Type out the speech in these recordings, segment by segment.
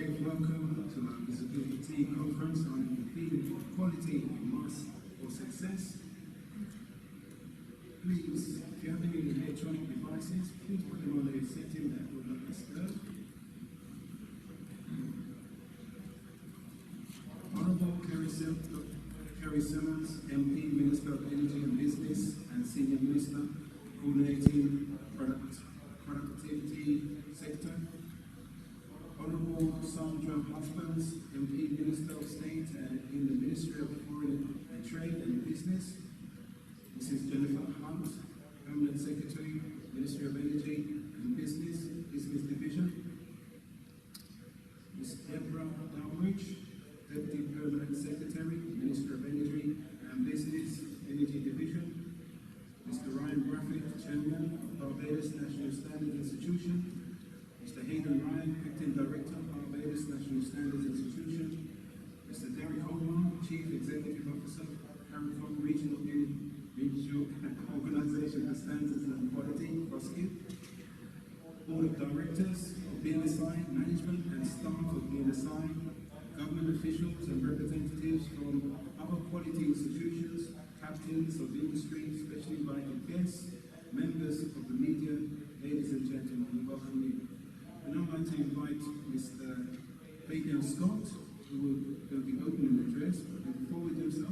safe welcome to our visibility conference on the theme Quality Must for Success. Please, if you have any electronic devices, please put them on a setting that will not disturb. Honourable Kerry Simmons, MP, Minister of Energy and Business and Senior Minister, Coordinating Productivity Sector. Honourable Sandra Huffmans, MP, Minister of State in the Ministry of Foreign Trade and Business. Mrs. Jennifer Hunt, Permanent Secretary, Ministry of Energy and Business Division. Ms. Deborah Dalrich, Deputy Permanent Secretary, Ministry of Energy and Business Energy Division. Mr. Ryan Braffett, Chairman of Barbados National Standards Institution. Mr. Hayden Ryan, Acting Director of Barbados National Standards Institution. Mr. Derek Holman, Chief Executive Officer, CARICOM Regional Organisation for Standards and Quality, COSCIP. Board of Directors of BNSI, Management and Staff of BNSI, government officials and representatives from other quality institutions, captains of industry, especially invited guests, members of the media, ladies and gentlemen, we welcome you. I'd now like to invite Mr. Fabian Scott, who will be opening the address, but before we do so,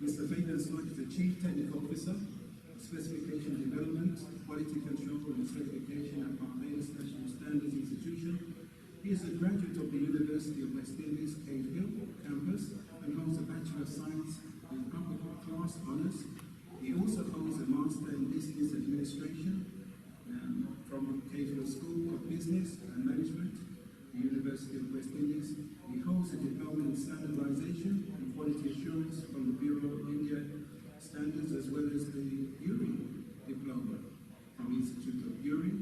Mr. Fabian Scott is the Chief Technical Officer of Specification Development, Quality Control and Certification at Barbados National Standards Institution. He is a graduate of the University of West Indies, Cave Hill campus, and holds a Bachelor of Science in upper class honours. He also holds a Master in Business Administration from Cave Hill School of Business and Management, the University of West Indies. He holds a diploma in standardization and quality assurance from the Bureau of India Standards, as well as the URI diploma from the Institute of URI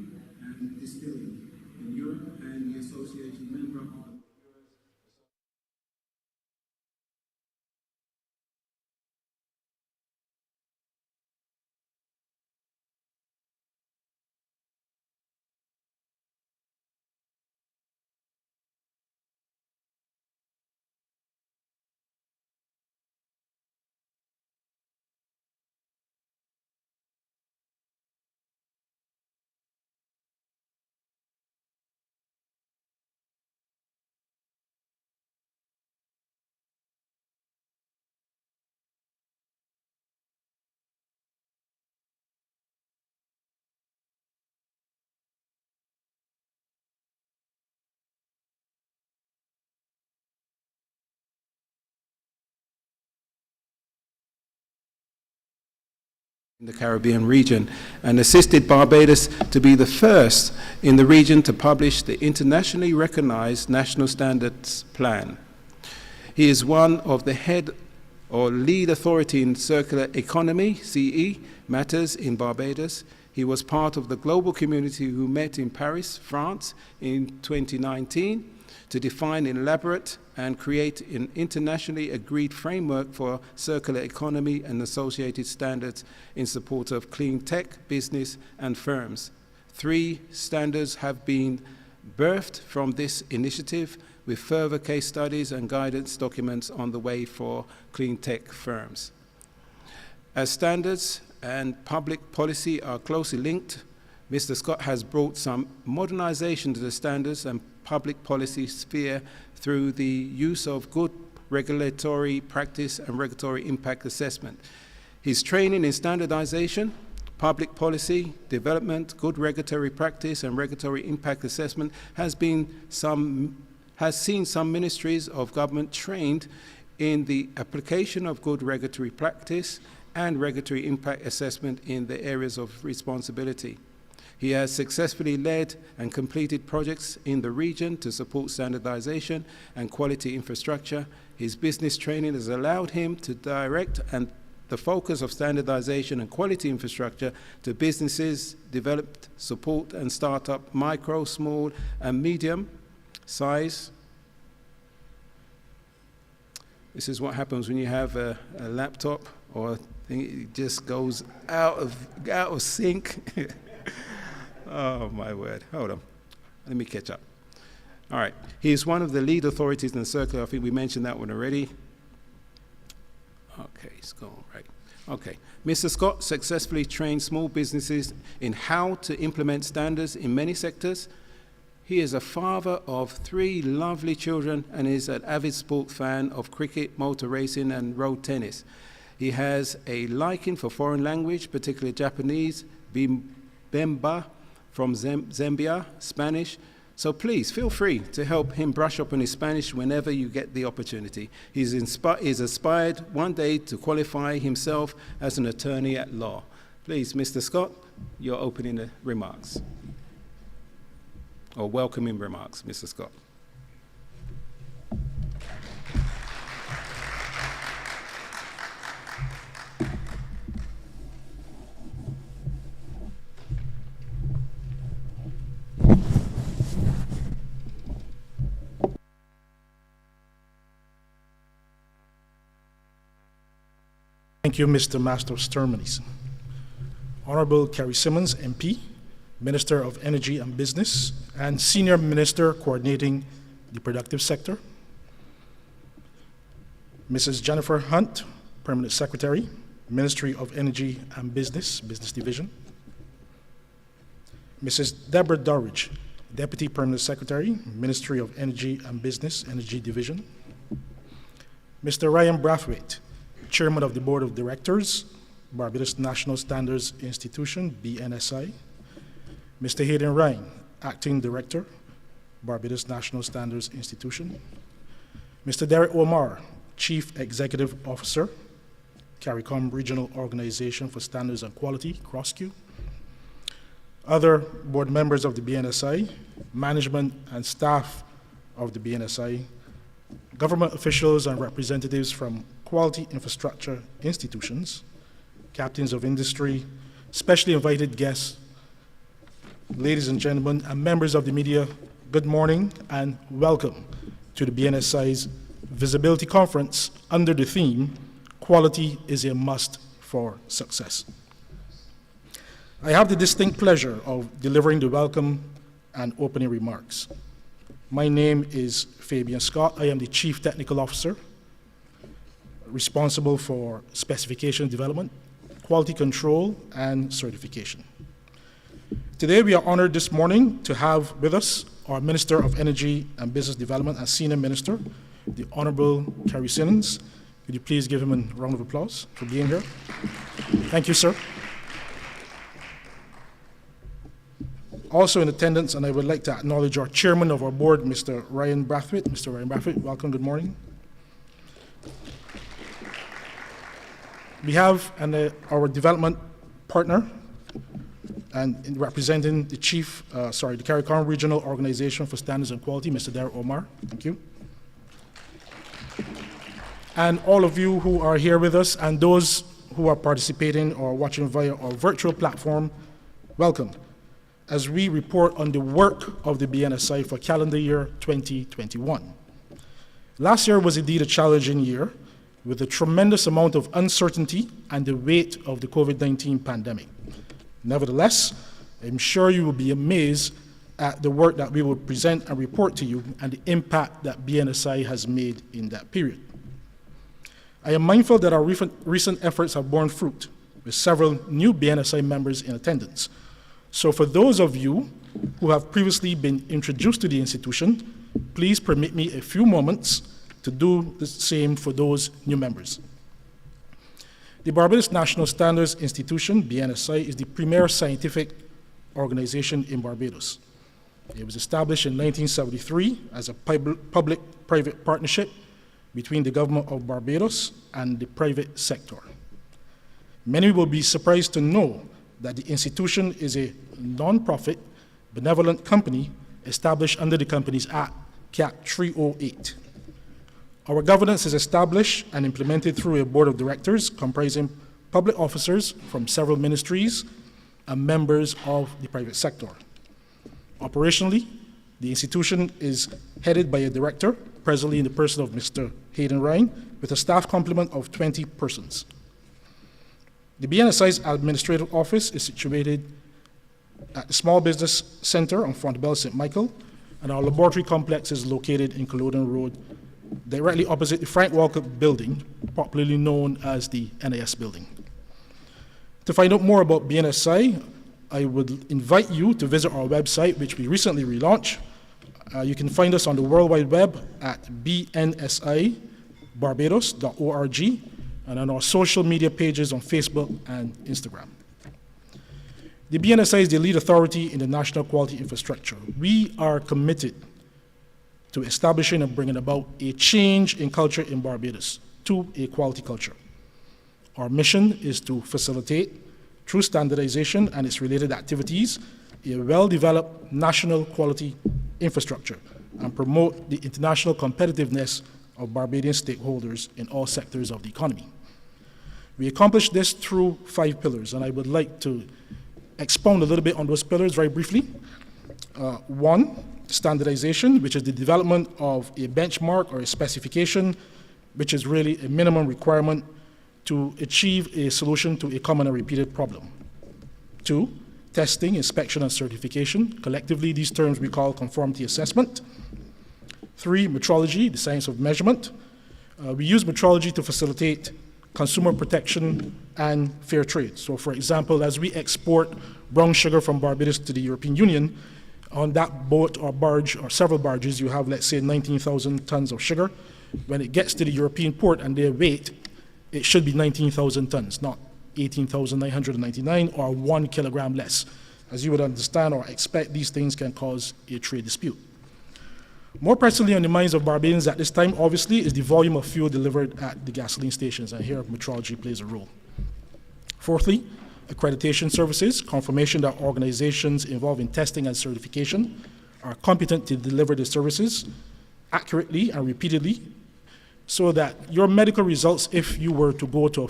and Distilling in Europe, and the association member of in the Caribbean region, and assisted Barbados to be the first in the region to publish the internationally recognized National Standards Plan. He is one of the head or lead authority in circular economy, CE, matters in Barbados. He was part of the global community who met in Paris, France in 2019 to define, elaborate, and create an internationally agreed framework for circular economy and associated standards in support of clean tech, business, and firms. 3 standards have been birthed from this initiative, with further case studies and guidance documents on the way for clean tech firms. As standards and public policy are closely linked, Mr. Scott has brought some modernization to the standards and public policy sphere through the use of good regulatory practice and regulatory impact assessment. His training in standardization, public policy, development, good regulatory practice, and regulatory impact assessment has seen some ministries of government trained in the application of good regulatory practice and regulatory impact assessment in the areas of responsibility. He has successfully led and completed projects in the region to support standardization and quality infrastructure. His business training has allowed him to direct and the focus of standardization and quality infrastructure to businesses, developed, support, and startup, micro, small, and medium size. This is what happens when you have a laptop or a thing, it just goes out of sync. Oh, my word. Hold on. Let me catch up. All right. He is one of the lead authorities in the circular. I think we mentioned that one already. Okay, it's gone, right. Okay. Mr. Scott successfully trained small businesses in how to implement standards in many sectors. He is a father of 3 lovely children and is an avid sport fan of cricket, motor racing, and road tennis. He has a liking for foreign language, particularly Japanese, Bemba from Zambia, Spanish. So please feel free to help him brush up on his Spanish whenever you get the opportunity. He's aspired one day to qualify himself as an attorney at law. Please, Mr. Scott, your opening remarks. Or welcoming remarks, Mr. Scott. Thank you, Mr. Master of Ceremonies. Honorable Kerry Simmons, MP, Minister of Energy and Business, and Senior Minister coordinating the productive sector. Mrs. Jennifer Hunt, Permanent Secretary, Ministry of Energy and Business, Business Division. Mrs. Deborah Dorridge, Deputy Permanent Secretary, Ministry of Energy and Business, Energy Division. Mr. Ryan Brathwaite, Chairman of the Board of Directors, Barbados National Standards Institution, BNSI. Mr. Hayden Ryan, Acting Director, Barbados National Standards Institution. Mr. Derek Omar, Chief Executive Officer, CARICOM Regional Organization for Standards and Quality, CROSQ. Other board members of the BNSI, management and staff of the BNSI, government officials and representatives from quality infrastructure institutions, captains of industry, specially invited guests, ladies and gentlemen, and members of the media, good morning and welcome to the BNSI's Visibility Conference under the theme, Quality is a Must for Success. I have the distinct pleasure of delivering the welcome and opening remarks. My name is Fabian Scott. I am the Chief Technical Officer, responsible for specification development, quality control, and certification. Today, we are honored this morning to have with us our Minister of Energy and Business Development and Senior Minister, the Honorable Kerry Simmons. Could you please give him a round of applause for being here? Thank you, sir. Also in attendance, and I would like to acknowledge our chairman of our board, Mr. Ryan Brathwaite. Mr. Ryan Brathwaite, welcome, good morning. We have our development partner, and in representing the the CARICOM Regional Organization for Standards and Quality, Mr. Derek Omar. Thank you. And all of you who are here with us, and those who are participating or watching via our virtual platform, welcome, as we report on the work of the BNSI for calendar year 2021. Last year was indeed a challenging year, with a tremendous amount of uncertainty and the weight of the COVID-19 pandemic. Nevertheless, I'm sure you will be amazed at the work that we will present and report to you and the impact that BNSI has made in that period. I am mindful that our recent efforts have borne fruit, with several new BNSI members in attendance. So for those of you who have previously been introduced to the institution, please permit me a few moments to do the same for those new members. The Barbados National Standards Institution, BNSI, is the premier scientific organization in Barbados. It was established in 1973 as a public-private partnership between the government of Barbados and the private sector. Many will be surprised to know that the institution is a non-profit, benevolent company established under the Companies Act, Cap 308. Our governance is established and implemented through a board of directors comprising public officers from several ministries and members of the private sector. Operationally, the institution is headed by a director, presently in the person of Mr. Hayden Ryan, with a staff complement of 20 persons. The BNSI's administrative office is situated at the Small Business Center on Fontbelle St. Michael, and our laboratory complex is located in Culloden Road, directly opposite the Frank Walker building, popularly known as the NIS building. To find out more about BNSI, I would invite you to visit our website, which we recently relaunched. You can find us on the World Wide Web at bnsibarbados.org and on our social media pages on Facebook and Instagram. The BNSI is the lead authority in the national quality infrastructure. We are committed to establishing and bringing about a change in culture in Barbados to a quality culture. Our mission is to facilitate, through standardization and its related activities, a well-developed national quality infrastructure and promote the international competitiveness of Barbadian stakeholders in all sectors of the economy. We accomplish this through 5 pillars, and I would like to expound a little bit on those pillars very briefly. 1, standardization, which is the development of a benchmark or a specification, which is really a minimum requirement to achieve a solution to a common and repeated problem. 2, testing, inspection, and certification. Collectively, these terms we call conformity assessment. 3, metrology, the science of measurement. We use metrology to facilitate consumer protection and fair trade. So, for example, as we export brown sugar from Barbados to the European Union, on that boat or barge or several barges, you have, let's say, 19,000 tons of sugar. When it gets to the European port and they weight, it should be 19,000 tons, not 18,999 or 1 kilogram less. As you would understand or expect, these things can cause a trade dispute. More pressingly on the minds of Barbadians at this time, obviously, is the volume of fuel delivered at the gasoline stations, and here metrology plays a role. Fourthly, accreditation services, confirmation that organizations involved in testing and certification are competent to deliver the services accurately and repeatedly, so that your medical results, if you were to go to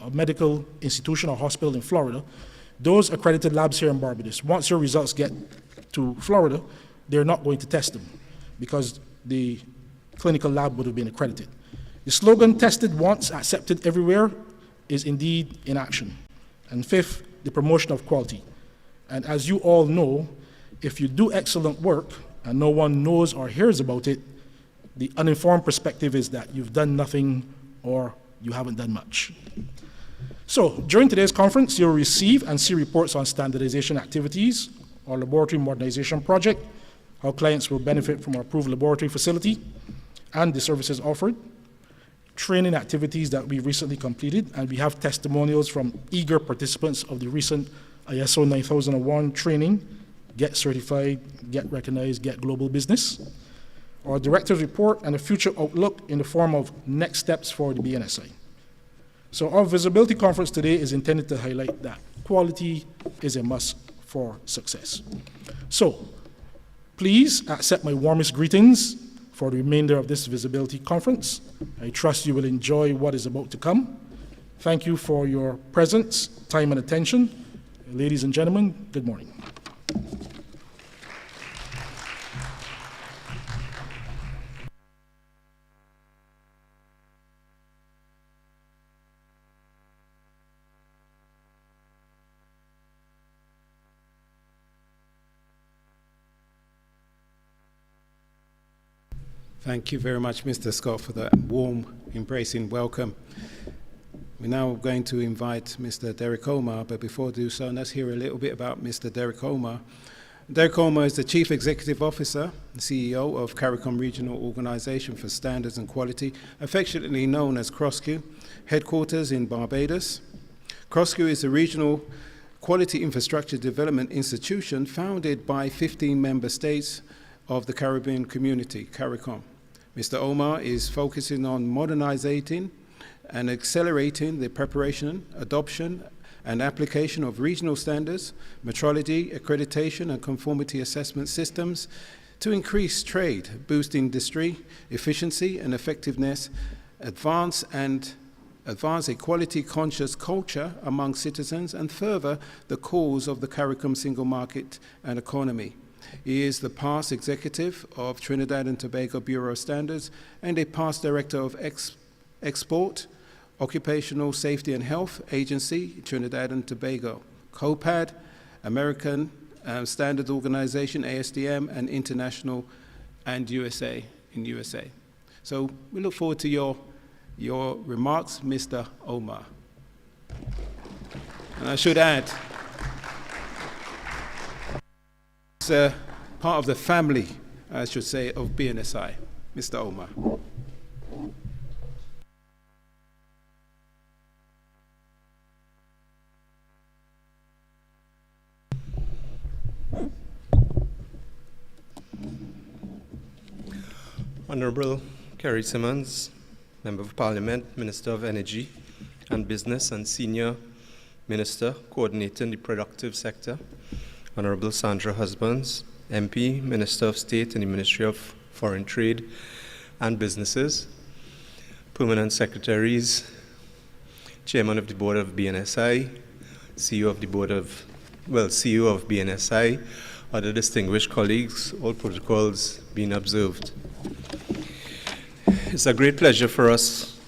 a medical institution or hospital in Florida, those accredited labs here in Barbados, once your results get to Florida, they're not going to test them because the clinical lab would have been accredited. The slogan, tested once, accepted everywhere, is indeed in action. And 5th, the promotion of quality. And as you all know, if you do excellent work and no one knows or hears about it, the uninformed perspective is that you've done nothing or you haven't done much. So during today's conference, you'll receive and see reports on standardization activities, our laboratory modernization project, how clients will benefit from our approved laboratory facility and the services offered, training activities that we recently completed, and we have testimonials from eager participants of the recent ISO 9001 training, Get Certified, Get Recognized, Get Global Business, our director's report, and a future outlook in the form of next steps for the BNSI. So our visibility conference today is intended to highlight that quality is a must for success. So please accept my warmest greetings for the remainder of this visibility conference. I trust you will enjoy what is about to come. Thank you for your presence, time, and attention. Ladies and gentlemen, good morning. Thank you very much, Mr. Scott, for that warm, embracing welcome. We're now going to invite Mr. Derek Omar, but before I do so, let's hear a little bit about Mr. Derek Omar. Derek Omar is the Chief Executive Officer, CEO of CARICOM Regional Organization for Standards and Quality, affectionately known as CROSQ, headquarters in Barbados. CROSQ is a regional quality infrastructure development institution founded by 15 member states of the Caribbean community, CARICOM. Mr. Omar is focusing on modernizing and accelerating the preparation, adoption, and application of regional standards, metrology, accreditation, and conformity assessment systems to increase trade, boost industry efficiency and effectiveness, advance a quality-conscious culture among citizens, and further the cause of the CARICOM single market and economy. He is the past executive of Trinidad and Tobago Bureau of Standards and a past director of Export, Occupational Safety and Health Agency, Trinidad and Tobago, COPAD, American Standards Organization, ASTM, and International and USA, in USA. So we look forward to your remarks, Mr. Omar. And I should add, it's part of the family, I should say, of BNSI. Mr. Omar. Honorable Kerry Simmons, Member of Parliament, Minister of Energy and Business and Senior Minister coordinating the productive sector, Honorable Sandra Husbands, MP, Minister of State in the Ministry of Foreign Trade and Businesses, Permanent Secretaries, Chairman of the Board of BNSI, CEO of the Board of, CEO of BNSI, other distinguished colleagues, all protocols being observed. It's a great pleasure for us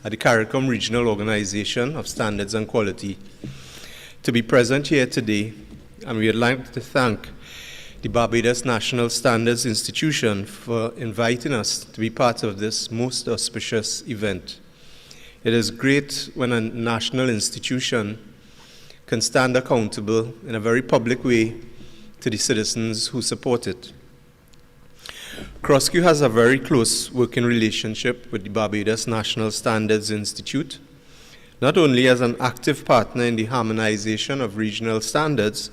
at the CARICOM Regional Organization of Standards and Quality to be present here today, and we would like to thank the Barbados National Standards Institution for inviting us to be part of this most auspicious event. It is great when a national institution can stand accountable in a very public way to the citizens who support it. CROSCU has a very close working relationship with the Barbados National Standards Institute, not only as an active partner in the harmonization of regional standards,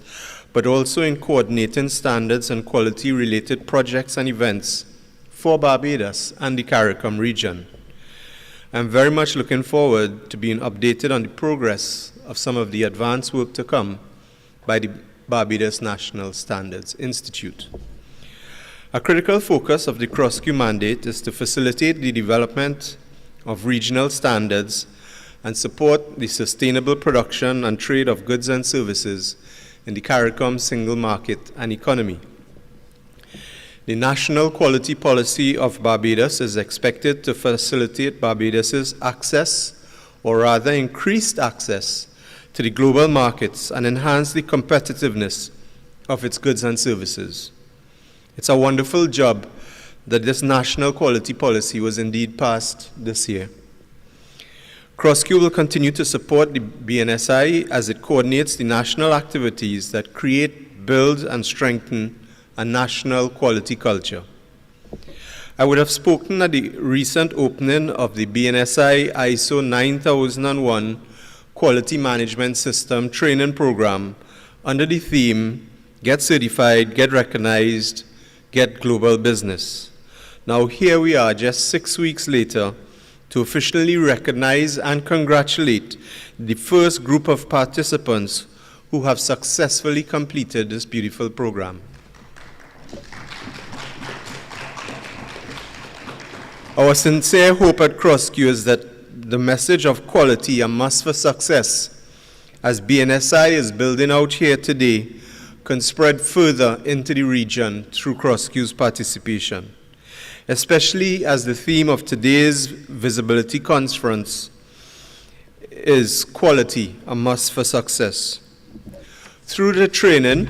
but also in coordinating standards and quality-related projects and events for Barbados and the CARICOM region. I'm very much looking forward to being updated on the progress of some of the advanced work to come by the Barbados National Standards Institute. A critical focus of the CROSCU mandate is to facilitate the development of regional standards and support the sustainable production and trade of goods and services in the CARICOM single market and economy. The national quality policy of Barbados is expected to facilitate Barbados's access, or rather increased access, to the global markets and enhance the competitiveness of its goods and services. It's a wonderful job that this national quality policy was indeed passed this year. CROSCU will continue to support the BNSI as it coordinates the national activities that create, build, and strengthen a national quality culture. I would have spoken at the recent opening of the BNSI ISO 9001 Quality Management System Training Program under the theme, Get Certified, Get Recognized, Get Global Business. Now here we are just 6 weeks later to officially recognize and congratulate the first group of participants who have successfully completed this beautiful program. Our sincere hope at CROSCU is that the message of quality, a must for success, as BNSI is building out here today, can spread further into the region through CROSCU's participation, especially as the theme of today's visibility conference is quality, a must for success. Through the training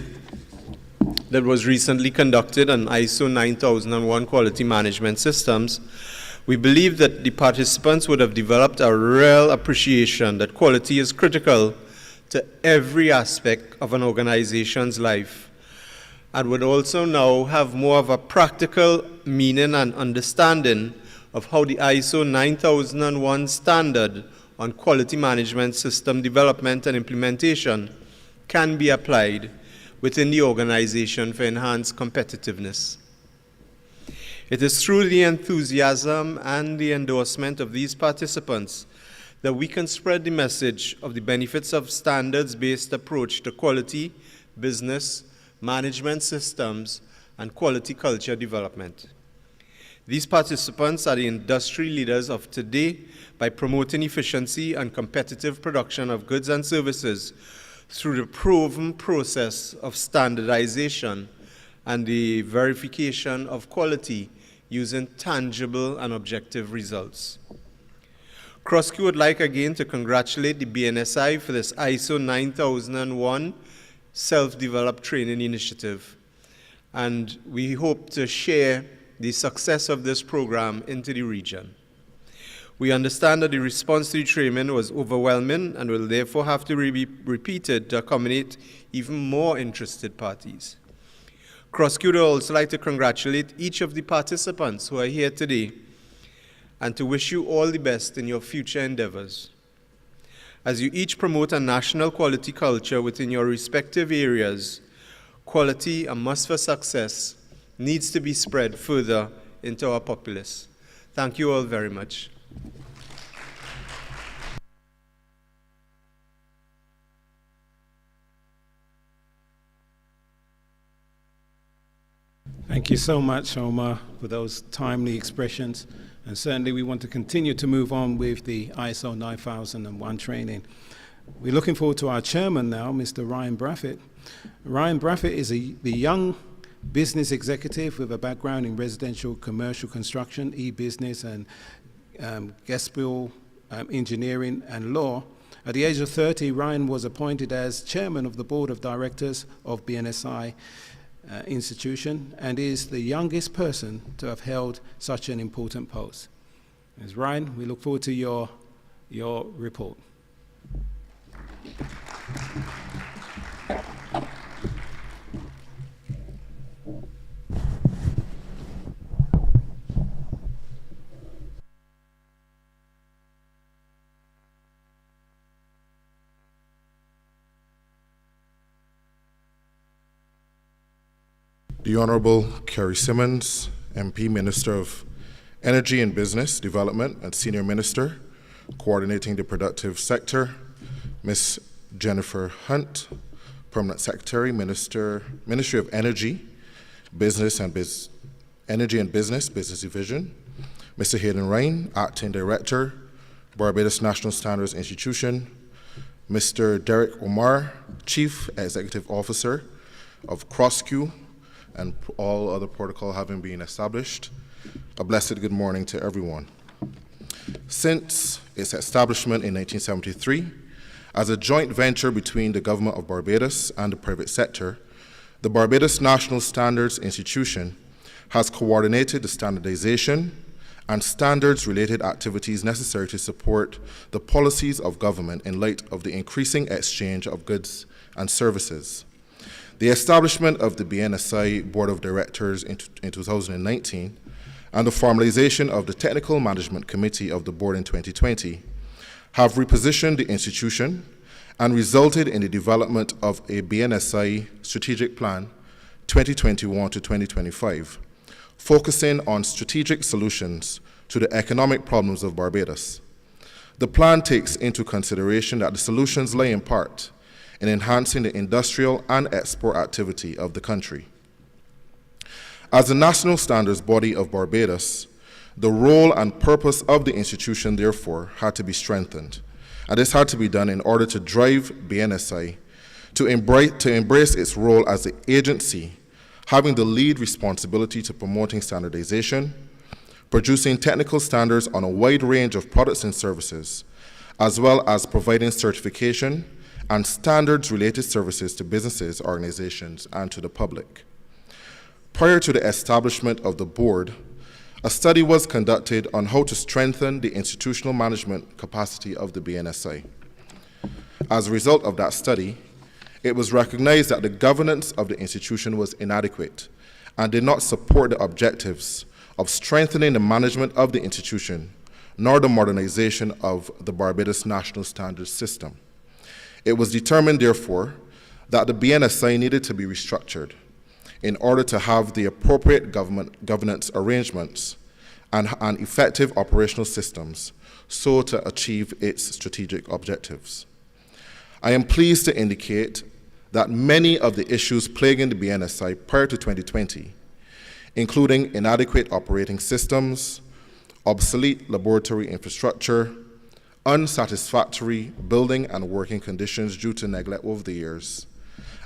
that was recently conducted on ISO 9001 quality management systems, we believe that the participants would have developed a real appreciation that quality is critical to every aspect of an organization's life, and would also now have more of a practical meaning and understanding of how the ISO 9001 standard on quality management system development and implementation can be applied within the organization for enhanced competitiveness. It is through the enthusiasm and the endorsement of these participants that we can spread the message of the benefits of standards-based approach to quality, business, management systems, and quality culture development. These participants are the industry leaders of today by promoting efficiency and competitive production of goods and services through the proven process of standardization and the verification of quality using tangible and objective results. CROSCU would like again to congratulate the BNSI for this ISO 9001 self-developed training initiative, and we hope to share the success of this program into the region. We understand that the response to the training was overwhelming and will therefore have to be repeated to accommodate even more interested parties. CrossQ would also like to congratulate each of the participants who are here today and to wish you all the best in your future endeavors. As you each promote a national quality culture within your respective areas, quality, a must for success, needs to be spread further into our populace. Thank you all very much. Thank you so much, Omar, for those timely expressions. And certainly we want to continue to move on with the ISO 9001 training. We're looking forward to our chairman now, Mr. Ryan Braffett. Ryan Braffett is the young business executive with a background in residential commercial construction, e-business, and Gaspiel engineering and law. At the age of 30, Ryan was appointed as chairman of the board of directors of BNSI institution and is the youngest person to have held such an important post. As Ryan, we look forward to your report. The Honorable Kerry Simmons, MP, Minister of Energy and Business Development and Senior Minister, coordinating the productive sector, Ms. Jennifer Hunt, Permanent Secretary, Ministry of Energy, Business Division, Mr. Hayden Ryan, Acting Director, Barbados National Standards Institution, Mr. Derek Omar, Chief Executive Officer of CrossQ, and all other protocol having been established. A blessed good morning to everyone. Since its establishment in 1973, as a joint venture between the Government of Barbados and the private sector, the Barbados National Standards Institution has coordinated the standardization and standards-related activities necessary to support the policies of government in light of the increasing exchange of goods and services. The establishment of the BNSI Board of Directors in 2019 and the formalization of the Technical Management Committee of the Board in 2020 have repositioned the institution and resulted in the development of a BNSI Strategic Plan 2021 to 2025, focusing on strategic solutions to the economic problems of Barbados. The plan takes into consideration that the solutions lay in part in enhancing the industrial and export activity of the country. As the national standards body of Barbados, the role and purpose of the institution, therefore, had to be strengthened. And this had to be done in order to drive BNSI to embrace its role as the agency having the lead responsibility to promoting standardization, producing technical standards on a wide range of products and services, as well as providing certification and standards-related services to businesses, organizations, and to the public. Prior to the establishment of the board, a study was conducted on how to strengthen the institutional management capacity of the BNSI. As a result of that study, it was recognized that the governance of the institution was inadequate and did not support the objectives of strengthening the management of the institution, nor the modernization of the Barbados National Standards System. It was determined, therefore, that the BNSI needed to be restructured in order to have the appropriate governance arrangements and effective operational systems so to achieve its strategic objectives. I am pleased to indicate that many of the issues plaguing the BNSI prior to 2020, including inadequate operating systems, obsolete laboratory infrastructure, unsatisfactory building and working conditions due to neglect over the years,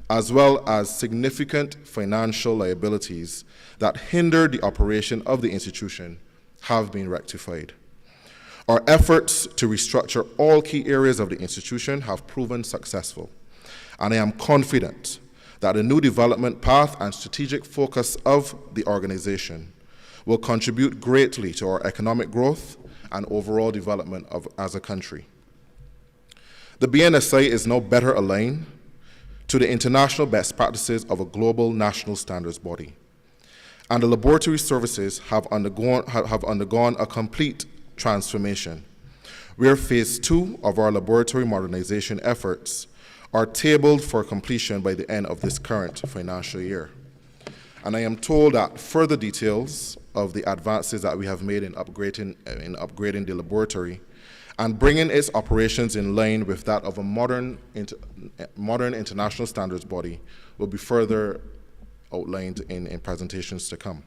as well as significant financial liabilities that hinder the operation of the institution, have been rectified. Our efforts to restructure all key areas of the institution have proven successful, and I am confident that the new development path and strategic focus of the organization will contribute greatly to our economic growth and overall development as a country. The BNSI is now better aligned to the international best practices of a global national standards body, and the laboratory services have undergone a complete transformation, where phase 2 of our laboratory modernization efforts are tabled for completion by the end of this current financial year. And I am told that further details of the advances that we have made in upgrading the laboratory and bringing its operations in line with that of a modern international standards body will be further outlined in presentations to come.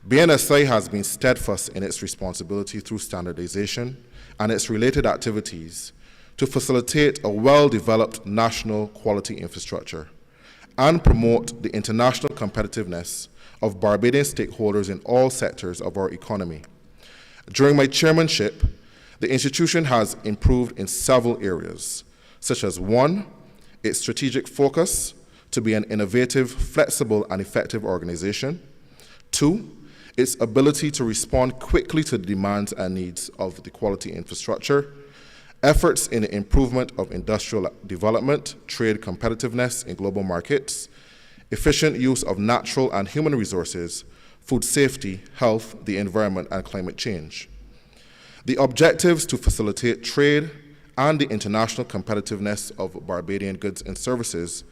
BNSI has been steadfast in its responsibility through standardization and its related activities to facilitate a well-developed national quality infrastructure and promote the international competitiveness of Barbadian stakeholders in all sectors of our economy. During my chairmanship, the institution has improved in several areas, such as 1, its strategic focus to be an innovative, flexible, and effective organization. 2, its ability to respond quickly to the demands and needs of the quality infrastructure. Efforts in the improvement of industrial development, trade competitiveness in global markets, efficient use of natural and human resources, food safety, health, the environment, and climate change. The objectives to facilitate trade and the international competitiveness of Barbadian goods and services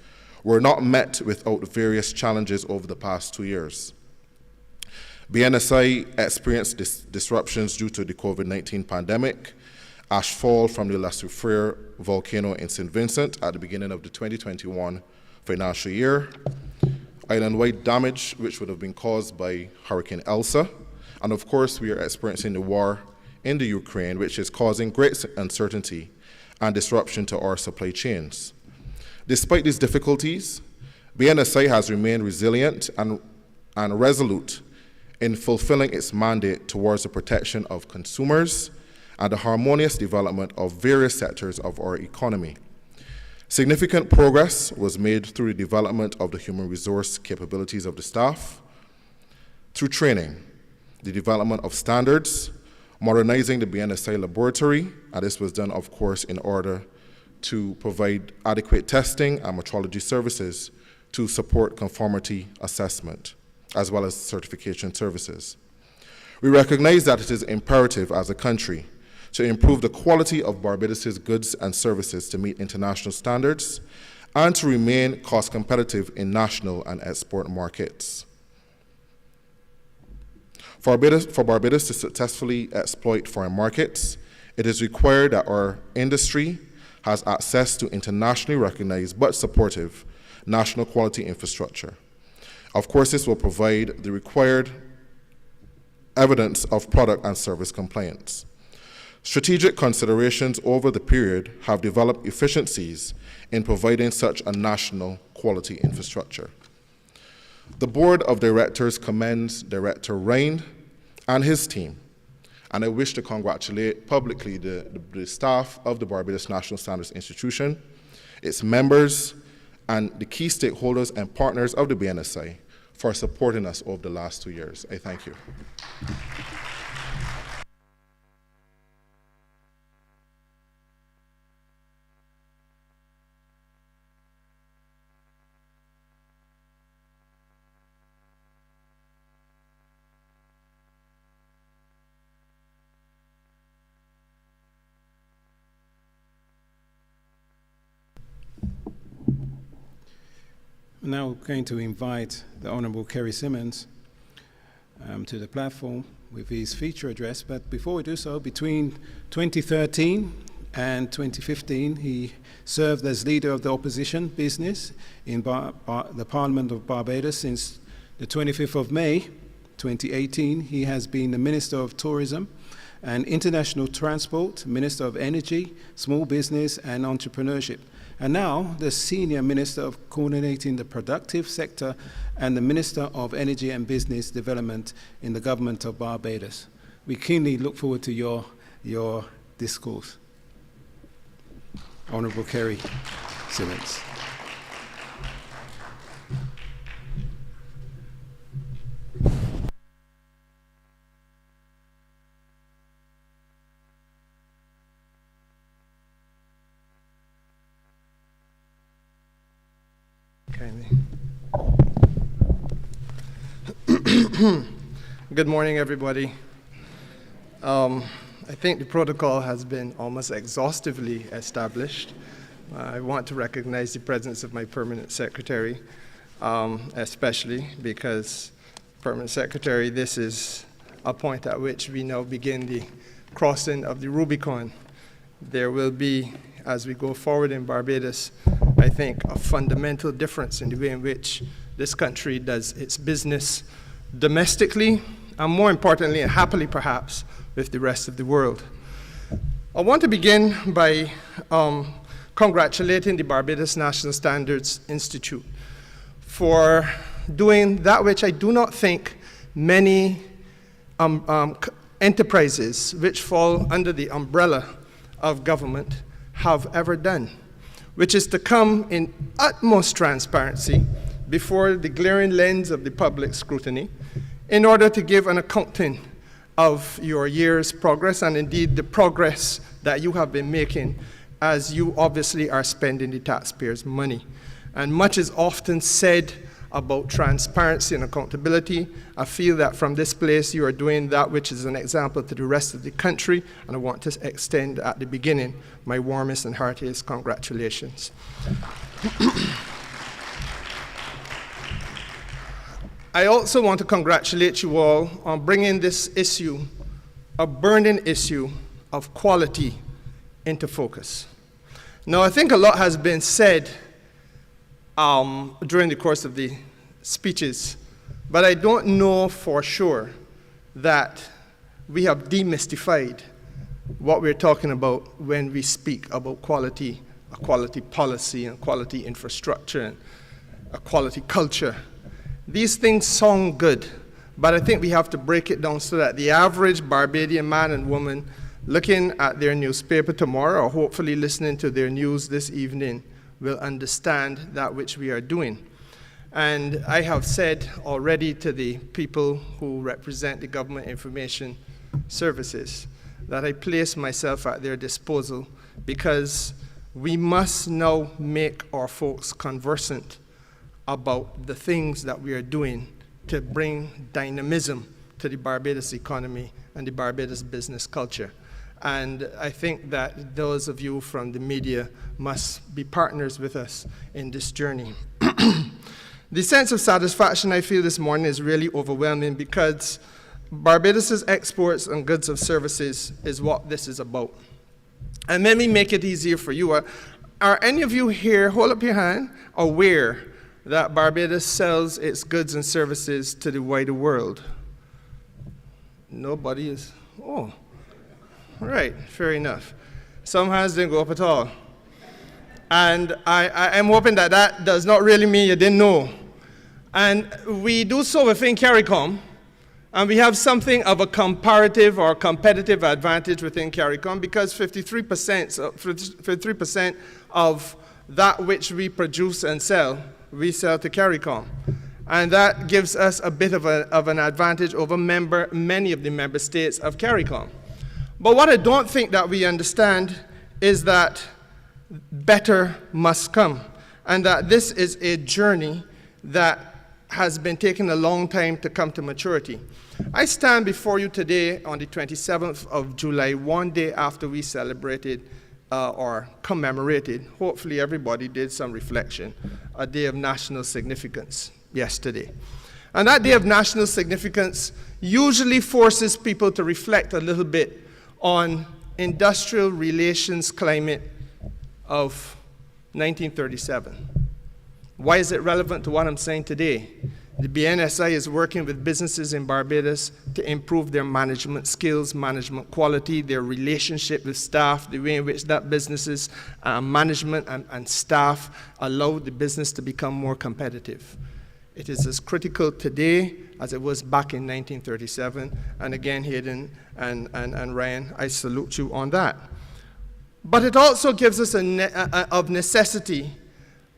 were not met without various challenges over the past 2 years. BNSI experienced disruptions due to the COVID-19 pandemic, ash fall from the La Soufrière volcano in St. Vincent at the beginning of the 2021 financial year, island-wide damage which would have been caused by Hurricane Elsa, and of course we are experiencing the war in the Ukraine, which is causing great uncertainty and disruption to our supply chains. Despite these difficulties, BNSI has remained resilient and resolute in fulfilling its mandate towards the protection of consumers and the harmonious development of various sectors of our economy. Significant progress was made through the development of the human resource capabilities of the staff, through training, the development of standards, modernizing the BNSI laboratory, and this was done, of course, in order to provide adequate testing and metrology services to support conformity assessment, as well as certification services. We recognize that it is imperative as a country to improve the quality of Barbados' goods and services to meet international standards and to remain cost competitive in national and export markets. For Barbados to successfully exploit foreign markets, it is required that our industry has access to internationally recognized but supportive national quality infrastructure. Of course, this will provide the required evidence of product and service compliance. Strategic considerations over the period have developed efficiencies in providing such a national quality infrastructure. The Board of Directors commends Director Ryan and his team, and I wish to congratulate publicly the staff of the Barbados National Standards Institution, its members, and the key stakeholders and partners of the BNSI for supporting us over the last 2 years. I thank you. Now we're going to invite the Honourable Kerry Simmons to the platform with his feature address. But before we do so, between 2013 and 2015, he served as leader of the opposition business in the Parliament of Barbados. Since the 25th of May, 2018, he has been the Minister of Tourism and International Transport, Minister of Energy, Small Business and Entrepreneurship, and now the Senior Minister of Coordinating the Productive Sector and the Minister of Energy and Business Development in the Government of Barbados. We keenly look forward to your discourse. Honourable Kerry. Simmons. Good morning, everybody. I think the protocol has been almost exhaustively established. I want to recognize the presence of my permanent secretary, especially because, permanent secretary, this is a point at which we now begin the crossing of the Rubicon. There will be, as we go forward in Barbados, I think a fundamental difference in the way in which this country does its business domestically, and more importantly, and happily perhaps, with the rest of the world. I want to begin by congratulating the Barbados National Standards Institute for doing that which I do not think many enterprises which fall under the umbrella of government have ever done, which is to come in utmost transparency before the glaring lens of the public scrutiny in order to give an accounting of your year's progress and indeed the progress that you have been making as you obviously are spending the taxpayers' money. And much is often said about transparency and accountability. I feel that from this place you are doing that which is an example to the rest of the country, and I want to extend at the beginning my warmest and heartiest congratulations. I also want to congratulate you all on bringing this issue, a burning issue of quality, into focus. Now, I think a lot has been said during the course of the speeches, but I don't know for sure that we have demystified what we're talking about when we speak about quality, a quality policy and quality infrastructure and a quality culture. These things sound good, but I think we have to break it down so that the average Barbadian man and woman looking at their newspaper tomorrow, or hopefully listening to their news this evening, will understand that which we are doing. And I have said already to the people who represent the government information services that I place myself at their disposal because we must now make our folks conversant about the things that we are doing to bring dynamism to the Barbados economy and the Barbados business culture. And I think that those of you from the media must be partners with us in this journey. The sense of satisfaction I feel this morning is really overwhelming because Barbados's exports and goods of services is what this is about. And let me make it easier for you. Are any of you here, hold up your hand, aware that Barbados sells its goods and services to the wider world? Nobody is. Oh, right, fair enough. Some hands didn't go up at all. And I'm hoping that that does not really mean you didn't know. And we do so within CARICOM, and we have something of a comparative or competitive advantage within CARICOM because 53% of that which we produce and sell, we sell to CARICOM. And that gives us a bit of an advantage over many of the member states of CARICOM. But what I don't think that we understand is that better must come, and that this is a journey that has been taking a long time to come to maturity. I stand before you today on the 27th of July, one day after we celebrated or commemorated, hopefully everybody did some reflection, a day of national significance yesterday. And that day of national significance usually forces people to reflect a little bit on industrial relations climate of 1937. Why is it relevant to what I'm saying today? The BNSI is working with businesses in Barbados to improve their management skills, management quality, their relationship with staff, the way in which that business's management and staff allow the business to become more competitive. It is as critical today as it was back in 1937. And again, Hayden and Ryan, I salute you on that. But it also gives us of necessity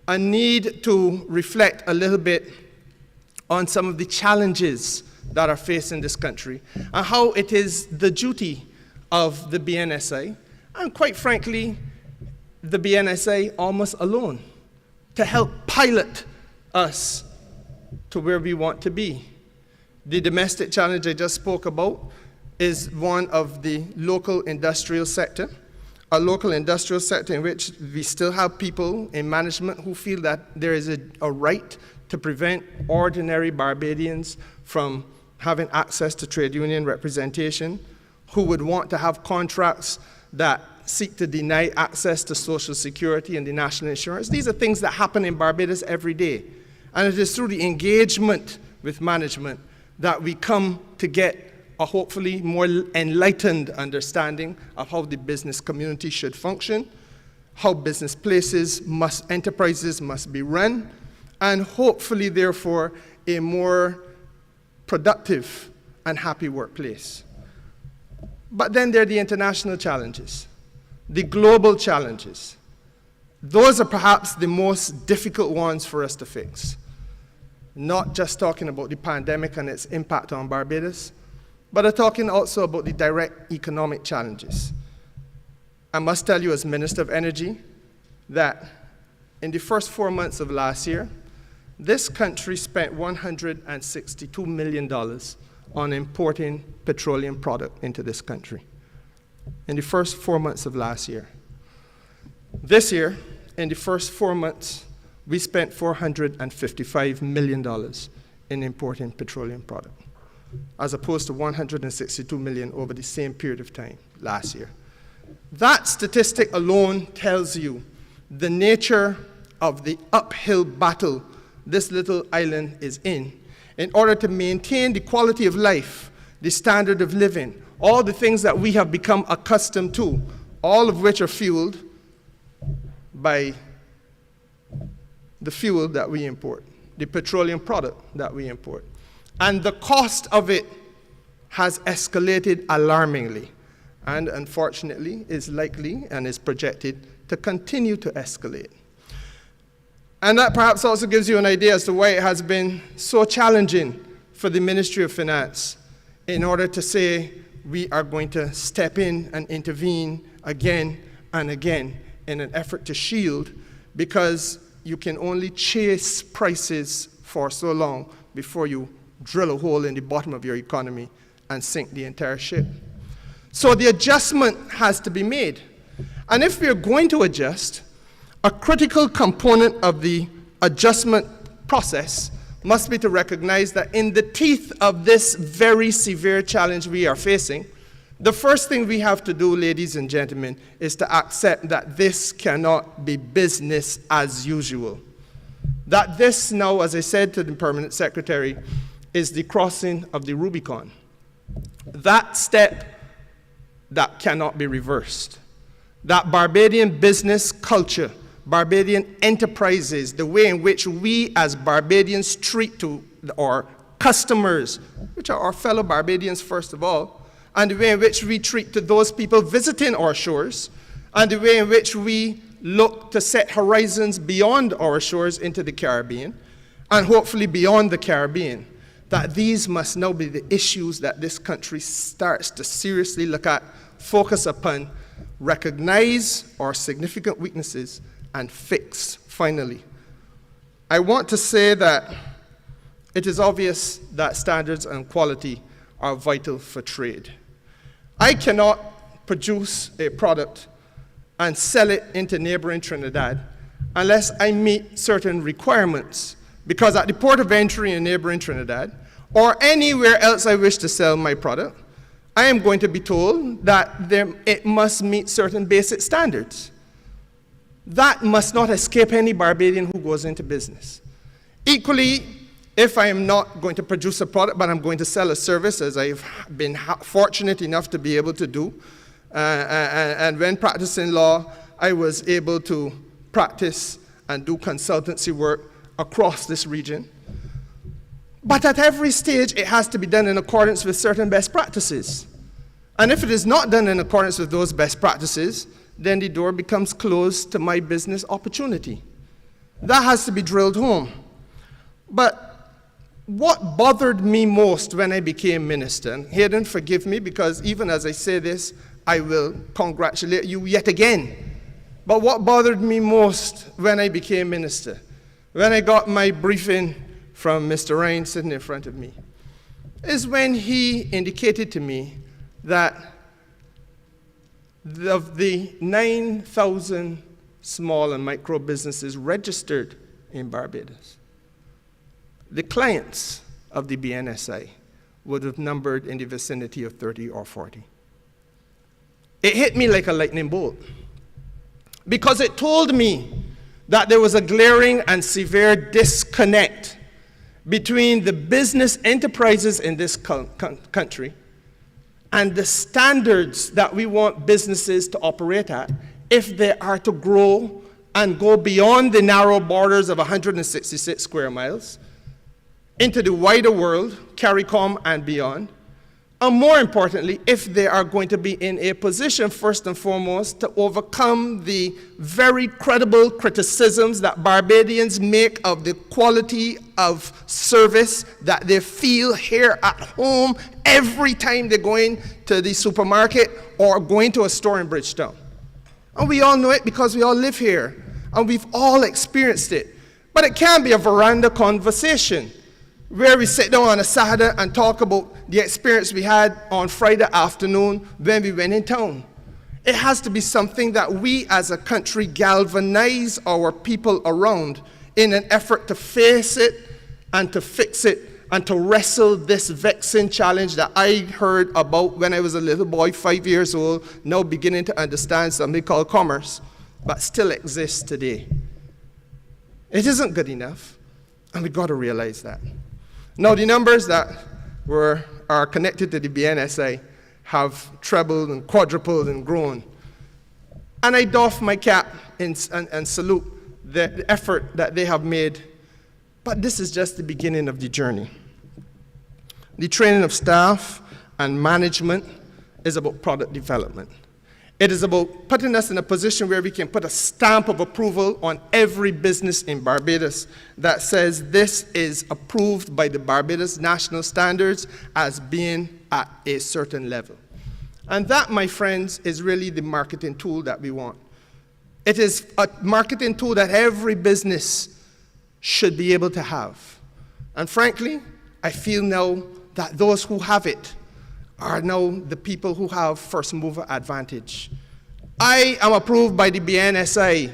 a need to reflect a little bit on some of the challenges that are facing this country and how it is the duty of the BNSI, and quite frankly, the BNSI almost alone, to help pilot us to where we want to be. The domestic challenge I just spoke about is one of the local industrial sector, a local industrial sector in which we still have people in management who feel that there is a right to prevent ordinary Barbadians from having access to trade union representation, who would want to have contracts that seek to deny access to Social Security and the national insurance. These are things that happen in Barbados every day. And it is through the engagement with management that we come to get a hopefully more enlightened understanding of how the business community should function, how business enterprises must be run, and hopefully, therefore, a more productive and happy workplace. But then there are the international challenges, the global challenges. Those are perhaps the most difficult ones for us to fix. Not just talking about the pandemic and its impact on Barbados, but I'm talking also about the direct economic challenges. I must tell you as Minister of Energy that in the first 4 months of last year, this country spent $162 million on importing petroleum product into this country. In the first 4 months of last year. This year, in the first 4 months, we spent $455 million in importing petroleum product, as opposed to $162 million over the same period of time last year. That statistic alone tells you the nature of the uphill battle this little island is in order to maintain the quality of life, the standard of living, all the things that we have become accustomed to, all of which are fueled by the fuel that we import, the petroleum product that we import. And the cost of it has escalated alarmingly, and unfortunately is likely and is projected to continue to escalate. And that perhaps also gives you an idea as to why it has been so challenging for the Ministry of Finance in order to say we are going to step in and intervene again and again in an effort to shield, because you can only chase prices for so long before you drill a hole in the bottom of your economy and sink the entire ship. So the adjustment has to be made. And if we are going to adjust, a critical component of the adjustment process must be to recognize that in the teeth of this very severe challenge we are facing, the first thing we have to do, ladies and gentlemen, is to accept that this cannot be business as usual. That this now, as I said to the Permanent Secretary, is the crossing of the Rubicon. That step that cannot be reversed. That Barbadian business culture, Barbadian enterprises, the way in which we as Barbadians treat to our customers, which are our fellow Barbadians first of all, and the way in which we treat to those people visiting our shores, and the way in which we look to set horizons beyond our shores into the Caribbean, and hopefully beyond the Caribbean, that these must now be the issues that this country starts to seriously look at, focus upon, recognize our significant weaknesses, and fix, finally. I want to say that it is obvious that standards and quality are vital for trade. I cannot produce a product and sell it into neighboring Trinidad unless I meet certain requirements, because at the port of entry in neighboring Trinidad, or anywhere else I wish to sell my product, I am going to be told that it must meet certain basic standards. That must not escape any Barbadian who goes into business. Equally, if I am not going to produce a product, but I'm going to sell a service, as I've been fortunate enough to be able to do, and when practicing law, I was able to practice and do consultancy work across this region. But at every stage, it has to be done in accordance with certain best practices. And if it is not done in accordance with those best practices, then the door becomes closed to my business opportunity. That has to be drilled home. But what bothered me most when I became minister, and Hayden, forgive me, because even as I say this, I will congratulate you yet again. But what bothered me most when I became minister, when I got my briefing from Mr. Ryan sitting in front of me, is when he indicated to me that of the 9,000 small and micro businesses registered in Barbados, the clients of the BNSI would have numbered in the vicinity of 30 or 40. It hit me like a lightning bolt, because it told me that there was a glaring and severe disconnect between the business enterprises in this country and the standards that we want businesses to operate at if they are to grow and go beyond the narrow borders of 166 square miles into the wider world, CARICOM and beyond. And more importantly, if they are going to be in a position, first and foremost, to overcome the very credible criticisms that Barbadians make of the quality of service that they feel here at home every time they're going to the supermarket or going to a store in Bridgetown. And we all know it because we all live here, and we've all experienced it. But it can't be a veranda conversation where we sit down on a Saturday and talk about the experience we had on Friday afternoon when we went in town. It has to be something that we as a country galvanize our people around in an effort to face it and to fix it and to wrestle this vexing challenge that I heard about when I was a little boy, 5 years old, now beginning to understand something called commerce, but still exists today. It isn't good enough, and we've got to realize that. Now, the numbers that are connected to the BNSI have trebled and quadrupled and grown. And I doff my cap and salute the effort that they have made. But this is just the beginning of the journey. The training of staff and management is about product development. It is about putting us in a position where we can put a stamp of approval on every business in Barbados that says this is approved by the Barbados national standards as being at a certain level. And that, my friends, is really the marketing tool that we want. It is a marketing tool that every business should be able to have. And frankly, I feel now that those who have it are now the people who have first mover advantage. I am approved by the BNSI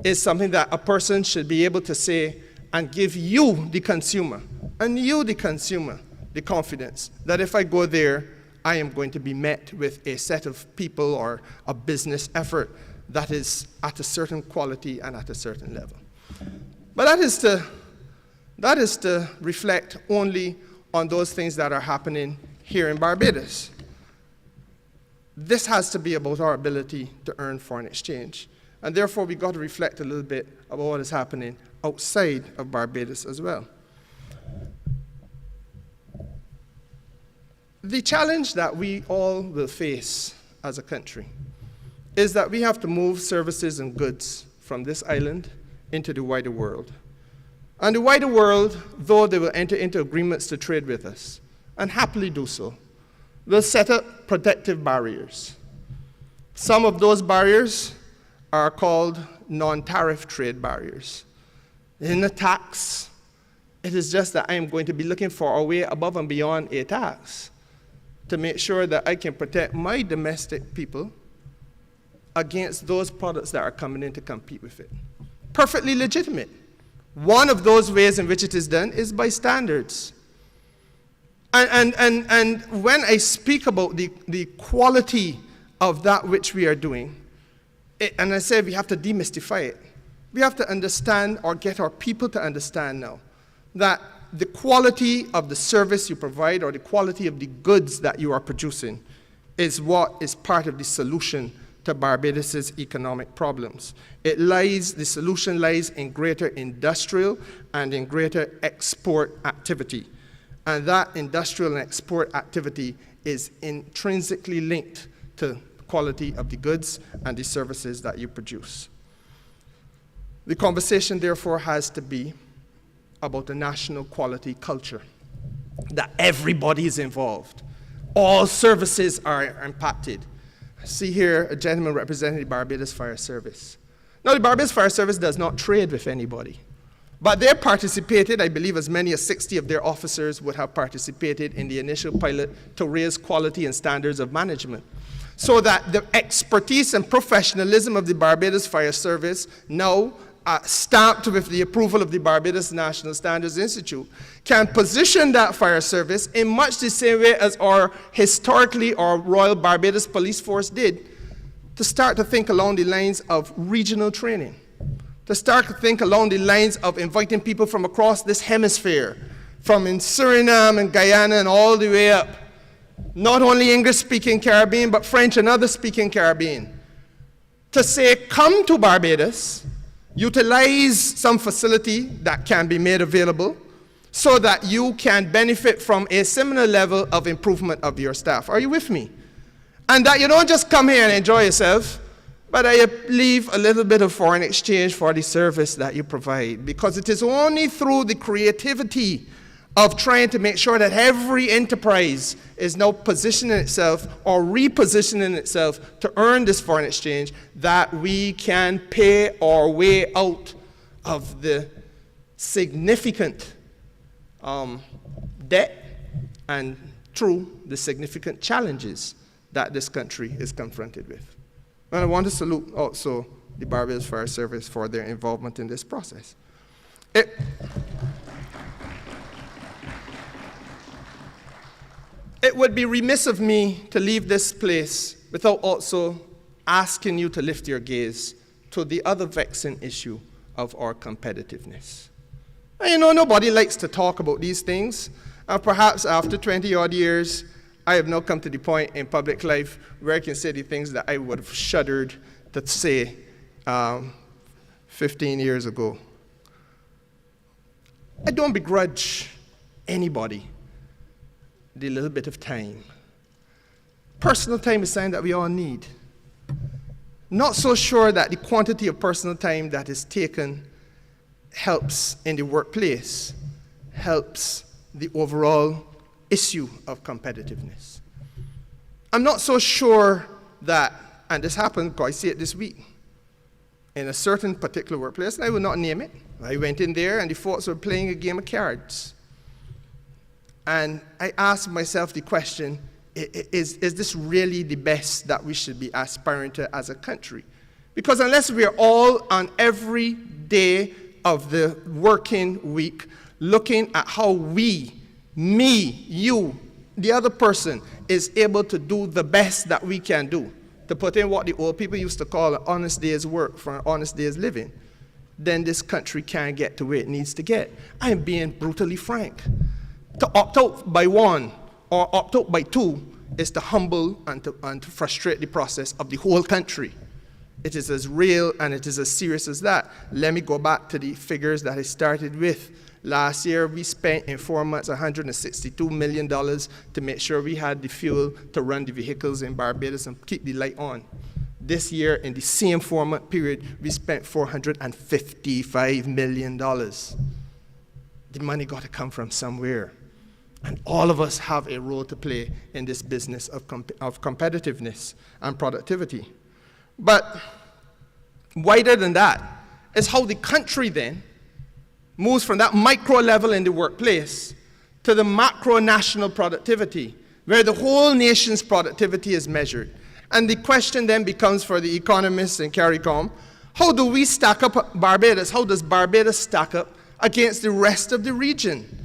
is something that a person should be able to say and give you, the consumer, and you, the consumer, the confidence that if I go there, I am going to be met with a set of people or a business effort that is at a certain quality and at a certain level. But that is to reflect only on those things that are happening here in Barbados. This has to be about our ability to earn foreign exchange. And therefore, we've got to reflect a little bit about what is happening outside of Barbados as well. The challenge that we all will face as a country is that we have to move services and goods from this island into the wider world. And the wider world, though they will enter into agreements to trade with us, and happily do so, will set up protective barriers. Some of those barriers are called non-tariff trade barriers. In a tax, it is just that I am going to be looking for a way above and beyond a tax to make sure that I can protect my domestic people against those products that are coming in to compete with it. Perfectly legitimate. One of those ways in which it is done is by standards. And when I speak about the quality of that which we are doing, and I say we have to demystify it, we have to understand or get our people to understand now that the quality of the service you provide or the quality of the goods that you are producing is what is part of the solution to Barbados's economic problems. The solution lies in greater industrial and in greater export activity. And that industrial and export activity is intrinsically linked to the quality of the goods and the services that you produce. The conversation, therefore, has to be about a national quality culture, that everybody is involved. All services are impacted. I see here a gentleman representing the Barbados Fire Service. Now, the Barbados Fire Service does not trade with anybody, but they participated. I believe as many as 60 of their officers would have participated in the initial pilot to raise quality and standards of management, so that the expertise and professionalism of the Barbados Fire Service, now stamped with the approval of the Barbados National Standards Institute, can position that fire service in much the same way as our Royal Barbados Police Force did, to start to think along the lines of regional training, to start to think along the lines of inviting people from across this hemisphere, from in Suriname and Guyana and all the way up, not only English-speaking Caribbean, but French and other-speaking Caribbean, to say, come to Barbados, utilize some facility that can be made available so that you can benefit from a similar level of improvement of your staff. Are you with me? And that you don't just come here and enjoy yourself, but I leave a little bit of foreign exchange for the service that you provide, because it is only through the creativity of trying to make sure that every enterprise is now positioning itself or repositioning itself to earn this foreign exchange that we can pay our way out of the significant debt and through the significant challenges that this country is confronted with. And I want to salute also the Barbados Fire Service for their involvement in this process. It would be remiss of me to leave this place without also asking you to lift your gaze to the other vexing issue of our competitiveness. And you know, nobody likes to talk about these things. And perhaps after 20-odd years, I have now come to the point in public life where I can say the things that I would have shuddered to say 15 years ago. I don't begrudge anybody the little bit of time. Personal time is something that we all need. Not so sure that the quantity of personal time that is taken helps in the workplace, helps the overall issue of competitiveness. I'm not so sure that, and this happened, because I see it this week, in a certain particular workplace, and I will not name it. I went in there and the folks were playing a game of cards. And I asked myself the question, is this really the best that we should be aspiring to as a country? Because unless we are all on every day of the working week looking at how we, me, you, the other person, is able to do the best that we can do, to put in what the old people used to call an honest day's work for an honest day's living, then this country can't get to where it needs to get. I am being brutally frank. To opt out by one or opt out by two is to humble and to frustrate the process of the whole country. It is as real and it is as serious as that. Let me go back to the figures that I started with. Last year, we spent in 4 months $162 million to make sure we had the fuel to run the vehicles in Barbados and keep the light on. This year, in the same 4-month period, we spent $455 million. The money got to come from somewhere. And all of us have a role to play in this business of competitiveness and productivity. But wider than that is how the country then moves from that micro level in the workplace to the macro national productivity, where the whole nation's productivity is measured. And the question then becomes for the economists in CARICOM, how do we stack up Barbados? How does Barbados stack up against the rest of the region?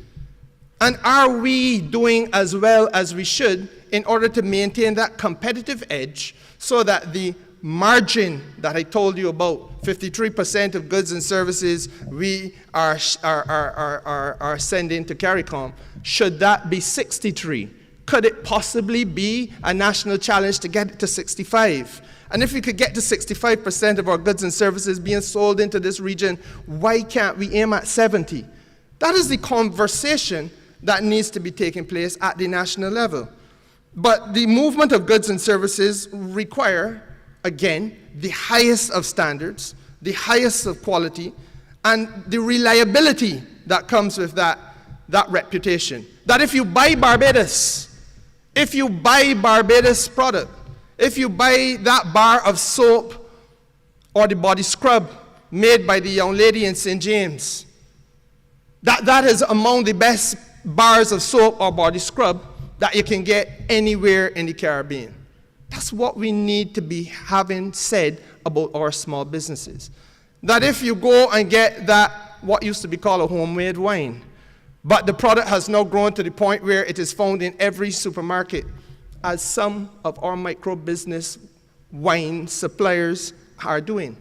And are we doing as well as we should in order to maintain that competitive edge so that the margin that I told you about, 53% of goods and services we are sending to CARICOM, should that be 63? Could it possibly be a national challenge to get it to 65? And if we could get to 65% of our goods and services being sold into this region, why can't we aim at 70? That is the conversation that needs to be taking place at the national level. But the movement of goods and services require, again, the highest of standards, the highest of quality, and the reliability that comes with that reputation. That if you buy Barbados product, if you buy that bar of soap or the body scrub made by the young lady in St. James, that is among the best bars of soap or body scrub that you can get anywhere in the Caribbean. That's what we need to be having said about our small businesses. That if you go and get that, what used to be called a homemade wine, but the product has now grown to the point where it is found in every supermarket, as some of our micro business wine suppliers are doing.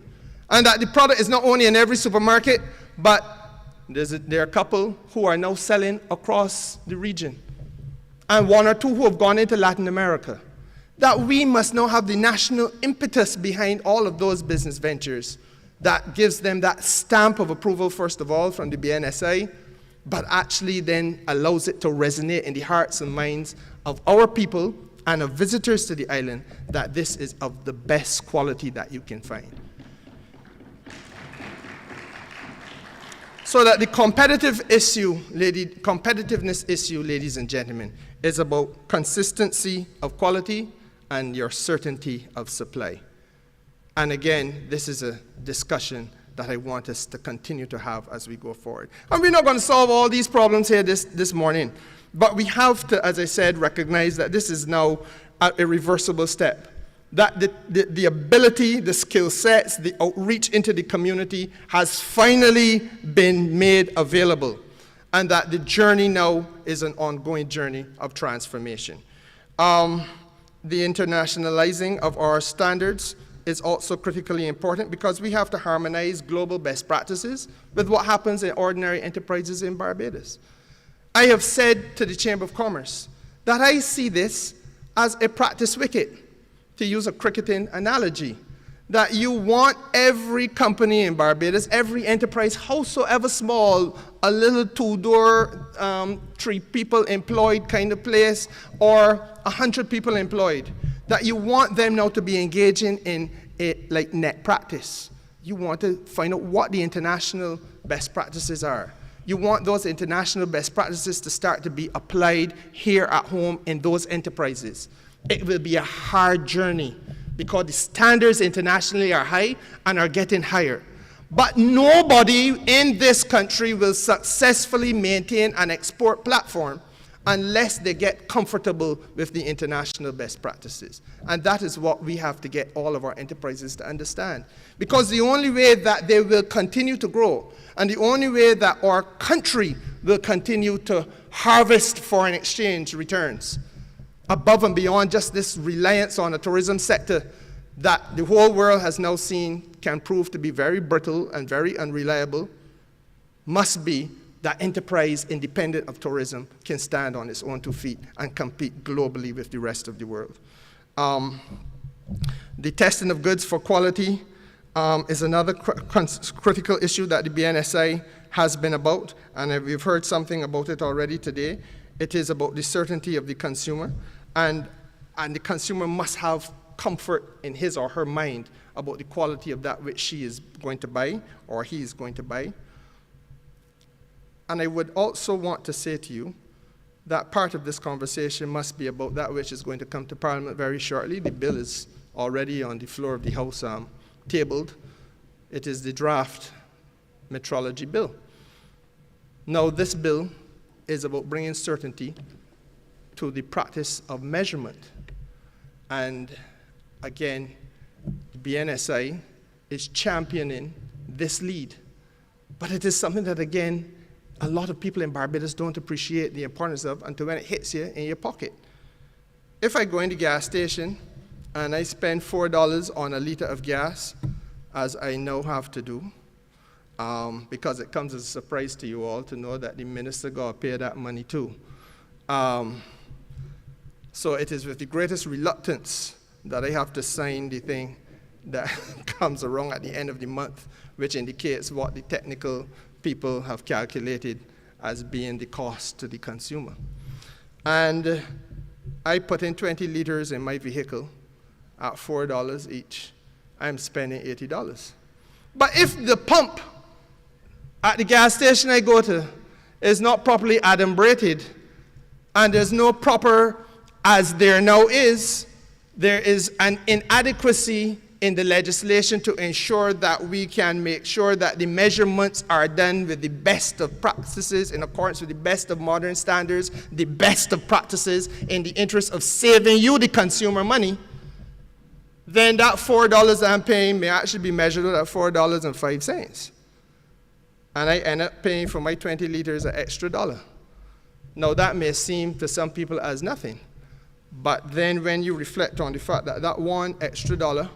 And that the product is not only in every supermarket, but there are a couple who are now selling across the region, and one or two who have gone into Latin America. That we must now have the national impetus behind all of those business ventures that gives them that stamp of approval, first of all, from the BNSI, but actually then allows it to resonate in the hearts and minds of our people and of visitors to the island that this is of the best quality that you can find. So that the competitiveness issue, ladies and gentlemen, is about consistency of quality and your certainty of supply. And again, this is a discussion that I want us to continue to have as we go forward. And we're not going to solve all these problems here this morning, but we have to, as I said, recognize that this is now a irreversible step. That the ability, the skill sets, the outreach into the community has finally been made available, and that the journey now is an ongoing journey of transformation. The internationalizing of our standards is also critically important because we have to harmonize global best practices with what happens in ordinary enterprises in Barbados. I have said to the Chamber of Commerce that I see this as a practice wicket, to use a cricketing analogy, that you want every company in Barbados, every enterprise, howsoever small, a little two-door, 3 people employed kind of place, or 100 people employed, that you want them now to be engaging in like net practice. You want to find out what the international best practices are. You want those international best practices to start to be applied here at home in those enterprises. It will be a hard journey because the standards internationally are high and are getting higher. But nobody in this country will successfully maintain an export platform unless they get comfortable with the international best practices. And that is what we have to get all of our enterprises to understand. Because the only way that they will continue to grow, and the only way that our country will continue to harvest foreign exchange returns, above and beyond just this reliance on a tourism sector that the whole world has now seen can prove to be very brittle and very unreliable, must be that enterprise independent of tourism can stand on its own 2 feet and compete globally with the rest of the world. The testing of goods for quality is another critical issue that the BNSI has been about, and we've heard something about it already today. It is about the certainty of the consumer, and the consumer must have comfort in his or her mind about the quality of that which she is going to buy or he is going to buy. And I would also want to say to you that part of this conversation must be about that which is going to come to Parliament very shortly. The bill is already on the floor of the House tabled. It is the draft metrology bill. Now, this bill is about bringing certainty to the practice of measurement. And again, BNSI is championing this lead. But it is something that, again, a lot of people in Barbados don't appreciate the importance of until when it hits you in your pocket. If I go in the gas station and I spend $4 on a liter of gas, as I now have to do, because it comes as a surprise to you all to know that the minister got to pay that money too. So it is with the greatest reluctance that I have to sign the thing that comes around at the end of the month, which indicates what the technical people have calculated as being the cost to the consumer. And I put in 20 liters in my vehicle at $4 each. I'm spending $80. But if the pump at the gas station I go to is not properly adumbrated, and there's no proper, as there now is, there is an inadequacy in the legislation to ensure that we can make sure that the measurements are done with the best of practices in accordance with the best of modern standards, the best of practices in the interest of saving you, the consumer, money, then that $4 I'm paying may actually be measured at $4.05. And I end up paying for my 20 liters an extra $1. Now that may seem to some people as nothing, but then when you reflect on the fact that that one extra $1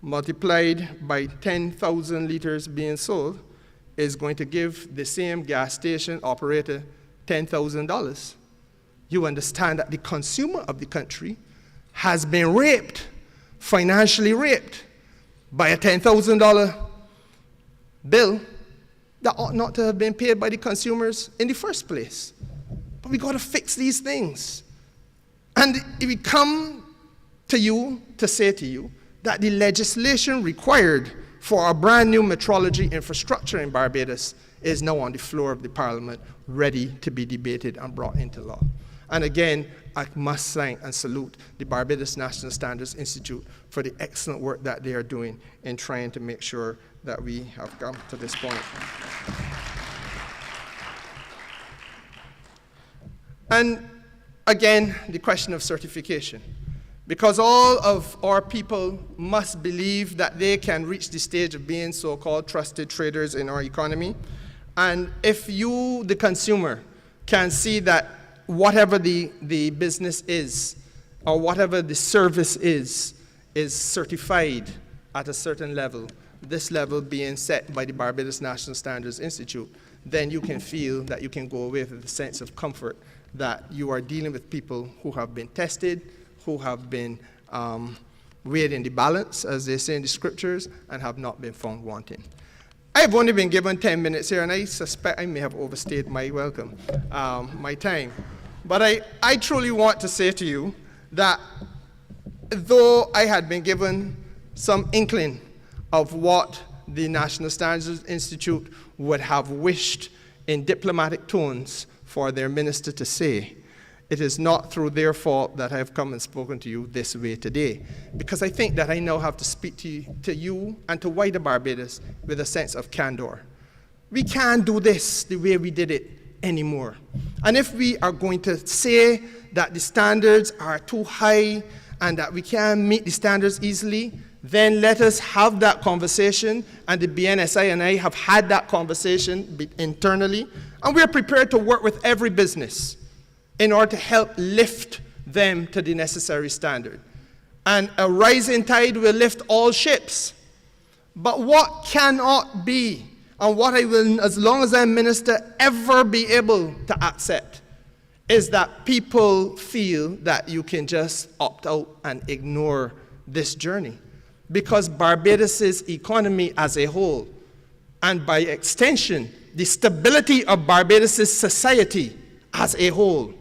multiplied by 10,000 liters being sold is going to give the same gas station operator $10,000, you understand that the consumer of the country has been raped, financially raped, by a $10,000 bill that ought not to have been paid by the consumers in the first place. But we got to fix these things. And if we come to you to say to you that the legislation required for a brand new metrology infrastructure in Barbados is now on the floor of the Parliament, ready to be debated and brought into law. And again, I must thank and salute the Barbados National Standards Institute for the excellent work that they are doing in trying to make sure that we have come to this point. And again, the question of certification. Because all of our people must believe that they can reach the stage of being so-called trusted traders in our economy. And if you, the consumer, can see that whatever the business is, or whatever the service is certified at a certain level, this level being set by the Barbados National Standards Institute, then you can feel that you can go away with a sense of comfort that you are dealing with people who have been tested, who have been weighed in the balance, as they say in the scriptures, and have not been found wanting. I have only been given 10 minutes here, and I suspect I may have overstayed my welcome, my time. But I truly want to say to you that though I had been given some inkling of what the National Standards Institute would have wished in diplomatic tones for their minister to say, it is not through their fault that I have come and spoken to you this way today, because I think that I now have to speak to you and to wider Barbados with a sense of candor. We can't do this the way we did it anymore. And if we are going to say that the standards are too high and that we can't meet the standards easily, then let us have that conversation, and the BNSI and I have had that conversation internally, and we're prepared to work with every business in order to help lift them to the necessary standard. And a rising tide will lift all ships. But what cannot be, and what I will, as long as I'm minister, ever be able to accept, is that people feel that you can just opt out and ignore this journey. Because Barbados' economy as a whole, and by extension, the stability of Barbados' society as a whole,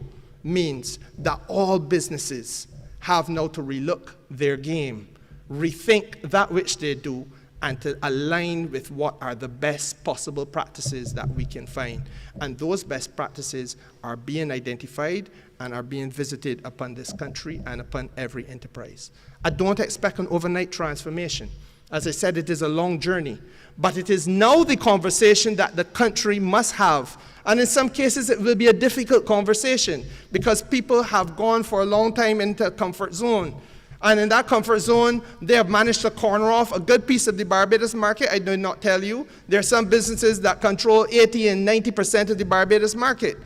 means that all businesses have now to relook their game, rethink that which they do, and to align with what are the best possible practices that we can find. And those best practices are being identified and are being visited upon this country and upon every enterprise. I don't expect an overnight transformation. As I said, it is a long journey, but it is now the conversation that the country must have. And in some cases, it will be a difficult conversation because people have gone for a long time into a comfort zone. And in that comfort zone, they have managed to corner off a good piece of the Barbados market. I did not tell you. There are some businesses that control 80 and 90% of the Barbados market.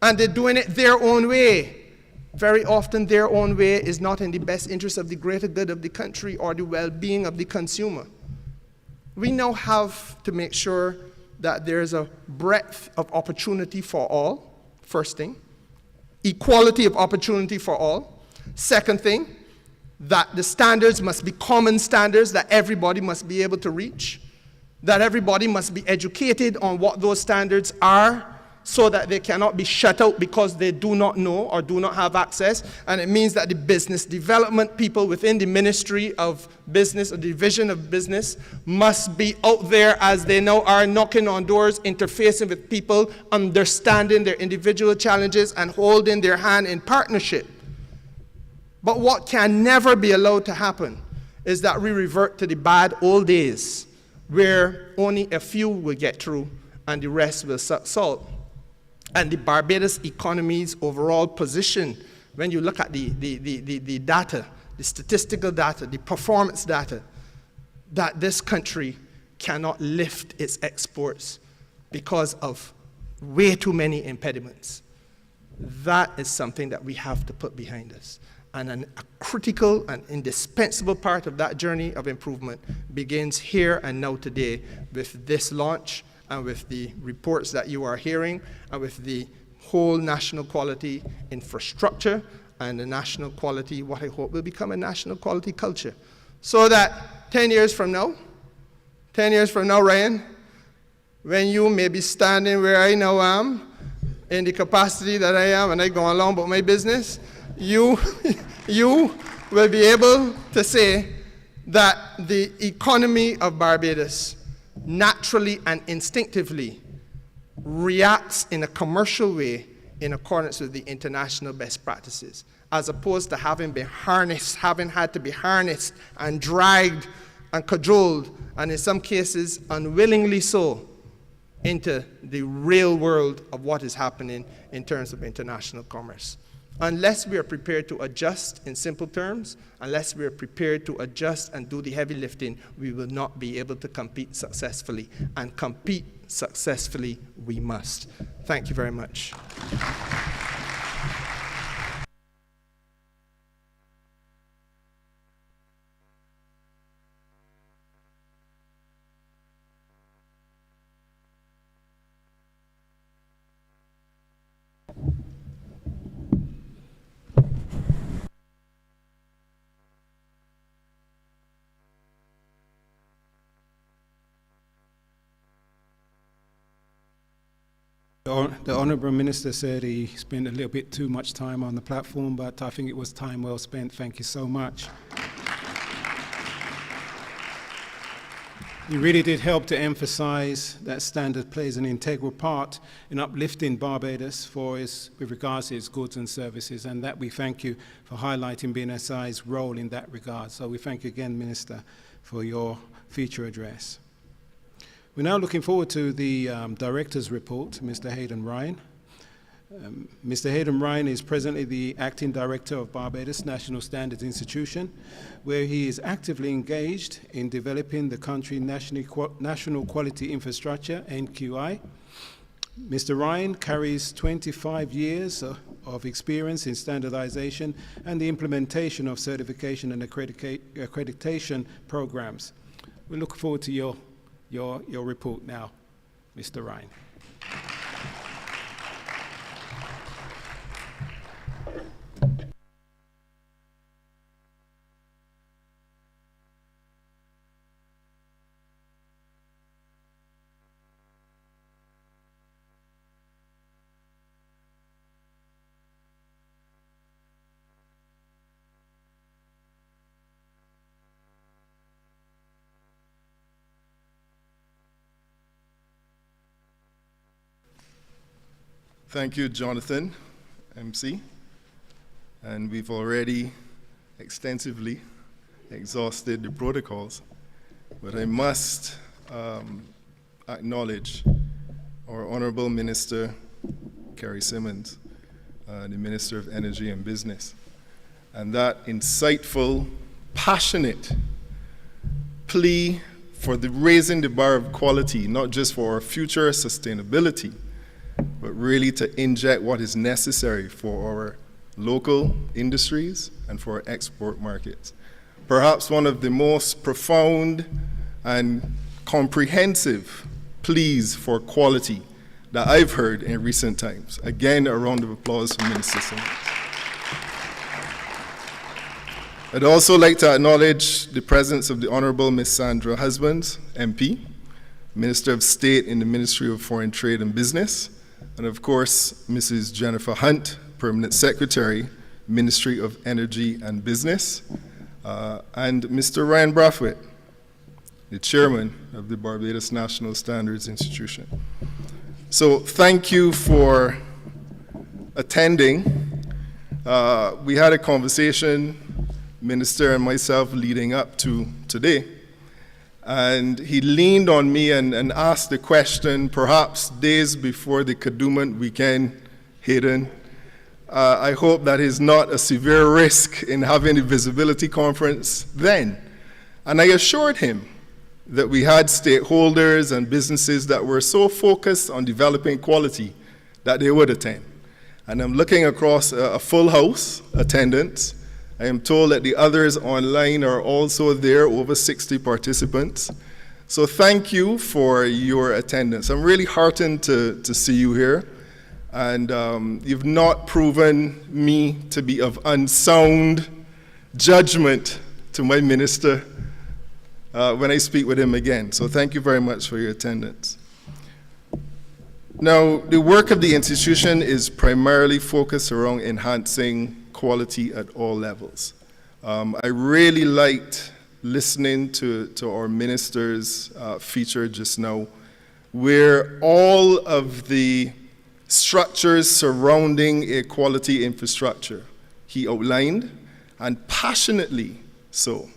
And they're doing it their own way. Very often, their own way is not in the best interest of the greater good of the country or the well-being of the consumer. We now have to make sure that there is a breadth of opportunity for all, first thing. Equality of opportunity for all. Second thing, that the standards must be common standards that everybody must be able to reach, that everybody must be educated on what those standards are, so that they cannot be shut out because they do not know or do not have access. And it means that the business development people within the Ministry of Business or Division of Business must be out there as they now are, knocking on doors, interfacing with people, understanding their individual challenges and holding their hand in partnership. But what can never be allowed to happen is that we revert to the bad old days where only a few will get through and the rest will suck salt. And the Barbados economy's overall position, when you look at the data, the statistical data, the performance data, that this country cannot lift its exports because of way too many impediments. That is something that we have to put behind us. And a critical and indispensable part of that journey of improvement begins here and now today with this launch and with the reports that you are hearing and with the whole national quality infrastructure and the national quality, what I hope will become a national quality culture. So that 10 years from now, Ryan, when you may be standing where I now am, in the capacity that I am, and I go along about my business, you will be able to say that the economy of Barbados naturally and instinctively reacts in a commercial way in accordance with the international best practices, as opposed to having had to be harnessed and dragged and cajoled, and in some cases unwillingly so, into the real world of what is happening in terms of international commerce. Unless we are prepared to adjust in simple terms, unless we are prepared to adjust and do the heavy lifting, we will not be able to compete successfully. And compete successfully we must. Thank you very much. The Honourable Minister said he spent a little bit too much time on the platform, but I think it was time well spent. Thank you so much. You really did help to emphasize that standard plays an integral part in uplifting Barbados with regards to its goods and services, and that we thank you for highlighting BNSI's role in that regard. So we thank you again, Minister, for your feature address. We're now looking forward to the Director's report, Mr. Hayden Ryan. Mr. Hayden Ryan is presently the Acting Director of Barbados National Standards Institution, where he is actively engaged in developing the country's national quality infrastructure, NQI. Mr. Ryan carries 25 years of experience in standardization and the implementation of certification and accreditation programs. We look forward to your report now, Mr. Ryan. Thank you, Jonathan, MC. And we've already extensively exhausted the protocols, but I must acknowledge our Honorable Minister, Kerry Simmons, the Minister of Energy and Business, and that insightful, passionate plea for raising the bar of quality, not just for our future sustainability, but really to inject what is necessary for our local industries and for our export markets. Perhaps one of the most profound and comprehensive pleas for quality that I've heard in recent times. Again, a round of applause for Minister Simmons. I'd also like to acknowledge the presence of the Honorable Ms. Sandra Husbands, MP, Minister of State in the Ministry of Foreign Trade and Business, and of course, Mrs. Jennifer Hunt, Permanent Secretary, Ministry of Energy and Business, and Mr. Ryan Brathwaite, the Chairman of the Barbados National Standards Institution. So thank you for attending. We had a conversation, Minister and myself, leading up to today. And he leaned on me and asked the question, perhaps days before the Kadooment weekend, Hayden, I hope that is not a severe risk in having a visibility conference then. And I assured him that we had stakeholders and businesses that were so focused on developing quality that they would attend. And I'm looking across a full house attendance. I am told that the others online are also there, over 60 participants. So thank you for your attendance. I'm really heartened to see you here. And you've not proven me to be of unsound judgment to my minister when I speak with him again. So thank you very much for your attendance. Now, the work of the institution is primarily focused around enhancing quality at all levels. I really liked listening to our minister's feature just now, where all of the structures surrounding a quality infrastructure he outlined, and passionately so.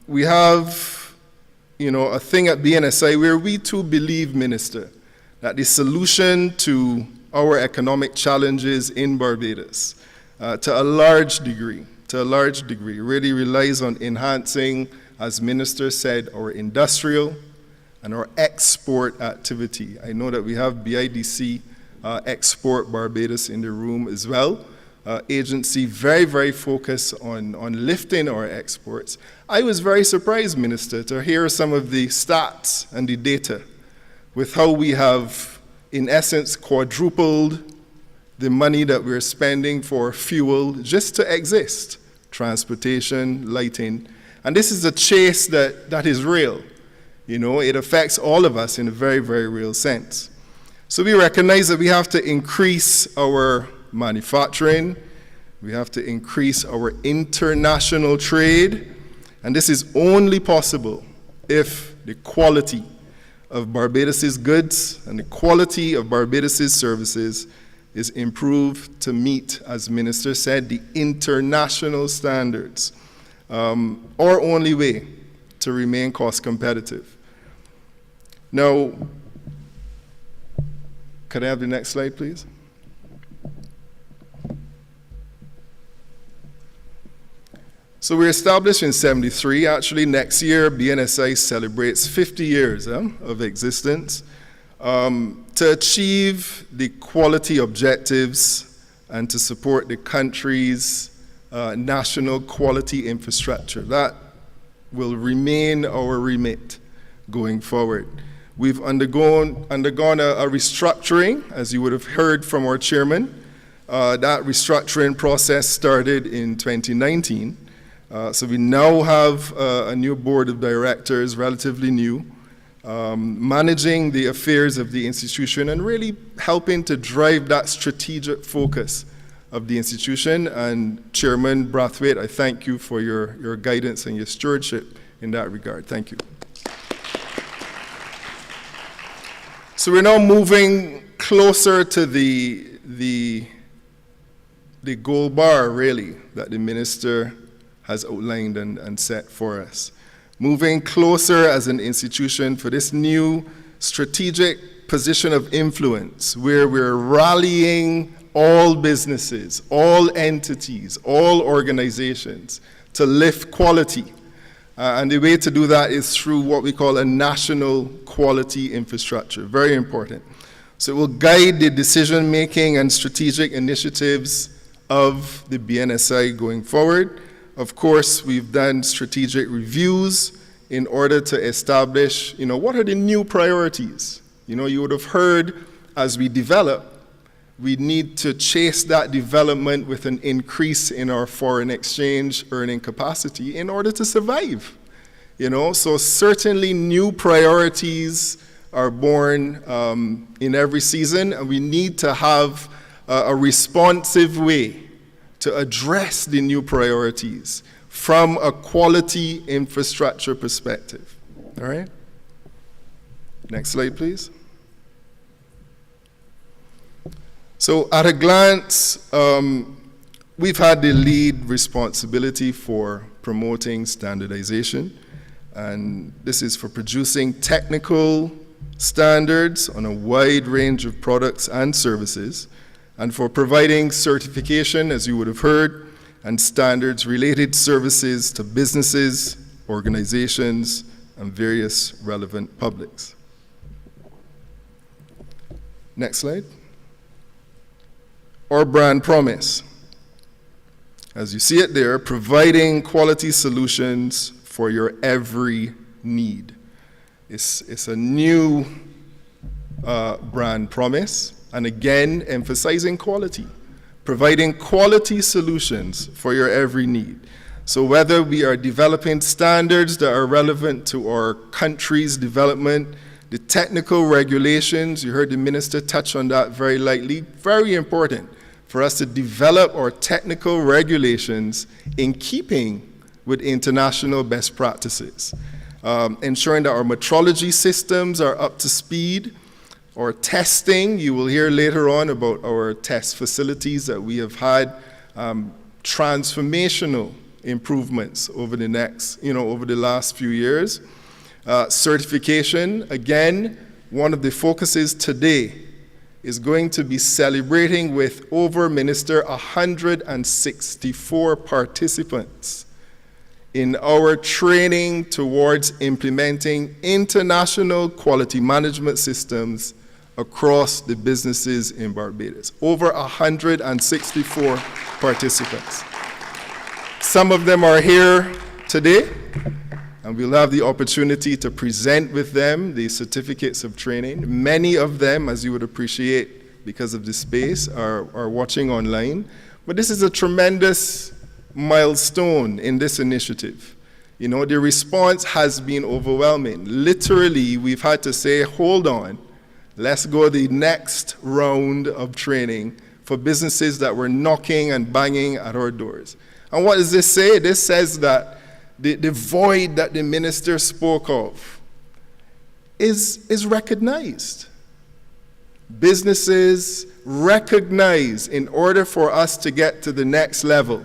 We have, a thing at BNSI where we too believe, Minister, that the solution to our economic challenges in Barbados, to a large degree, really relies on enhancing, as Minister said, our industrial and our export activity. I know that we have BIDC Export Barbados in the room as well. Agency very, very focused on lifting our exports. I was very surprised, Minister, to hear some of the stats and the data with how we have, in essence, quadrupled the money that we're spending for fuel just to exist, transportation, lighting. And this is a chase that is real. It affects all of us in a very, very real sense. So we recognize that we have to increase our manufacturing, we have to increase our international trade, and this is only possible if the quality of Barbados's goods and the quality of Barbados's services is improved to meet, as Minister said, the international standards. Our only way to remain cost competitive. Now, could I have the next slide, please? So we were established in '73. Actually, next year, BNSI celebrates 50 years of existence to achieve the quality objectives and to support the country's national quality infrastructure. That will remain our remit going forward. We've undergone a restructuring, as you would have heard from our chairman. That restructuring process started in 2019. So we now have a new board of directors, relatively new, managing the affairs of the institution and really helping to drive that strategic focus of the institution. And Chairman Brathwaite, I thank you for your guidance and your stewardship in that regard. Thank you. So we're now moving closer to the gold bar, really, that the minister has outlined and set for us. Moving closer as an institution for this new strategic position of influence where we're rallying all businesses, all entities, all organizations to lift quality. And the way to do that is through what we call a national quality infrastructure. Very important. So it will guide the decision-making and strategic initiatives of the BNSI going forward. Of course, we've done strategic reviews in order to establish, what are the new priorities? You would have heard as we develop, we need to chase that development with an increase in our foreign exchange earning capacity in order to survive. So certainly new priorities are born in every season, and we need to have a responsive way to address the new priorities from a quality infrastructure perspective. All right? Next slide, please. So at a glance, we've had the lead responsibility for promoting standardization, and this is for producing technical standards on a wide range of products and services, and for providing certification, as you would have heard, and standards-related services to businesses, organizations, and various relevant publics. Next slide. Our brand promise. As you see it there, providing quality solutions for your every need. It's a new brand promise, and again, emphasizing quality. Providing quality solutions for your every need. So whether we are developing standards that are relevant to our country's development, the technical regulations, you heard the minister touch on that very lightly, very important for us to develop our technical regulations in keeping with international best practices. Ensuring that our metrology systems are up to speed. Or testing, you will hear later on about our test facilities that we have had transformational improvements over the last few years. Certification, again, one of the focuses today is going to be celebrating with over, Minister, 164 participants in our training towards implementing international quality management systems across the businesses in Barbados. Over 164 participants. Some of them are here today, and we'll have the opportunity to present with them the certificates of training. Many of them, as you would appreciate because of the space, are watching online. But this is a tremendous milestone in this initiative. You know, the response has been overwhelming. Literally, we've had to say, hold on, let's go the next round of training for businesses that were knocking and banging at our doors. And what does this say? This says that the void that the minister spoke of is recognized. Businesses recognize in order for us to get to the next level,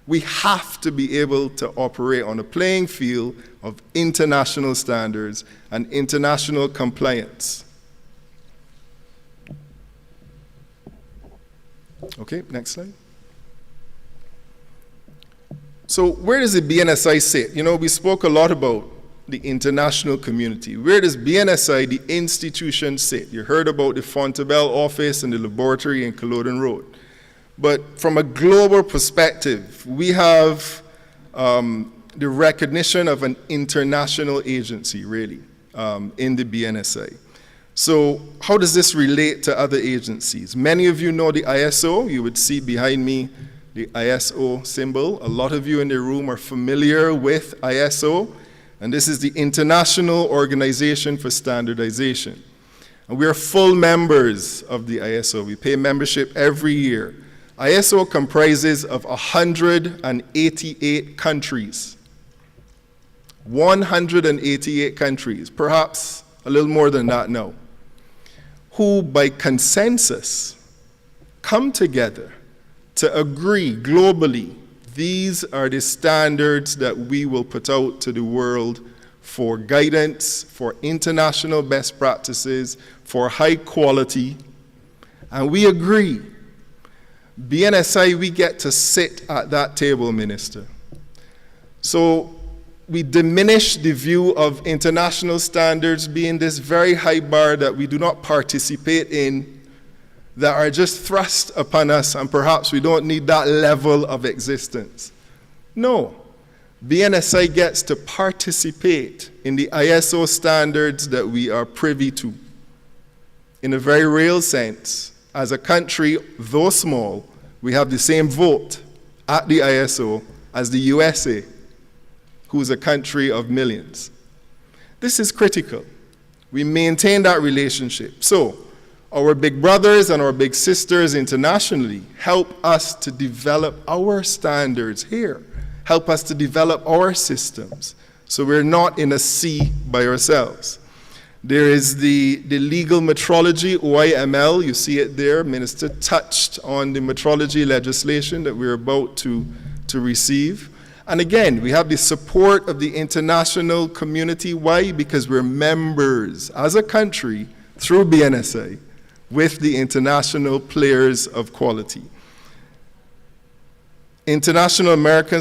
we have to be able to operate on a playing field of international standards and international compliance. Okay, next slide. So where does the BNSI sit? You know, we spoke a lot about the international community. Where does BNSI, the institution, sit? You heard about the Fontabelle office and the laboratory in Culloden Road. But from a global perspective, we have the recognition of an international agency, really, in the BNSI. So how does this relate to other agencies? Many of you know the ISO. You would see behind me the ISO symbol. A lot of you in the room are familiar with ISO, and this is the International Organization for Standardization. And we are full members of the ISO. We pay membership every year. ISO comprises of 188 countries. 188 countries, perhaps a little more than that now, who by consensus come together to agree globally, these are the standards that we will put out to the world for guidance, for international best practices, for high quality, and we agree. BNSI, we get to sit at that table, Minister. So we diminish the view of international standards being this very high bar that we do not participate in, that are just thrust upon us, and perhaps we don't need that level of existence. No, BNSI gets to participate in the ISO standards that we are privy to. In a very real sense, as a country, though small, we have the same vote at the ISO as the USA, who's a country of millions. This is critical. We maintain that relationship. So, our big brothers and our big sisters internationally help us to develop our standards here, help us to develop our systems. So we're not in a sea by ourselves. There is the legal metrology, OIML, you see it there. Minister touched on the metrology legislation that we're about to receive. And again, we have the support of the international community. Why? Because we're members as a country through BNSI with the international players of quality. Inter-American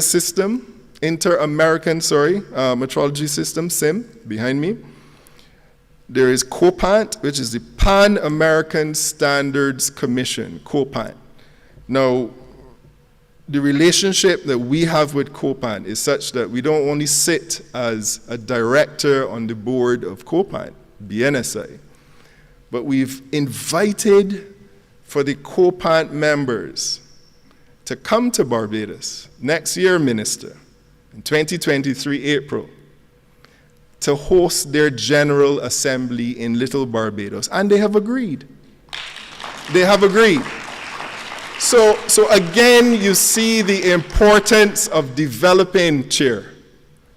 Metrology System, SIM, behind me. There is COPANT, which is the Pan-American Standards Commission, COPANT. Now, the relationship that we have with COPANT is such that we don't only sit as a director on the board of COPANT, BNSI, but we've invited for the COPANT members to come to Barbados next year, Minister, in 2023, April, to host their General Assembly in Little Barbados. And they have agreed. They have agreed. So again, you see the importance of developing, Chair,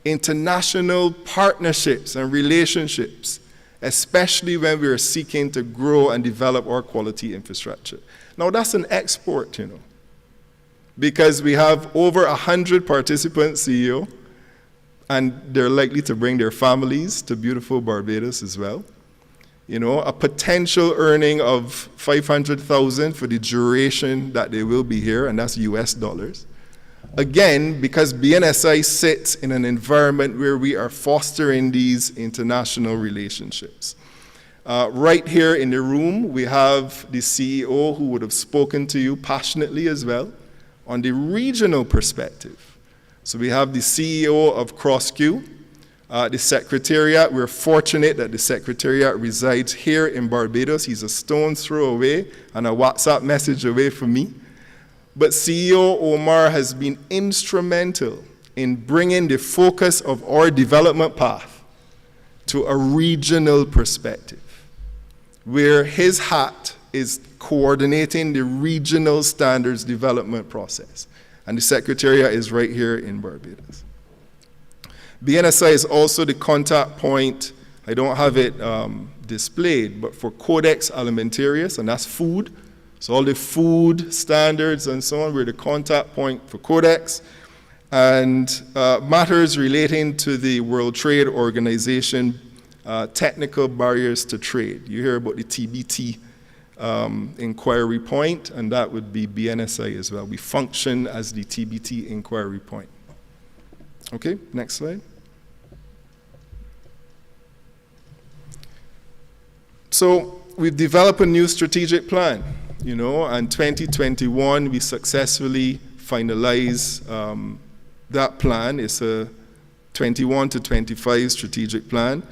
international partnerships and relationships, especially when we are seeking to grow and develop our quality infrastructure. Now, that's an export, you know, because we have over 100 participants, CEO, and they're likely to bring their families to beautiful Barbados as well. You know, a potential earning of $500,000 for the duration that they will be here, and that's US dollars. Again, because BNSI sits in an environment where we are fostering these international relationships. Right here in the room, we have the CEO who would have spoken to you passionately as well on the regional perspective. So we have the CEO of CrossQ, the Secretariat. We're fortunate that the Secretariat resides here in Barbados. He's a stone's throw away and a WhatsApp message away from me. But CEO Omar has been instrumental in bringing the focus of our development path to a regional perspective, where his hat is coordinating the regional standards development process. And the Secretariat is right here in Barbados. BNSI is also the contact point, I don't have it displayed, but for Codex Alimentarius, and that's food. So all the food standards and so on, we're the contact point for Codex. And matters relating to the World Trade Organization, technical barriers to trade. You hear about the TBT inquiry point, and that would be BNSI as well. We function as the TBT inquiry point. Okay, next slide. So we've developed a new strategic plan, you know, and 2021 we successfully finalized that plan. It's a 21 to 25 strategic plan.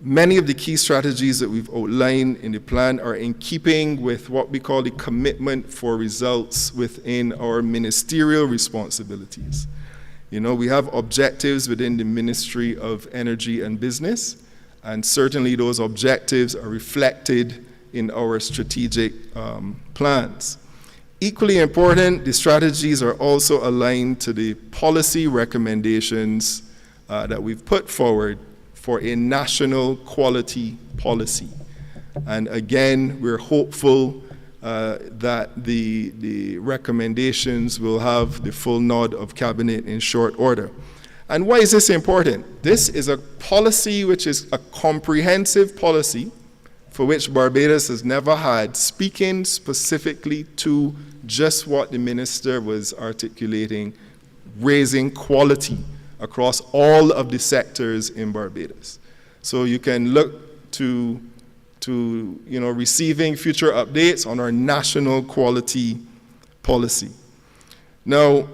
Many of the key strategies that we've outlined in the plan are in keeping with what we call the commitment for results within our ministerial responsibilities. You know, we have objectives within the Ministry of Energy and Business, and certainly those objectives are reflected in our strategic plans. Equally important, the strategies are also aligned to the policy recommendations that we've put forward for a national quality policy. And again, we're hopeful that the recommendations will have the full nod of Cabinet in short order. And why is this important? This is a policy which is a comprehensive policy for which Barbados has never had, speaking specifically to just what the minister was articulating, raising quality across all of the sectors in Barbados. So you can look to receiving future updates on our national quality policy. Now,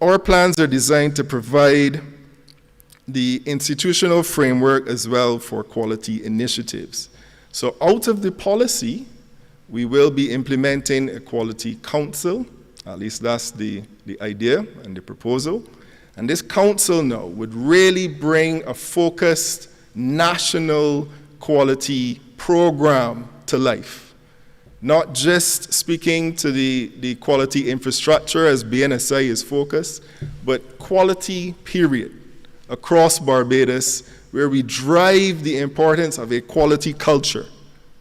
our plans are designed to provide the institutional framework as well for quality initiatives. So out of the policy, we will be implementing a quality council. At least that's the idea and the proposal. And this council now would really bring a focused national quality program to life. Not just speaking to the quality infrastructure as BNSI is focused, but quality period across Barbados, where we drive the importance of a quality culture.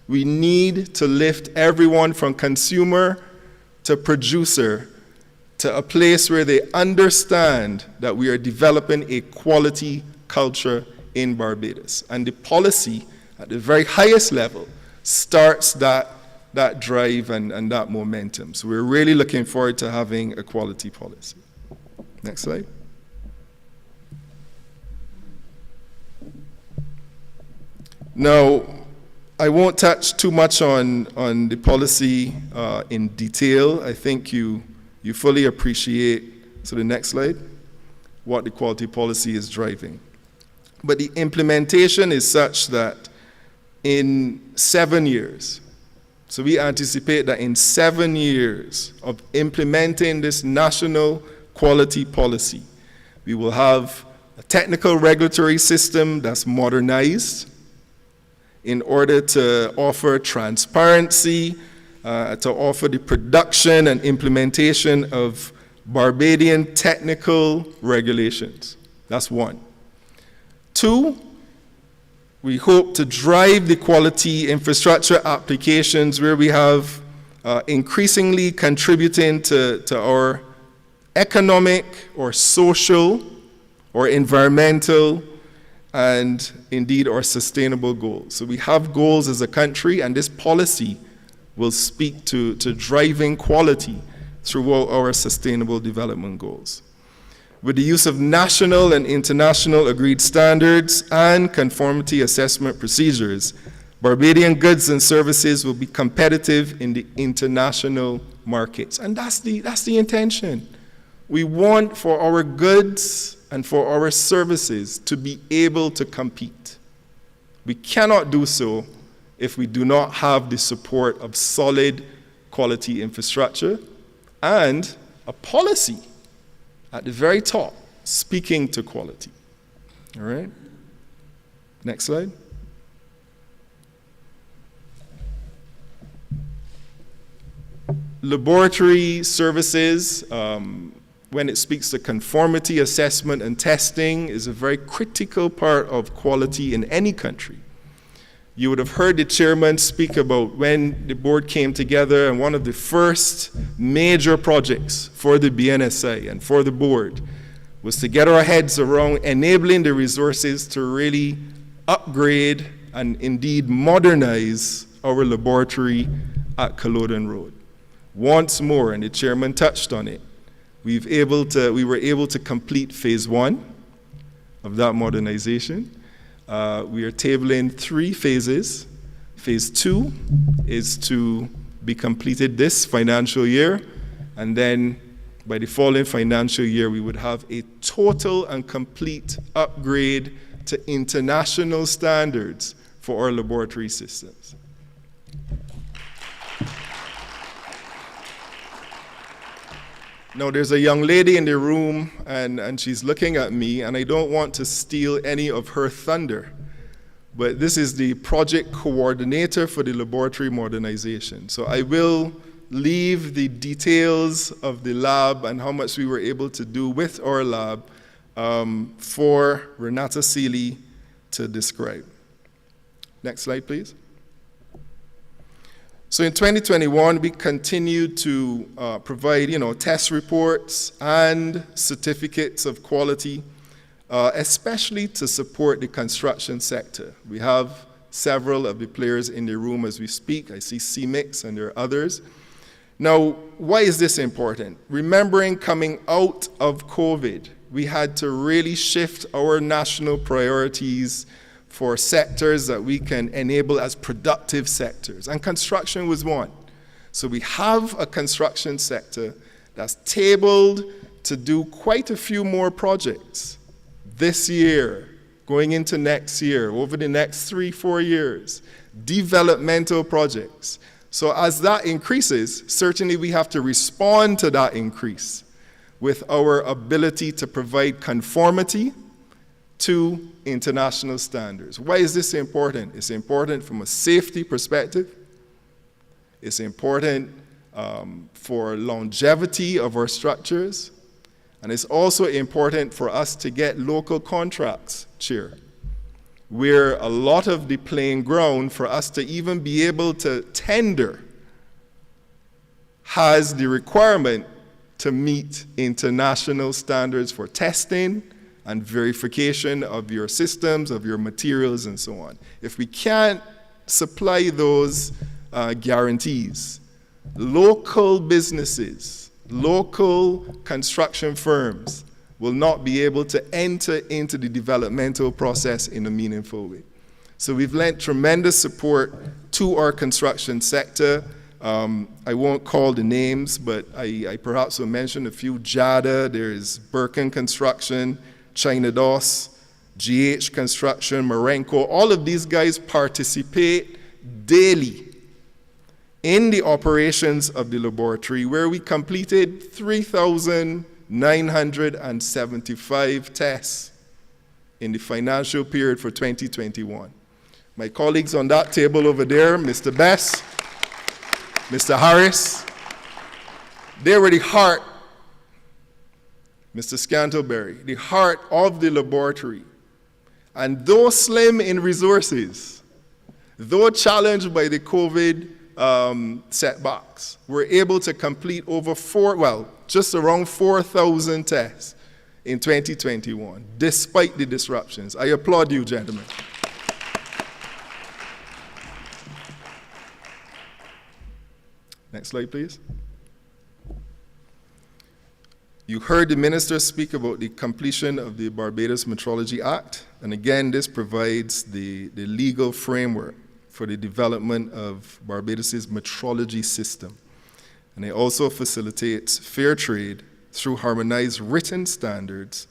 We need to lift everyone from consumer to producer to a place where they understand that we are developing a quality culture in Barbados. And the policy at the very highest level starts that drive and that momentum. So we're really looking forward to having a quality policy. Next slide. Now, I won't touch too much on the policy in detail. I think you fully appreciate, so the next slide, what the quality policy is driving. But the implementation is such that in 7 years, so we anticipate that in 7 years of implementing this national quality policy, we will have a technical regulatory system that's modernized in order to offer transparency, to offer the production and implementation of Barbadian technical regulations. That's one. Two, we hope to drive the quality infrastructure applications where we have increasingly contributing to our economic or social or environmental and indeed our sustainable goals. So we have goals as a country, and this policy will speak to driving quality throughout our sustainable development goals. With the use of national and international agreed standards and conformity assessment procedures, Barbadian goods and services will be competitive in the international markets. And that's the intention. We want for our goods and for our services to be able to compete. We cannot do so if we do not have the support of solid quality infrastructure and a policy at the very top speaking to quality. All right? Next slide. Laboratory services, when it speaks to conformity assessment and testing, is a very critical part of quality in any country. You would have heard the chairman speak about when the board came together, and one of the first major projects for the BNSI and for the board was to get our heads around enabling the resources to really upgrade and indeed modernize our laboratory at Culloden Road. Once more, and the chairman touched on it, we were able to complete phase 1 of that modernization. We are tabling 3 phases. Phase 2 is to be completed this financial year, and then by the following financial year, we would have a total and complete upgrade to international standards for our laboratory systems. Now, there's a young lady in the room, and she's looking at me, and I don't want to steal any of her thunder, but this is the project coordinator for the laboratory modernization. So I will leave the details of the lab and how much we were able to do with our lab for Renata Seeley to describe. Next slide, please. So in 2021, we continued to provide, test reports and certificates of quality, especially to support the construction sector. We have several of the players in the room as we speak. I see CMIX and there are others. Now, why is this important? Remembering coming out of COVID, we had to really shift our national priorities for sectors that we can enable as productive sectors, and construction was one. So we have a construction sector that's tabled to do quite a few more projects this year, going into next year, over the next 3-4 years, developmental projects. So as that increases, certainly we have to respond to that increase with our ability to provide conformity, to international standards. Why is this important? It's important from a safety perspective. It's important for longevity of our structures. And it's also important for us to get local contracts, Chair, where a lot of the playing ground for us to even be able to tender has the requirement to meet international standards for testing and verification of your systems, of your materials, and so on. If we can't supply those guarantees, local businesses, local construction firms will not be able to enter into the developmental process in a meaningful way. So we've lent tremendous support to our construction sector. I won't call the names, but I perhaps will mention a few. JADA, there's Birkin Construction, China DOS, GH Construction, Marenco. All of these guys participate daily in the operations of the laboratory, where we completed 3,975 tests in the financial period for 2021. My colleagues on that table over there, Mr. Bess, Mr. Harris, they were the heart, Mr. Scantleberry, the heart of the laboratory. And though slim in resources, though challenged by the COVID setbacks, we're able to complete over just around 4,000 tests in 2021, despite the disruptions. I applaud you, gentlemen. Next slide, please. You heard the minister speak about the completion of the Barbados Metrology Act, and again, this provides the legal framework for the development of Barbados's metrology system. And it also facilitates fair trade through harmonized written standards,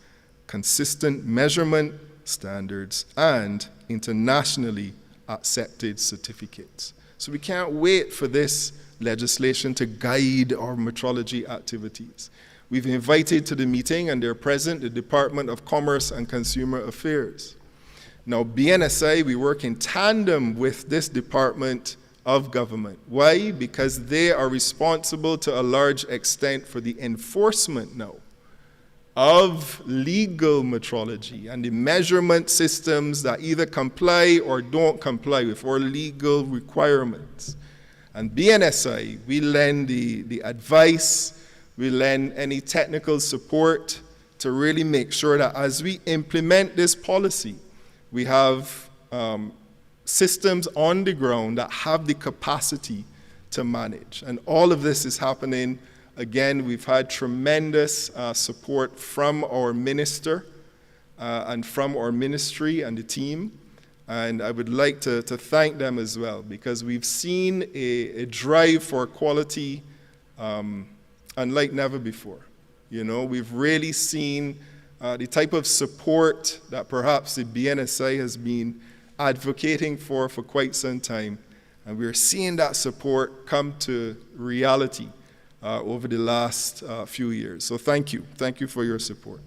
consistent measurement standards, and internationally accepted certificates. So we can't wait for this legislation to guide our metrology activities. We've invited to the meeting, and they're present, the Department of Commerce and Consumer Affairs. Now, BNSI, we work in tandem with this department of government. Why? Because they are responsible to a large extent for the enforcement now of legal metrology and the measurement systems that either comply or don't comply with our legal requirements. And BNSI, we lend the advice, we lend any technical support to really make sure that as we implement this policy, we have systems on the ground that have the capacity to manage. And all of this is happening. Again, we've had tremendous support from our minister and from our ministry and the team. And I would like to thank them as well, because we've seen a drive for quality unlike never before. You know, we've really seen the type of support that perhaps the BNSI has been advocating for quite some time. And we're seeing that support come to reality over the last few years. So thank you. Thank you for your support.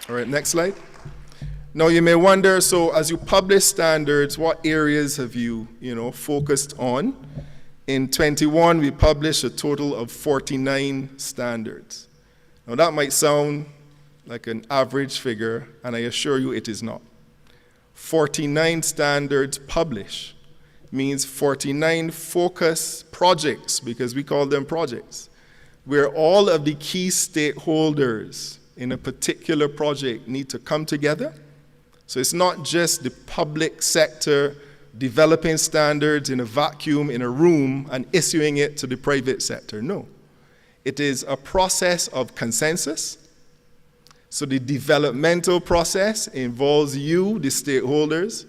All right, next slide. Now you may wonder, so as you publish standards, what areas have you focused on? In 21, we published a total of 49 standards. Now that might sound like an average figure, and I assure you it is not. 49 standards published means 49 focus projects, because we call them projects, where all of the key stakeholders in a particular project need to come together. So it's not just the public sector developing standards in a vacuum in a room and issuing it to the private sector. No. It is a process of consensus. So the developmental process involves you, the stakeholders.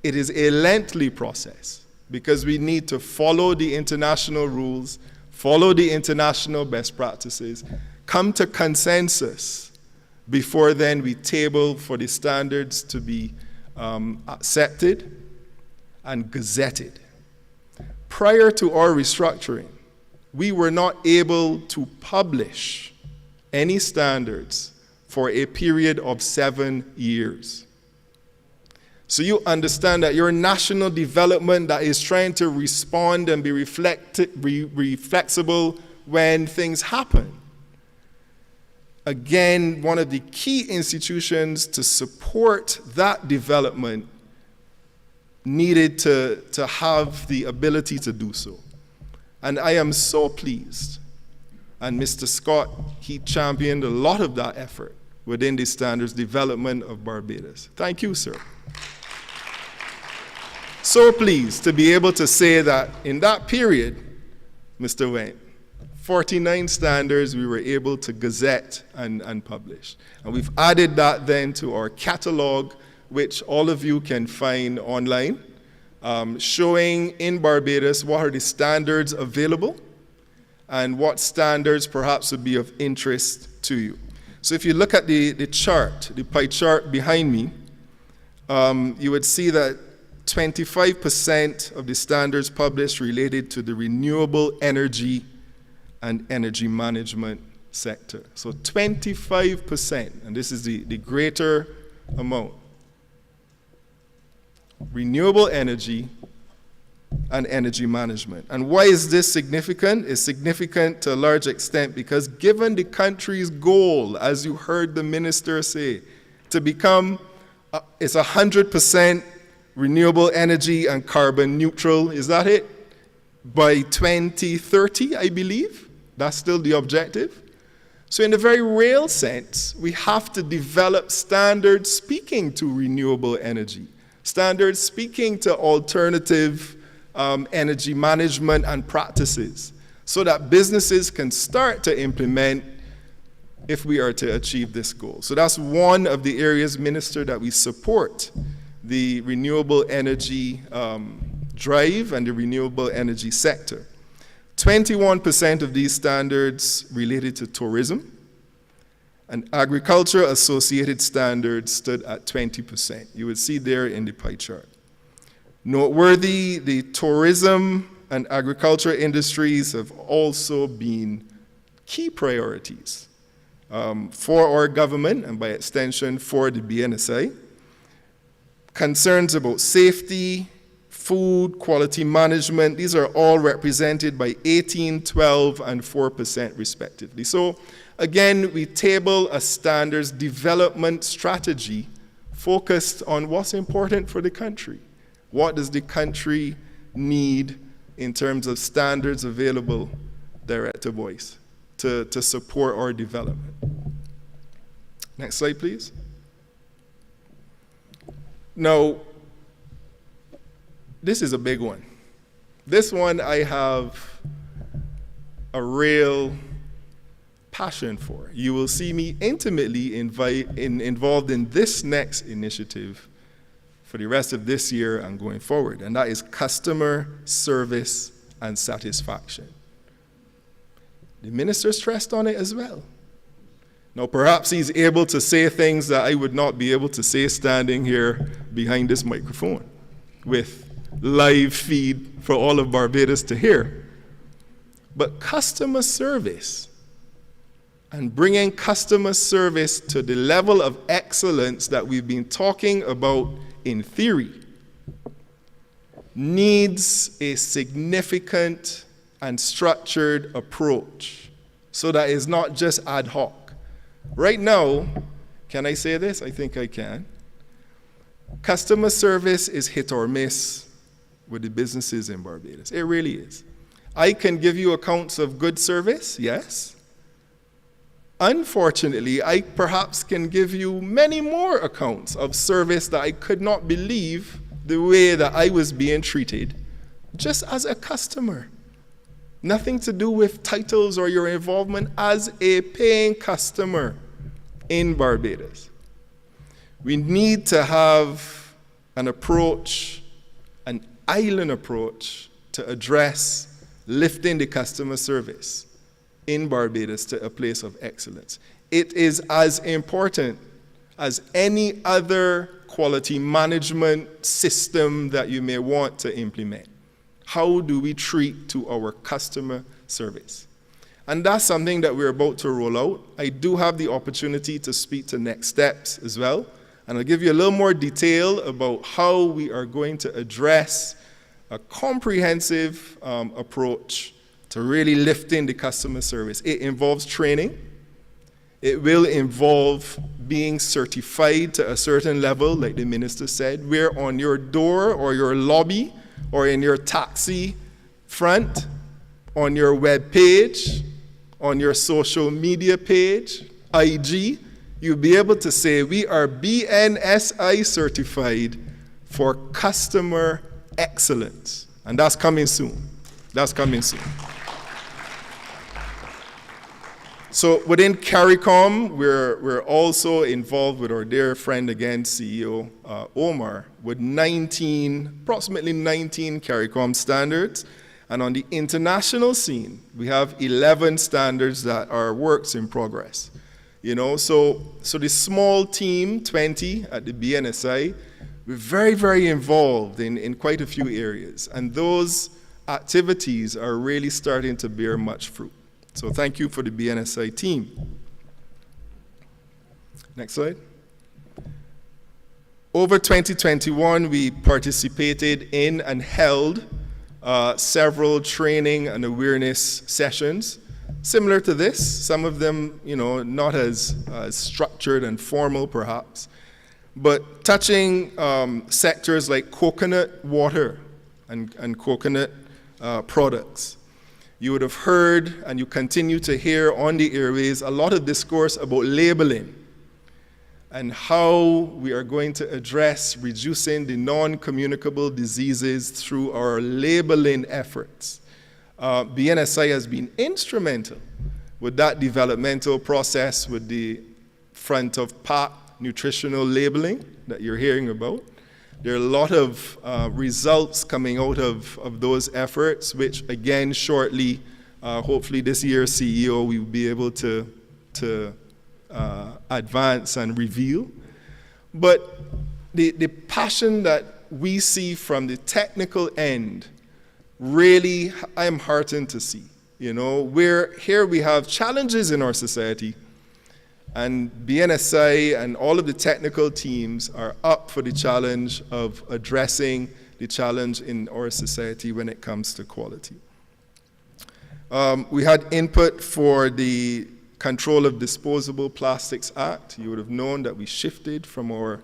It is a lengthy process because we need to follow the international rules, follow the international best practices, come to consensus before then we table for the standards to be accepted and gazetted. Prior to our restructuring, we were not able to publish any standards for a period of 7 years. So you understand that your national development that is trying to respond and be flexible when things happen. Again, one of the key institutions to support that development needed to have the ability to do so. And I am so pleased. And Mr. Scott, he championed a lot of that effort within the standards development of Barbados. Thank you, sir. So pleased to be able to say that in that period, Mr. Wayne, 49 standards we were able to gazette and publish. And we've added that then to our catalog, which all of you can find online, showing in Barbados what are the standards available and what standards perhaps would be of interest to you. So if you look at the chart, the pie chart behind me, you would see that 25% of the standards published related to the renewable energy and energy management sector. So 25%, and this is the greater amount. Renewable energy and energy management. And why is this significant? It's significant to a large extent because given the country's goal, as you heard the minister say, to become, it's 100% renewable energy and carbon neutral, is that it? By 2030, I believe. That's still the objective. So in a very real sense, we have to develop standards speaking to renewable energy, standards speaking to alternative energy management and practices, so that businesses can start to implement if we are to achieve this goal. So that's one of the areas, Minister, that we support the renewable energy drive and the renewable energy sector. 21% of these standards related to tourism, and agriculture-associated standards stood at 20%. You would see there in the pie chart. Noteworthy, the tourism and agriculture industries have also been key priorities for our government and by extension for the BNSI. Concerns about safety, food, quality management, these are all represented by 18, 12, and 4% respectively. So again, we table a standards development strategy focused on what's important for the country. What does the country need in terms of standards available direct to voice to support our development? Next slide, please. Now, this is a big one. This one I have a real passion for. You will see me intimately involved in this next initiative for the rest of this year and going forward, and that is customer service and satisfaction. The minister stressed on it as well. Now, perhaps he's able to say things that I would not be able to say standing here behind this microphone with live feed for all of Barbados to hear. But customer service and bringing customer service to the level of excellence that we've been talking about in theory needs a significant and structured approach so that it's not just ad hoc. Right now, can I say this? I think I can. Customer service is hit or miss with the businesses in Barbados. It really is. I can give you accounts of good service, yes. Unfortunately, I perhaps can give you many more accounts of service that I could not believe the way that I was being treated just as a customer. Nothing to do with titles or your involvement as a paying customer in Barbados. We need to have an approach, an island approach, to address lifting the customer service in Barbados to a place of excellence. It is as important as any other quality management system that you may want to implement. How do we treat to our customer service? And that's something that we're about to roll out. I do have the opportunity to speak to next steps as well. And I'll give you a little more detail about how we are going to address a comprehensive approach to really lifting the customer service. It involves training. It will involve being certified to a certain level, like the minister said, where on your door or your lobby or in your taxi front, on your web page, on your social media page, IG, you'll be able to say, we are BNSI certified for customer excellence. And that's coming soon. That's coming soon. So within CARICOM, we're also involved with our dear friend again, CEO Omar, with approximately 19 CARICOM standards. And on the international scene, we have 11 standards that are works in progress. You know, so the small team, 20 at the BNSI, we're very, very involved in quite a few areas. And those activities are really starting to bear much fruit. So thank you for the BNSI team. Next slide. Over 2021, we participated in and held several training and awareness sessions, similar to this. Some of them, you know, not as structured and formal, perhaps, but touching sectors like coconut water and coconut products. You would have heard, and you continue to hear on the airways, a lot of discourse about labeling and how we are going to address reducing the non-communicable diseases through our labeling efforts. BNSI has been instrumental with that developmental process with the front of pack nutritional labeling that you're hearing about. There are a lot of results coming out of those efforts, which again, shortly, hopefully this year's CEO, we will be able to advance and reveal. But the passion that we see from the technical end, really, I am heartened to see. You know, where here we have challenges in our society, and BNSI and all of the technical teams are up for the challenge of addressing the challenge in our society when it comes to quality. We had input for the Control of Disposable Plastics Act. You would have known that we shifted from our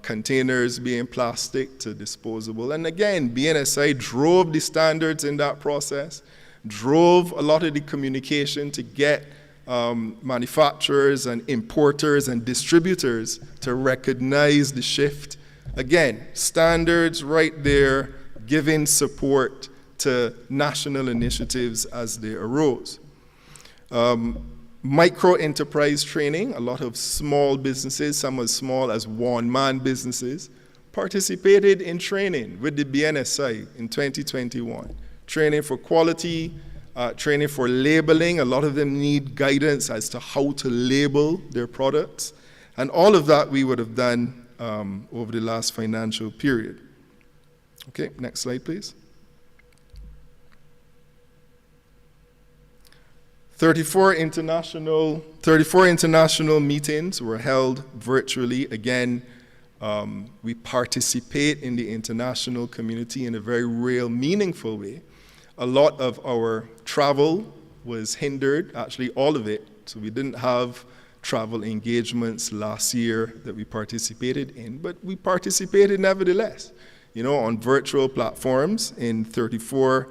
containers being plastic to disposable. And again, BNSI drove the standards in that process, drove a lot of the communication to get manufacturers and importers and distributors to recognize the shift. Again, standards right there, giving support to national initiatives as they arose. Micro-enterprise training, a lot of small businesses, some as small as one-man businesses, participated in training with the BNSI in 2021. Training for quality, training for labeling. A lot of them need guidance as to how to label their products. And all of that we would have done over the last financial period. Okay, next slide, please. 34 international meetings were held virtually. Again, we participate in the international community in a very real, meaningful way. A lot of our travel was hindered, actually all of it. So we didn't have travel engagements last year that we participated in, but we participated nevertheless, you know, on virtual platforms in 34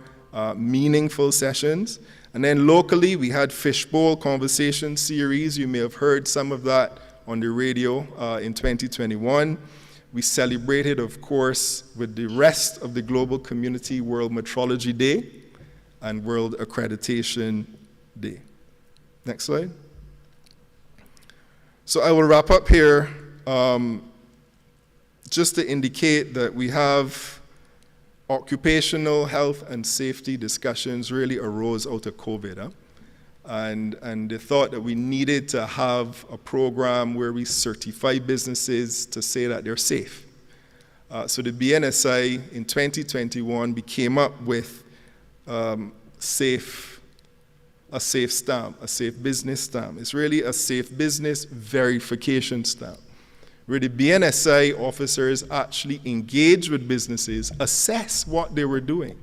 meaningful sessions. And then locally, we had Fishbowl Conversation Series. You may have heard some of that on the radio in 2021. We celebrated, of course, with the rest of the global community, World Metrology Day and World Accreditation Day. Next slide. So I will wrap up here just to indicate that we have occupational health and safety discussions really arose out of COVID. And the thought that we needed to have a program where we certify businesses to say that they're safe. So the BNSI in 2021, we came up with safe a safe stamp, a safe business stamp. It's really a safe business verification stamp, where the BNSI officers actually engage with businesses, assess what they were doing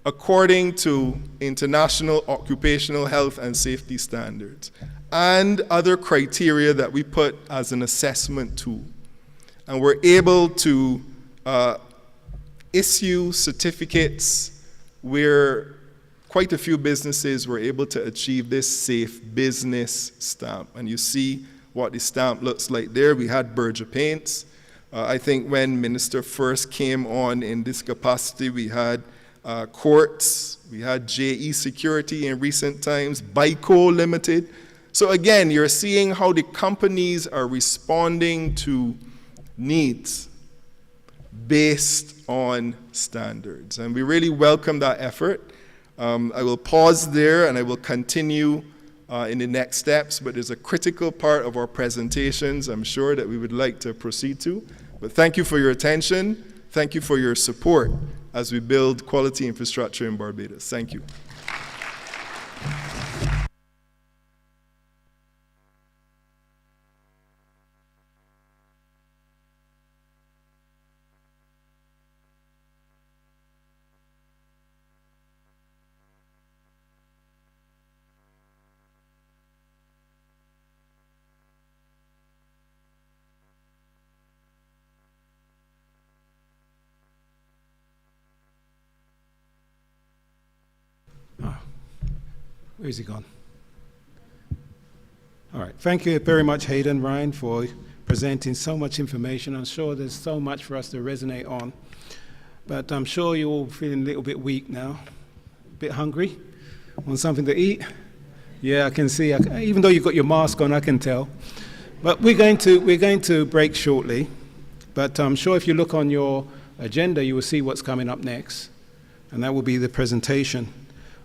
according to international occupational health and safety standards and other criteria that we put as an assessment tool. And we're able to issue certificates where quite a few businesses were able to achieve this safe business stamp. And you see what the stamp looks like there. We had Berger Paints. I think when Minister first came on in this capacity, we had Courts, we had JE Security in recent times, Bico Limited. So again, you're seeing how the companies are responding to needs based on standards. And we really welcome that effort. I will pause there and I will continue in the next steps, but there's a critical part of our presentations I'm sure that we would like to proceed to. But thank you for your attention. Thank you for your support as we build quality infrastructure in Barbados. Thank you. Where's he gone? All right. Thank you very much, Hayden, Ryan, for presenting so much information. I'm sure there's so much for us to resonate on. But I'm sure you're all feeling a little bit weak now, a bit hungry, want something to eat. Yeah, I can see. Even though you've got your mask on, I can tell. But we're going to break shortly. But I'm sure if you look on your agenda, you will see what's coming up next. And that will be the presentation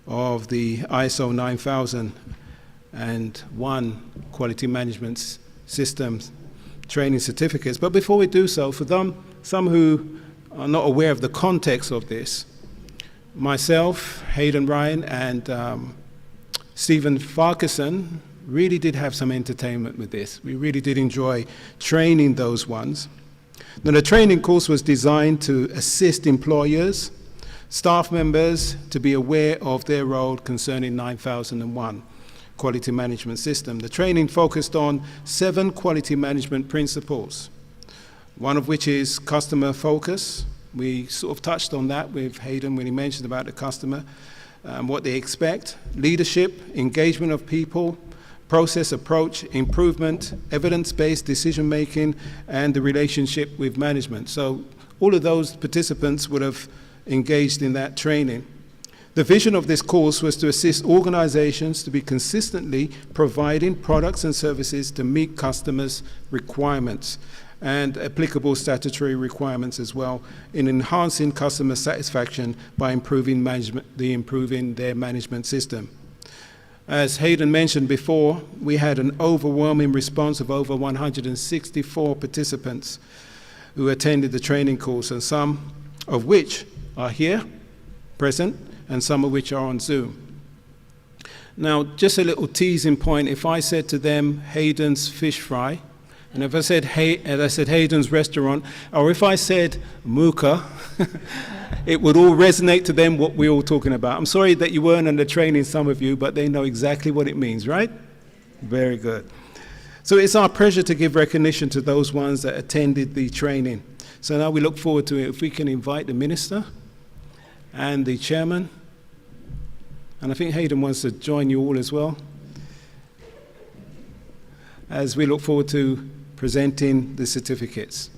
of the ISO 9001 quality management systems training certificates. But before we do so, for some who are not aware of the context of this, myself, Hayden Ryan, and Stephen Farquharson really did have some entertainment with this. We really did enjoy training those ones. Now, the training course was designed to assist employers, staff members to be aware of their role concerning 9001 quality management system. The training focused on 7 quality management principles, one of which is customer focus. We sort of touched on that with Hayden when he mentioned about the customer, what they expect, leadership, engagement of people, process approach, improvement, evidence-based decision-making, and the relationship with management. So all of those participants would have engaged in that training. The vision of this course was to assist organizations to be consistently providing products and services to meet customers' requirements and applicable statutory requirements as well, in enhancing customer satisfaction by improving their management system. As Hayden mentioned before, we had an overwhelming response of over 164 participants who attended the training course, and some of which are here, present, and some of which are on Zoom. Now, just a little teasing point, if I said to them, Hayden's Fish Fry, and if I said, Hayden's Restaurant, or if I said Mooka, it would all resonate to them what we're all talking about. I'm sorry that you weren't on the training, some of you, but they know exactly what it means, right? Very good. So it's our pleasure to give recognition to those ones that attended the training. So now we look forward to it. If we can invite the minister and the chairman, and I think Hayden wants to join you all as well, as we look forward to presenting the certificates.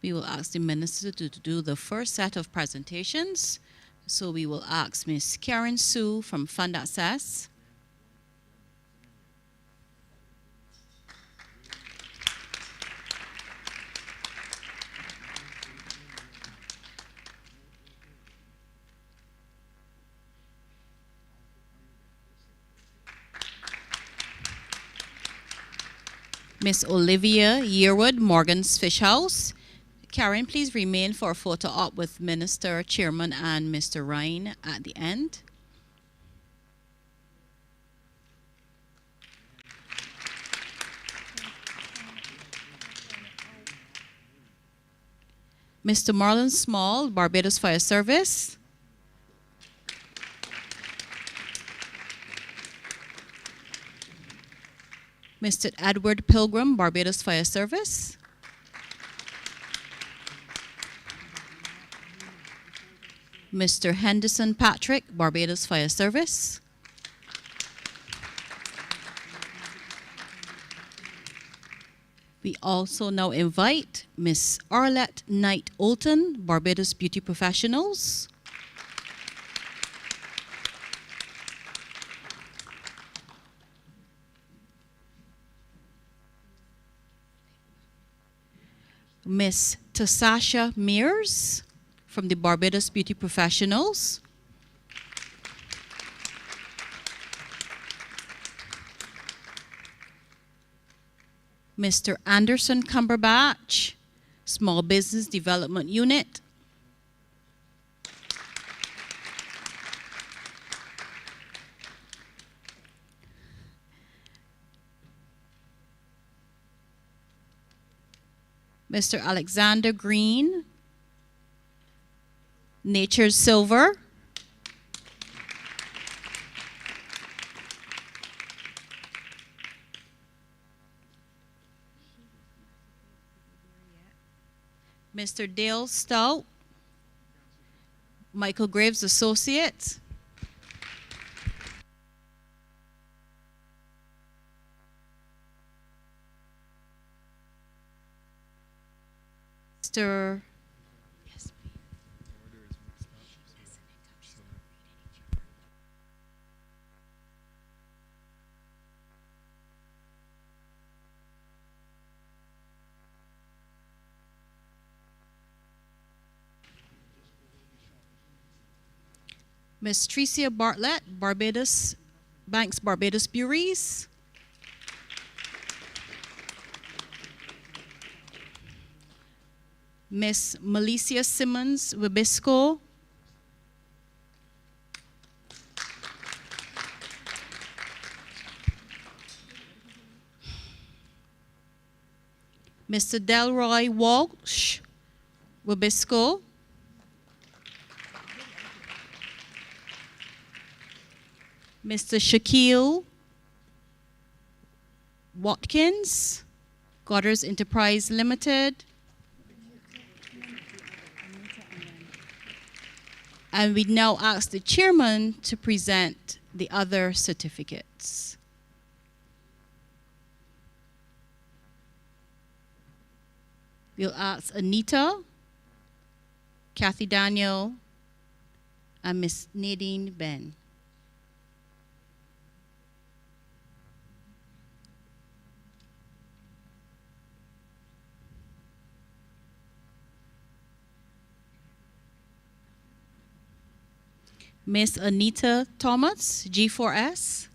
We will ask the minister to do the first set of presentations. So we will ask Ms. Karen Sue from Fund Access. Ms. Olivia Yearwood, Morgan's Fish House. Karen, please remain for a photo op with Minister, Chairman, and Mr. Ryan at the end. Mr. Marlon Small, Barbados Fire Service. Mr. Edward Pilgrim, Barbados Fire Service. Mr. Henderson Patrick, Barbados Fire Service. We also now invite Miss Arlette Knight Olton, Barbados Beauty Professionals. Miss Tasasha Mears from the Barbados Beauty Professionals. Mr. Anderson Cumberbatch, Small Business Development Unit. Mr. Alexander Green, Nature's Silver. Mr. Dale Stout, Michael Graves Associates. Mr. Miss Tricia Bartlett, Barbados Banks Barbados Breweries. Miss Malicia Simmons, Wabisco. Mr. Delroy Walsh, Wabisco. Mr. Shaquille Watkins, Goddard's Enterprise Limited. And we now ask the chairman to present the other certificates. We'll ask Anita, Kathy Daniel, and Miss Nadine Ben. Miss Anita Thomas, G4S.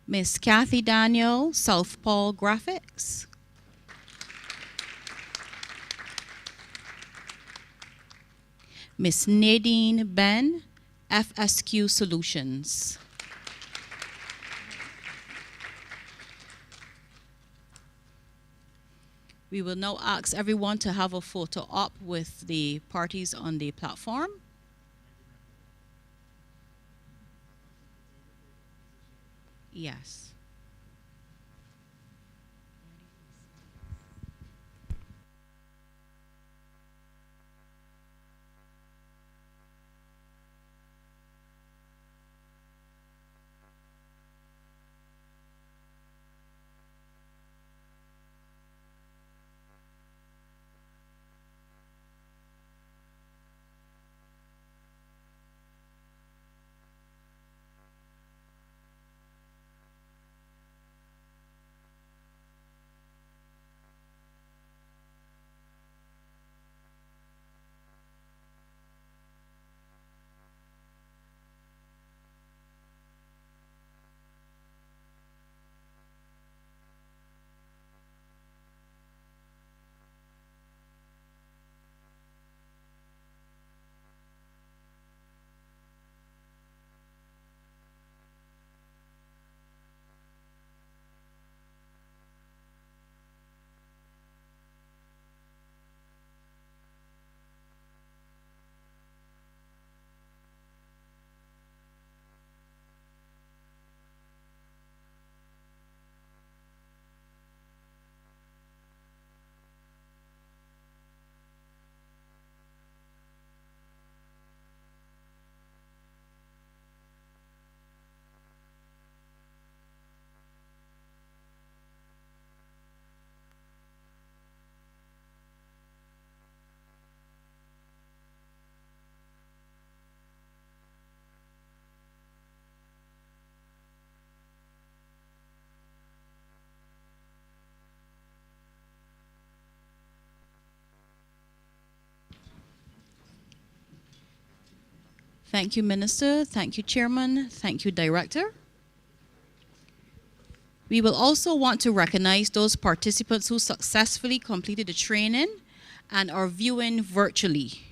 Miss Kathy Daniel, Southpaw Graphics. Miss Nadine Ben, FSQ Solutions. We will now ask everyone to have a photo op with the parties on the platform. Yes. Thank you, Minister. Thank you, Chairman. Thank you, Director. We will also want to recognize those participants who successfully completed the training and are viewing virtually.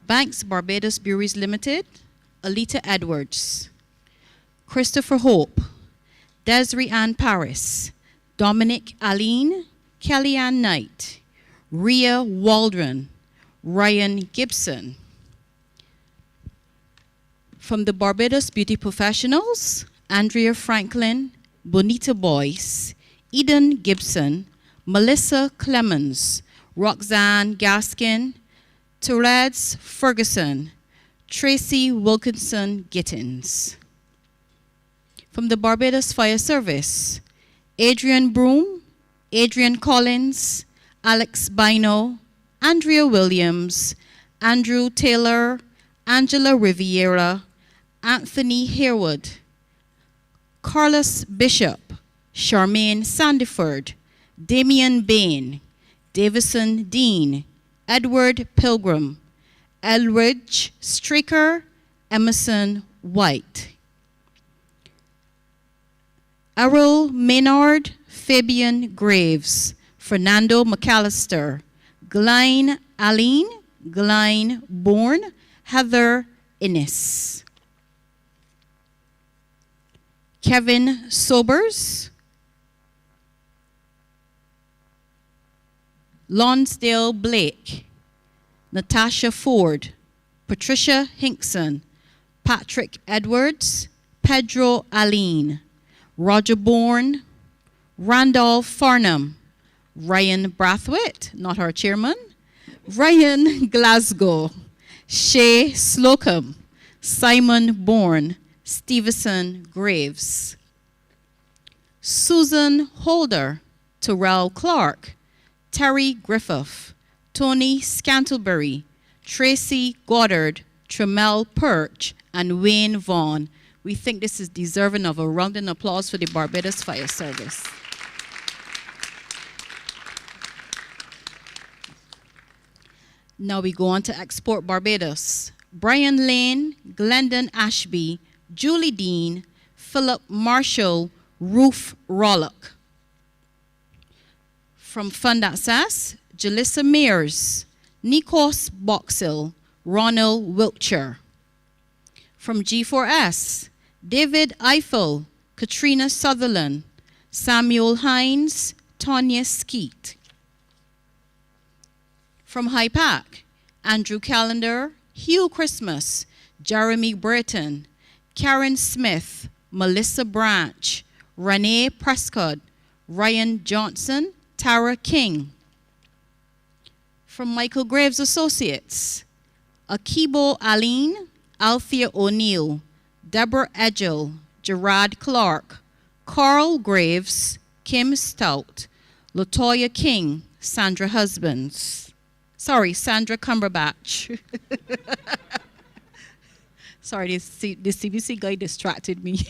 Banks Barbados Breweries Limited, Alita Edwards, Christopher Hope, Desiree Ann Paris, Dominic Aline, Kellyanne Knight, Rhea Waldron, Ryan Gibson. From the Barbados Beauty Professionals, Andrea Franklin, Bonita Boyce, Eden Gibson, Melissa Clemens, Roxanne Gaskin, Therese Ferguson, Tracy Wilkinson Gittins. From the Barbados Fire Service, Adrian Broom, Adrian Collins, Alex Bino, Andrea Williams, Andrew Taylor, Angela Riviera, Anthony Harewood, Carlos Bishop, Charmaine Sandiford, Damian Bain, Davison Dean, Edward Pilgrim, Elridge Straker, Emerson White. Errol Maynard, Fabian Graves, Fernando McAllister, Glyne Aline, Glyne Bourne, Heather Innes. Kevin Sobers, Lonsdale Blake, Natasha Ford, Patricia Hinkson, Patrick Edwards, Pedro Aline, Roger Bourne, Randolph Farnham, Ryan Brathwaite, not our chairman, Ryan Glasgow, Shay Slocum, Simon Bourne, Stevenson Graves, Susan Holder, Terrell Clark, Terry Griffith, Tony Scantlebury, Tracy Goddard, Tremel Perch, and Wayne Vaughn. We think this is deserving of a round of applause for the Barbados Fire Service. Now we go on to Export Barbados. Brian Lane, Glendon Ashby, Julie Dean, Philip Marshall, Ruth Rollock. From Fund Access, Jalissa Mears, Nikos Boxell, Ronald Wiltshire. From G4S, David Eiffel, Katrina Sutherland, Samuel Hines, Tonya Skeet. From HIPAC, Andrew Callender, Hugh Christmas, Jeremy Breton, Karen Smith, Melissa Branch, Renee Prescott, Ryan Johnson, Tara King. From Michael Graves Associates, Akibo Aline, Althea O'Neill, Deborah Edgell, Gerard Clark, Carl Graves, Kim Stout, Latoya King, Sandra Cumberbatch. Sorry, the CBC guy distracted me.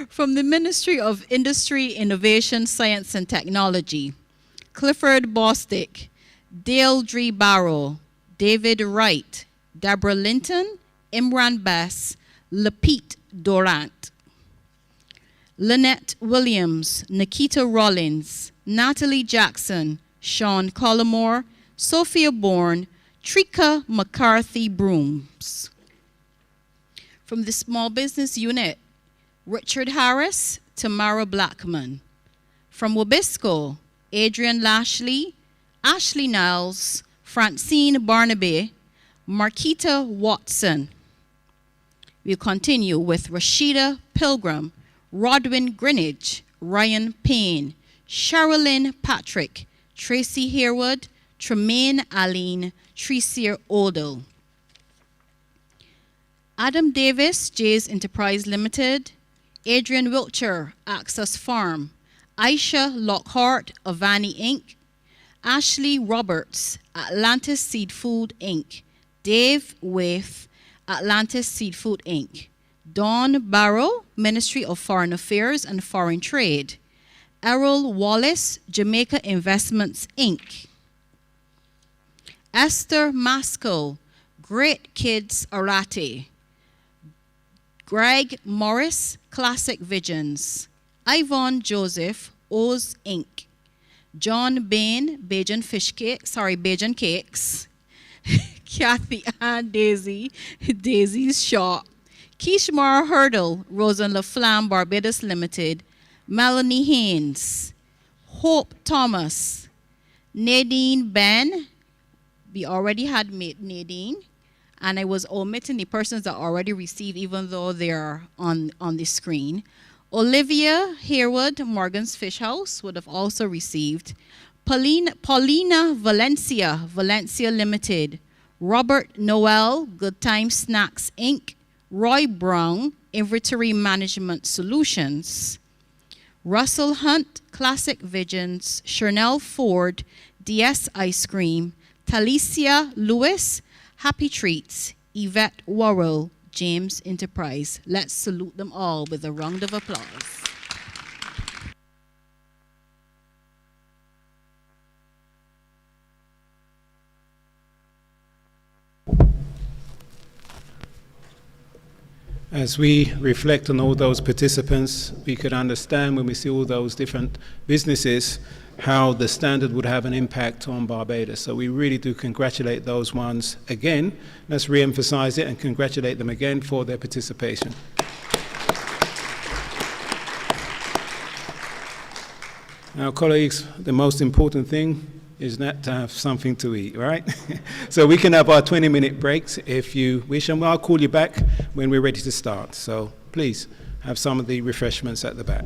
From the Ministry of Industry, Innovation, Science and Technology, Clifford Bostick, Dale Dree Barrow, David Wright, Deborah Linton, Imran Bess, Lapete Dorant. Lynette Williams, Nikita Rollins, Natalie Jackson, Sean Collimore, Sophia Bourne, Trika McCarthy Brooms. From the Small Business Unit, Richard Harris, Tamara Blackman. From Wabisco, Adrian Lashley, Ashley Niles, Francine Barnaby, Marquita Watson. We'll continue with Rashida Pilgrim, Rodwin Greenidge, Ryan Payne, Sherilyn Patrick, Tracy Harewood, Tremaine Aline, Tricia Odell. Adam Davis, Jay's Enterprise Limited, Adrian Wiltshire, Access Farm, Aisha Lockhart, Avani Inc., Ashley Roberts, Atlantis Seed Food Inc., Dave Waith, Atlantis Seed Food Inc., Dawn Barrow, Ministry of Foreign Affairs and Foreign Trade, Errol Wallace, Jamaica Investments Inc., Esther Maskell, Great Kids Arate. Greg Morris, Classic Visions. Yvonne Joseph, O's Inc. John Bain, Bajan Cakes. Kathy Ann Daisy, Daisy's Shop. Kishmar Hurdle, Rosen LaFlamme, Barbados Limited. Melanie Haynes. Hope Thomas. Nadine Ben. We already had Nadine. And I was omitting the persons that already received, even though they're on the screen. Olivia Harewood, Morgan's Fish House, would have also received. Paulina Valencia, Valencia Limited. Robert Noel, Good Time Snacks Inc. Roy Brown, Inventory Management Solutions. Russell Hunt, Classic Visions. Chanel Ford, DS Ice Cream. Talicia Lewis, Happy Treats. Yvette Worrell, James Enterprise. Let's salute them all with a round of applause. As we reflect on all those participants, we could understand when we see all those different businesses how the standard would have an impact on Barbados. So we really do congratulate those ones again. Let's re-emphasize it and congratulate them again for their participation. Now, colleagues, the most important thing is not to have something to eat, right? So we can have our 20-minute breaks if you wish, and I'll call you back when we're ready to start. So please have some of the refreshments at the back.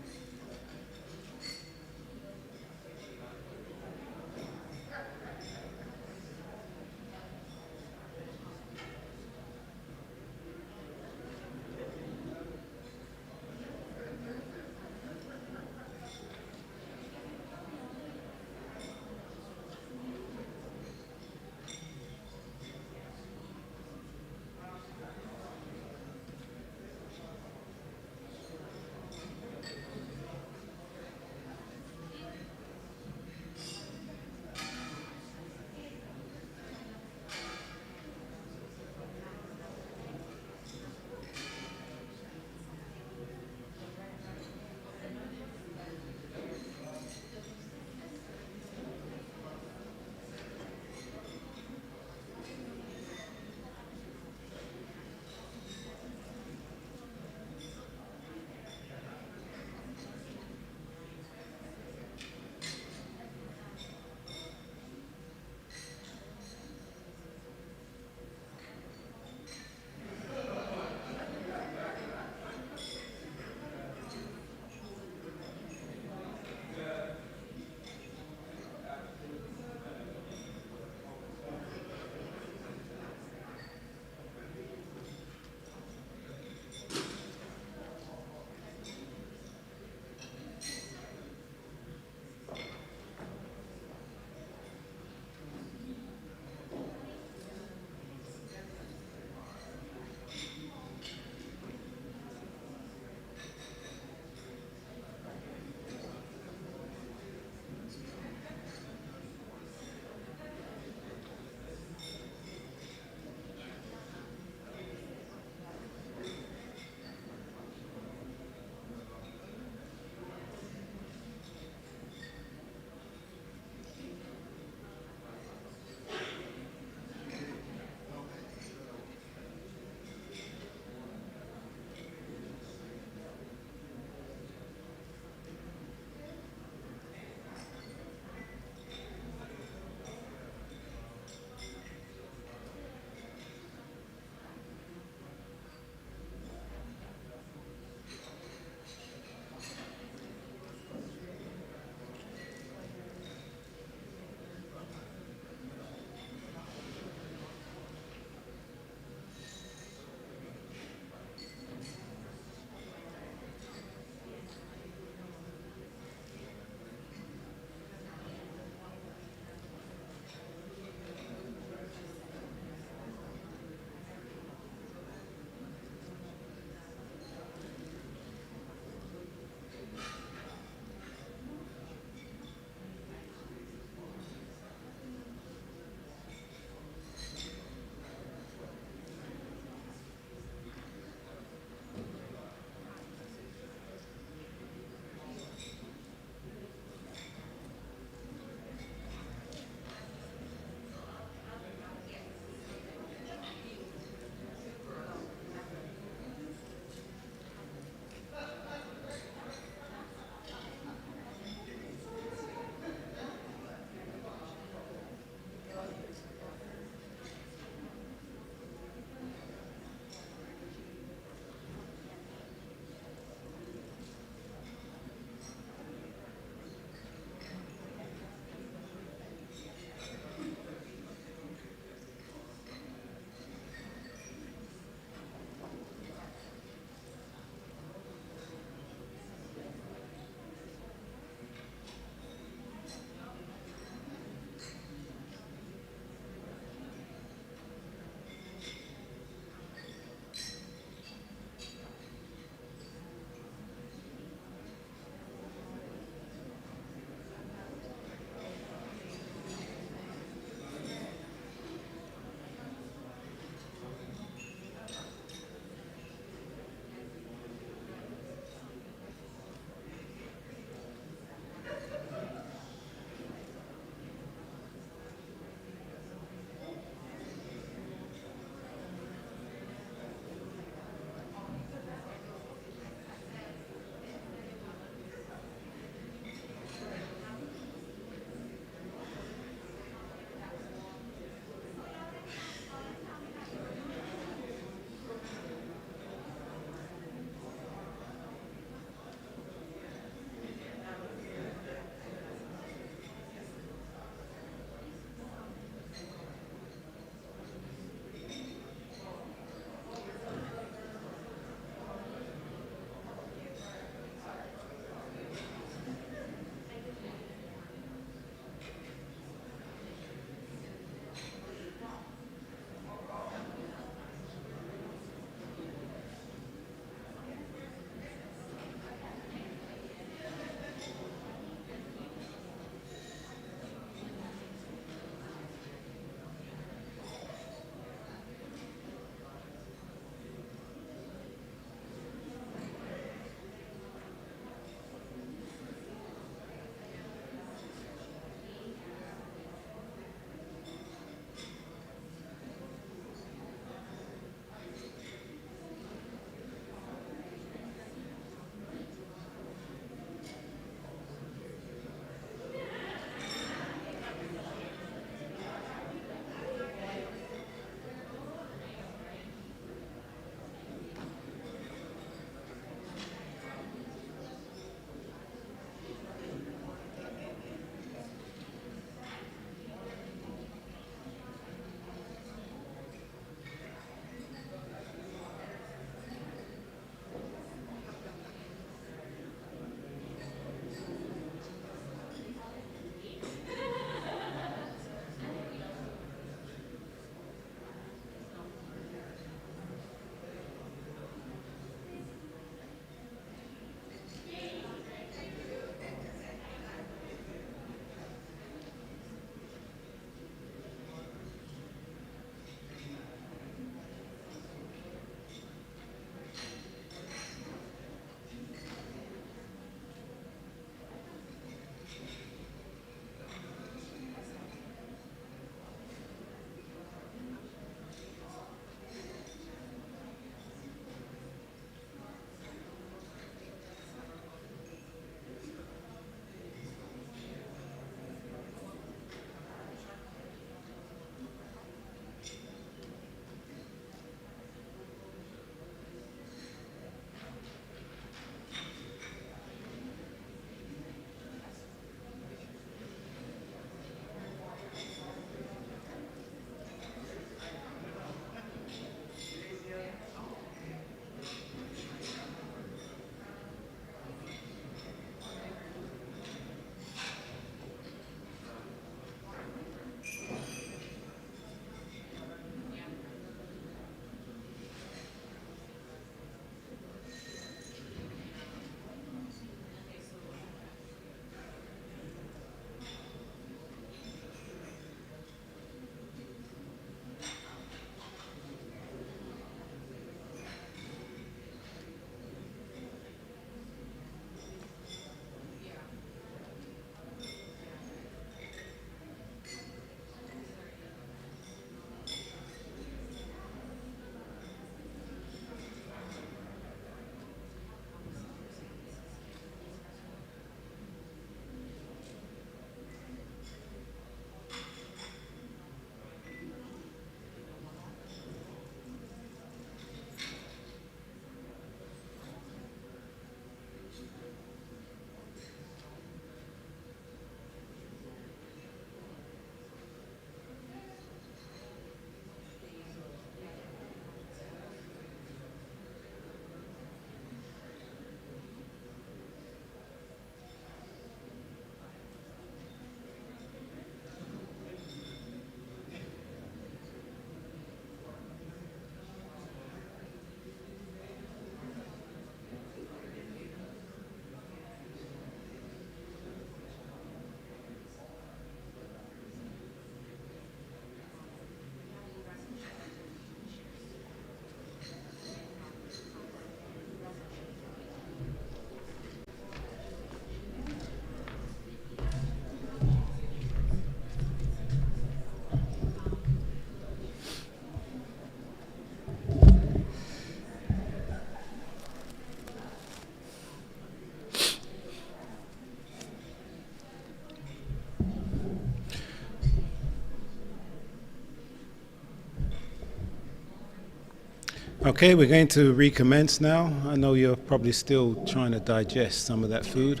Okay, we're going to recommence now. I know you're probably still trying to digest some of that food,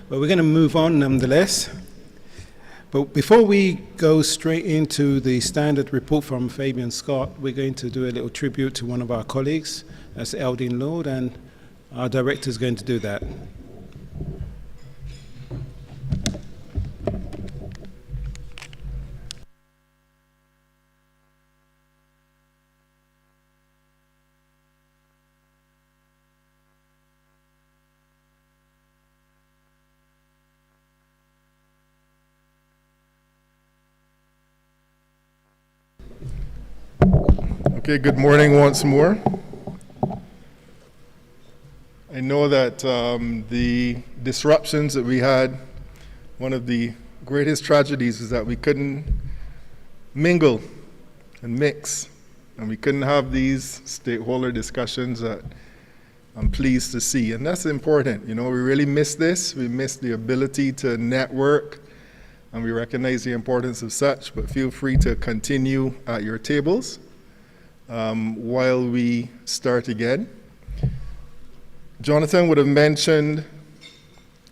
but we're going to move on nonetheless. But before we go straight into the standard report from Fabian Scott, we're going to do a little tribute to one of our colleagues, that's Eldine Lord, and our director is going to do that. Okay, good morning once more. I know that the disruptions that we had, one of the greatest tragedies is that we couldn't mingle and mix, and we couldn't have these stakeholder discussions that I'm pleased to see, and that's important. You know, we really miss this. We miss the ability to network, and we recognize the importance of such, but feel free to continue at your tables while we start again. Jonathan would have mentioned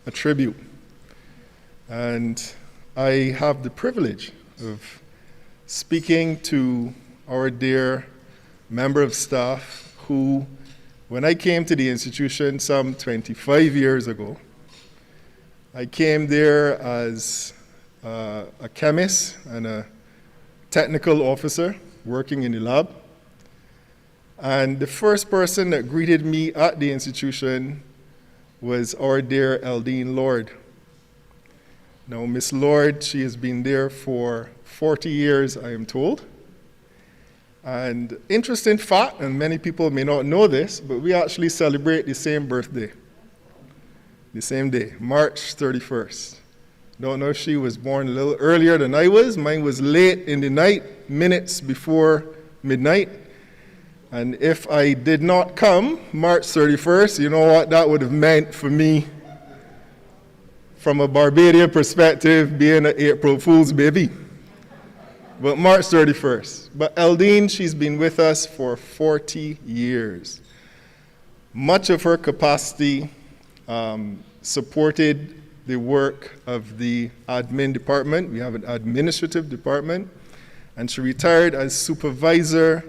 a tribute, and I have the privilege of speaking to our dear member of staff who, when I came to the institution some 25 years ago, I came there as a chemist and a technical officer working in the lab. And the first person that greeted me at the institution was our dear Eldine Lord. Now, Miss Lord, she has been there for 40 years, I am told. And interesting fact, and many people may not know this, but we actually celebrate the same birthday, the same day, March 31st. Don't know if she was born a little earlier than I was. Mine was late in the night, minutes before midnight. And if I did not come March 31st, you know what that would have meant for me from a Barbadian perspective, being an April Fool's baby. But March 31st. But Eldine, she's been with us for 40 years. Much of her capacity supported the work of the admin department. We have an administrative department. And she retired as supervisor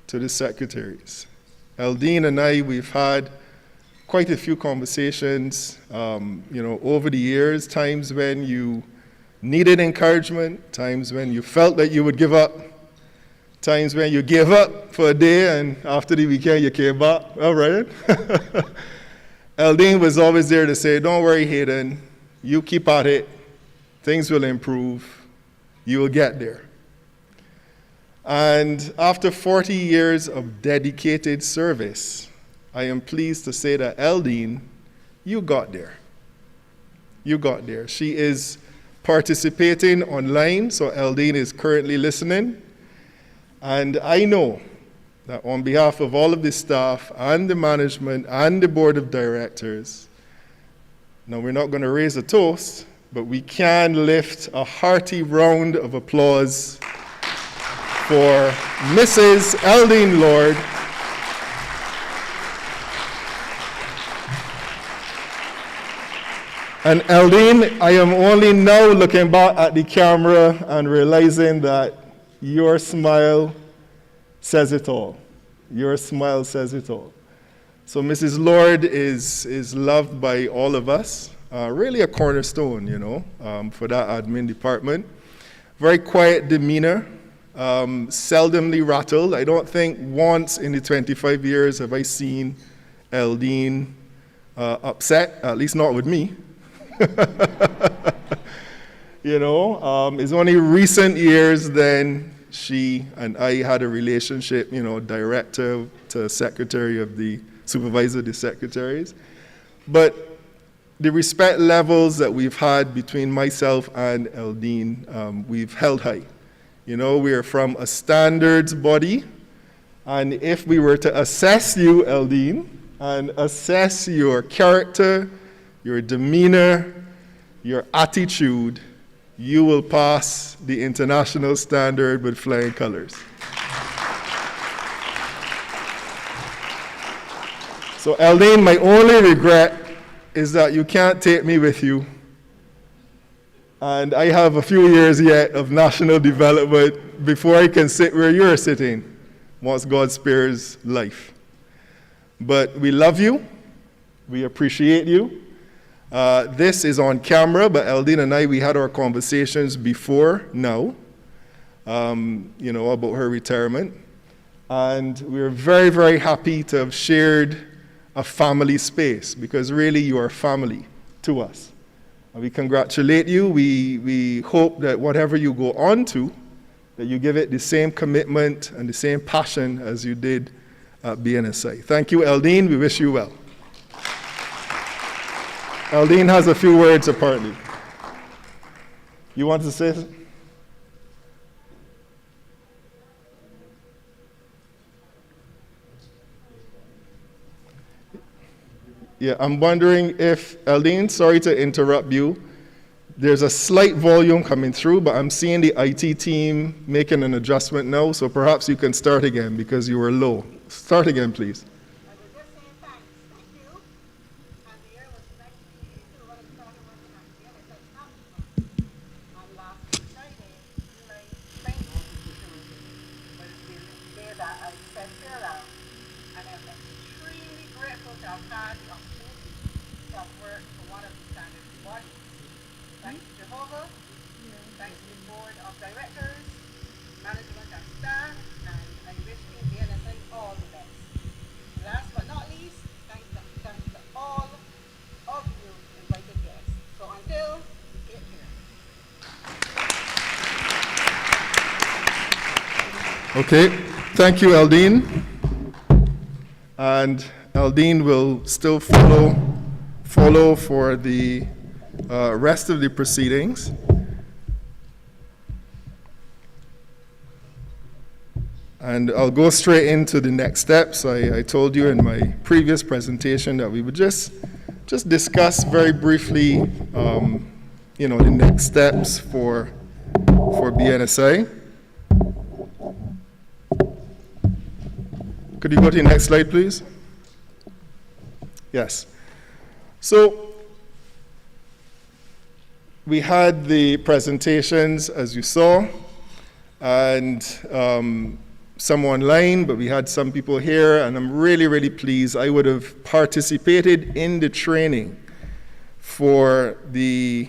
to the secretaries. Eldine and I, we've had quite a few conversations, over the years, times when you needed encouragement, times when you felt that you would give up, times when you gave up for a day and after the weekend you came back. All right. Eldine was always there to say, don't worry, Hayden, you keep at it, things will improve, you will get there. And after 40 years of dedicated service, I am pleased to say that Eldine, you got there. You got there. She is participating online, so Eldine is currently listening. And I know that on behalf of all of the staff and the management and the board of directors, now we're not going to raise a toast, but we can lift a hearty round of applause for Mrs. Eldine Lord. And Eldine, I am only now looking back at the camera and realizing that your smile says it all. Your smile says it all. So Mrs. Lord is loved by all of us, really a cornerstone, for that admin department. Very quiet demeanor. Seldomly rattled. I don't think once in the 25 years have I seen Eldine upset, at least not with me. It's only recent years then she and I had a relationship, director to secretary of the supervisor of the secretaries. But the respect levels that we've had between myself and Eldine, we've held high. We are from a standards body, and if we were to assess you, Eldine, and assess your character, your demeanor, your attitude, you will pass the international standard with flying colors. So Eldine, my only regret is that you can't take me with you. And I have a few years yet of national development before I can sit where you're sitting, once God spares life. But we love you. We appreciate you. This is on camera, but Eldine and I, we had our conversations before now, about her retirement. And we're very, very happy to have shared a family space, because really you are family to us. And we congratulate you. We hope that whatever you go on to, that you give it the same commitment and the same passion as you did at BNSI. Thank you, Eldine. We wish you well. Eldine has a few words apparently. You want to say something? Yeah, I'm wondering if, Eldine, sorry to interrupt you. There's a slight volume coming through, but I'm seeing the IT team making an adjustment now, so perhaps you can start again because you were low. Start again, please. Okay, thank you, Eldine. And Eldine will still follow for the rest of the proceedings. And I'll go straight into the next steps. I told you in my previous presentation that we would just discuss very briefly, the next steps for BNSI. Could you go to the next slide, please? Yes. So we had the presentations, as you saw, and some online, but we had some people here, and I'm really, really pleased. I would have participated in the training for the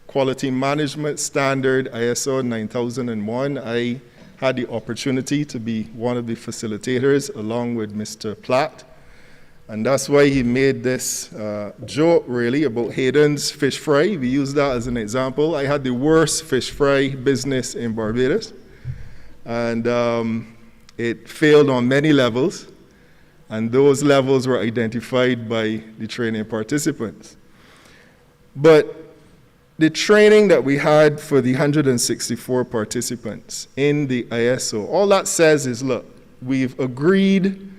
Quality Management Standard ISO 9001. I had the opportunity to be one of the facilitators along with Mr. Platt. And that's why he made this joke, really, about Hayden's fish fry. We use that as an example. I had the worst fish fry business in Barbados. And it failed on many levels. And those levels were identified by the training participants. But the training that we had for the 164 participants in the ISO, all that says is, look, we've agreed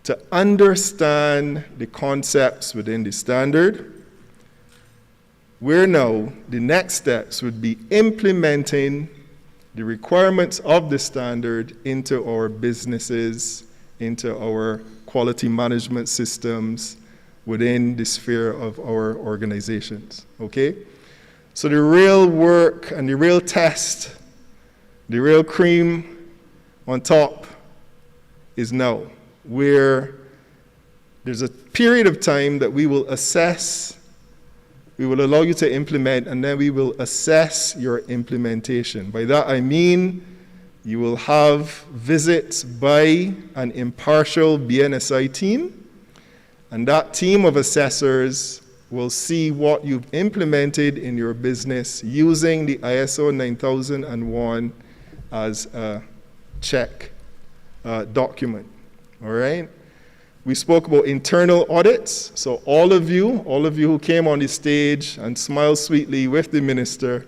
to understand the concepts within the standard. Where now the next steps would be implementing the requirements of the standard into our businesses, into our quality management systems within the sphere of our organizations, okay? So the real work and the real test, the real cream on top is now, where there's a period of time that we will assess, we will allow you to implement, and then we will assess your implementation. By that I mean you will have visits by an impartial BNSI team, and that team of assessors will see what you've implemented in your business using the ISO 9001 as a check document, all right? We spoke about internal audits. So all of you who came on the stage and smiled sweetly with the minister,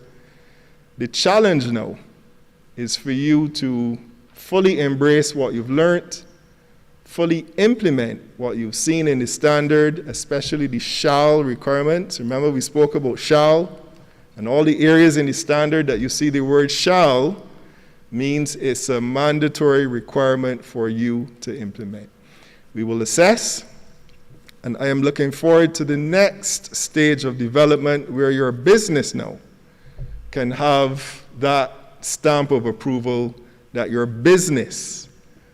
the challenge now is for you to fully embrace what you've learned, fully implement what you've seen in the standard, especially the shall requirements. Remember, we spoke about shall, and all the areas in the standard that you see the word shall means it's a mandatory requirement for you to implement. We will assess, And I am looking forward to the next stage of development where your business now can have that stamp of approval that your business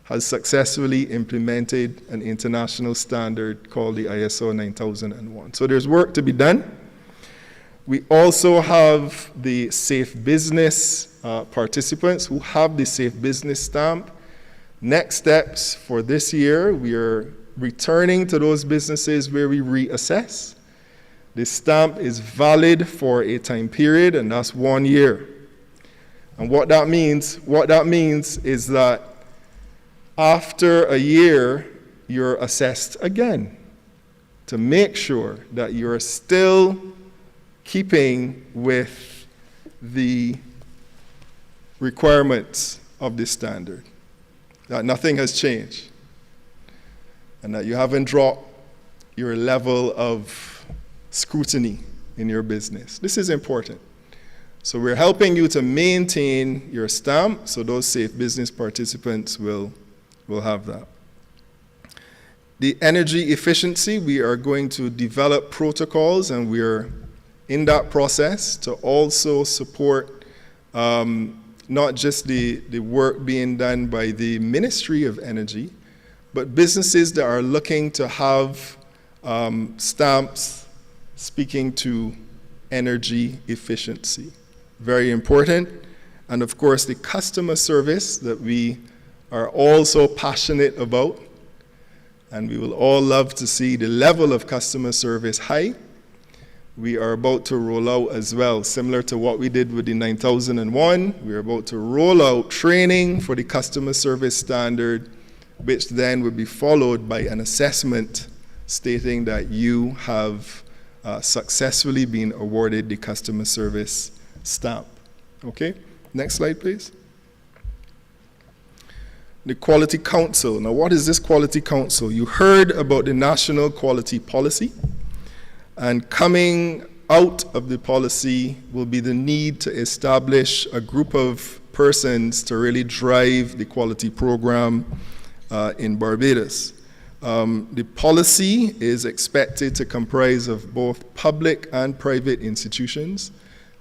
has successfully implemented an international standard called the ISO 9001. So there's work to be done. We also have the Safe Business participants who have the Safe Business stamp. Next steps for this year, we are returning to those businesses where we reassess. The stamp is valid for a time period, and that's 1 year. And what that means is that after a year, you're assessed again to make sure that you're still keeping with the requirements of this standard, that nothing has changed, and that you haven't dropped your level of scrutiny in your business. This is important. So we're helping you to maintain your stamp, so those Safe Business participants will have that. The energy efficiency, we are going to develop protocols, and we're in that process to also support not just the work being done by the Ministry of Energy, but businesses that are looking to have stamps speaking to energy efficiency. Very important. And of course, the customer service that we are all so passionate about, and we will all love to see the level of customer service high. We are about to roll out as well, similar to what we did with the 9001. We are about to roll out training for the customer service standard, which then will be followed by an assessment stating that you have successfully been awarded the customer service stamp. Okay, next slide, please. The Quality Council. Now, what is this Quality Council? You heard about the National Quality Policy, and coming out of the policy will be the need to establish a group of persons to really drive the quality program in Barbados. The policy is expected to comprise of both public and private institutions,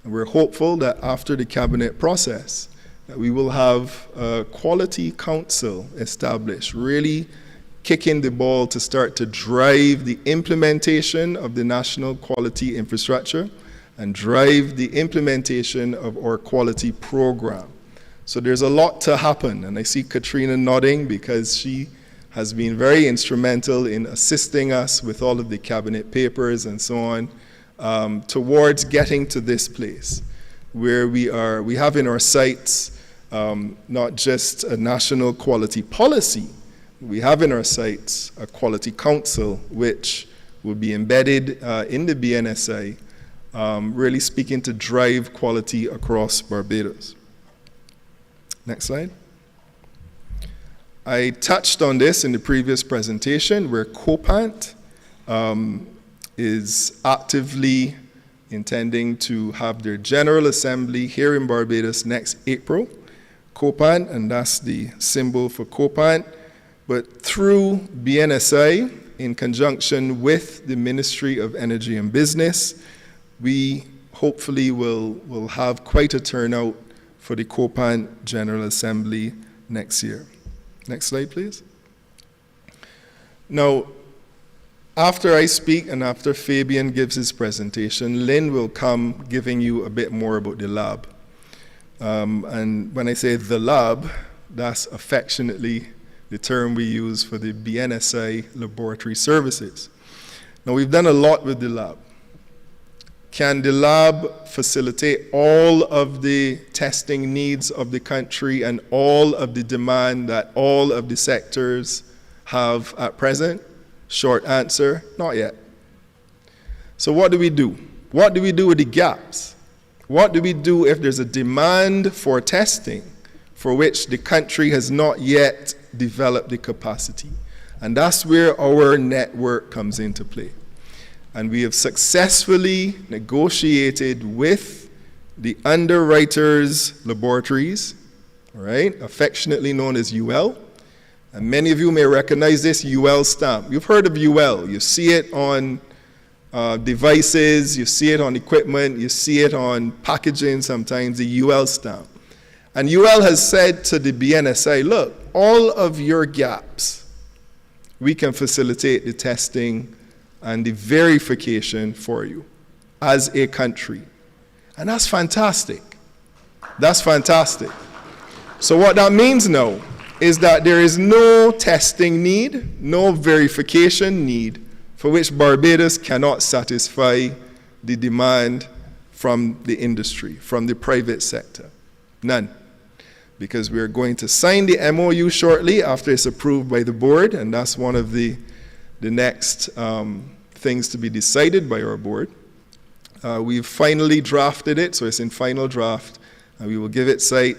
and we're hopeful that after the cabinet process, that we will have a quality council established, really kicking the ball to start to drive the implementation of the national quality infrastructure and drive the implementation of our quality program. So there's a lot to happen, and I see Katrina nodding because she has been very instrumental in assisting us with all of the cabinet papers and so on towards getting to this place where we have in our sights not just a national quality policy, we have in our sights a quality council which will be embedded in the BNSI, really speaking to drive quality across Barbados. Next slide. I touched on this in the previous presentation where COPANT is actively intending to have their General Assembly here in Barbados next April. COPANT, and that's the symbol for COPANT, but through BNSI, in conjunction with the Ministry of Energy and Business, we hopefully will have quite a turnout for the COPANT General Assembly next year. Next slide, please. Now, after I speak and after Fabian gives his presentation, Lynn will come giving you a bit more about the lab. And when I say the lab, that's affectionately the term we use for the BNSI laboratory services. Now, we've done a lot with the lab. Can the lab facilitate all of the testing needs of the country and all of the demand that all of the sectors have at present? Short answer, not yet. So what do we do? What do we do with the gaps? What do we do if there's a demand for testing for which the country has not yet developed the capacity? And that's where our network comes into play. And we have successfully negotiated with the underwriters laboratories, all right, affectionately known as UL, And many of you may recognize this UL stamp. You've heard of UL. You see it on devices, you see it on equipment, you see it on packaging sometimes, the UL stamp. And UL has said to the BNSI, look, all of your gaps, we can facilitate the testing and the verification for you as a country. And that's fantastic. That's fantastic. So what that means now is that there is no testing need, no verification need for which Barbados cannot satisfy the demand from the industry, from the private sector. None. Because we are going to sign the MOU shortly after it's approved by the board, and that's one of the next things to be decided by our board. We've finally drafted it, so it's in final draft, and we will give it sight.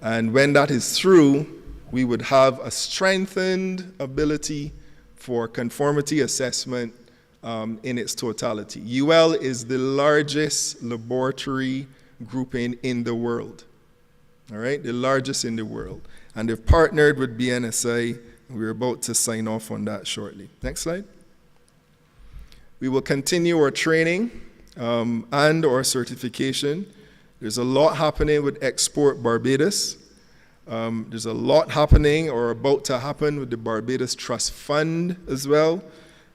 And when that is through, we would have a strengthened ability for conformity assessment in its totality. UL is the largest laboratory grouping in the world, all right, the largest in the world. And they've partnered with BNSI, and we're about to sign off on that shortly. Next slide. We will continue our training and our certification. There's a lot happening with Export Barbados. There's a lot happening or about to happen with the Barbados Trust Fund as well.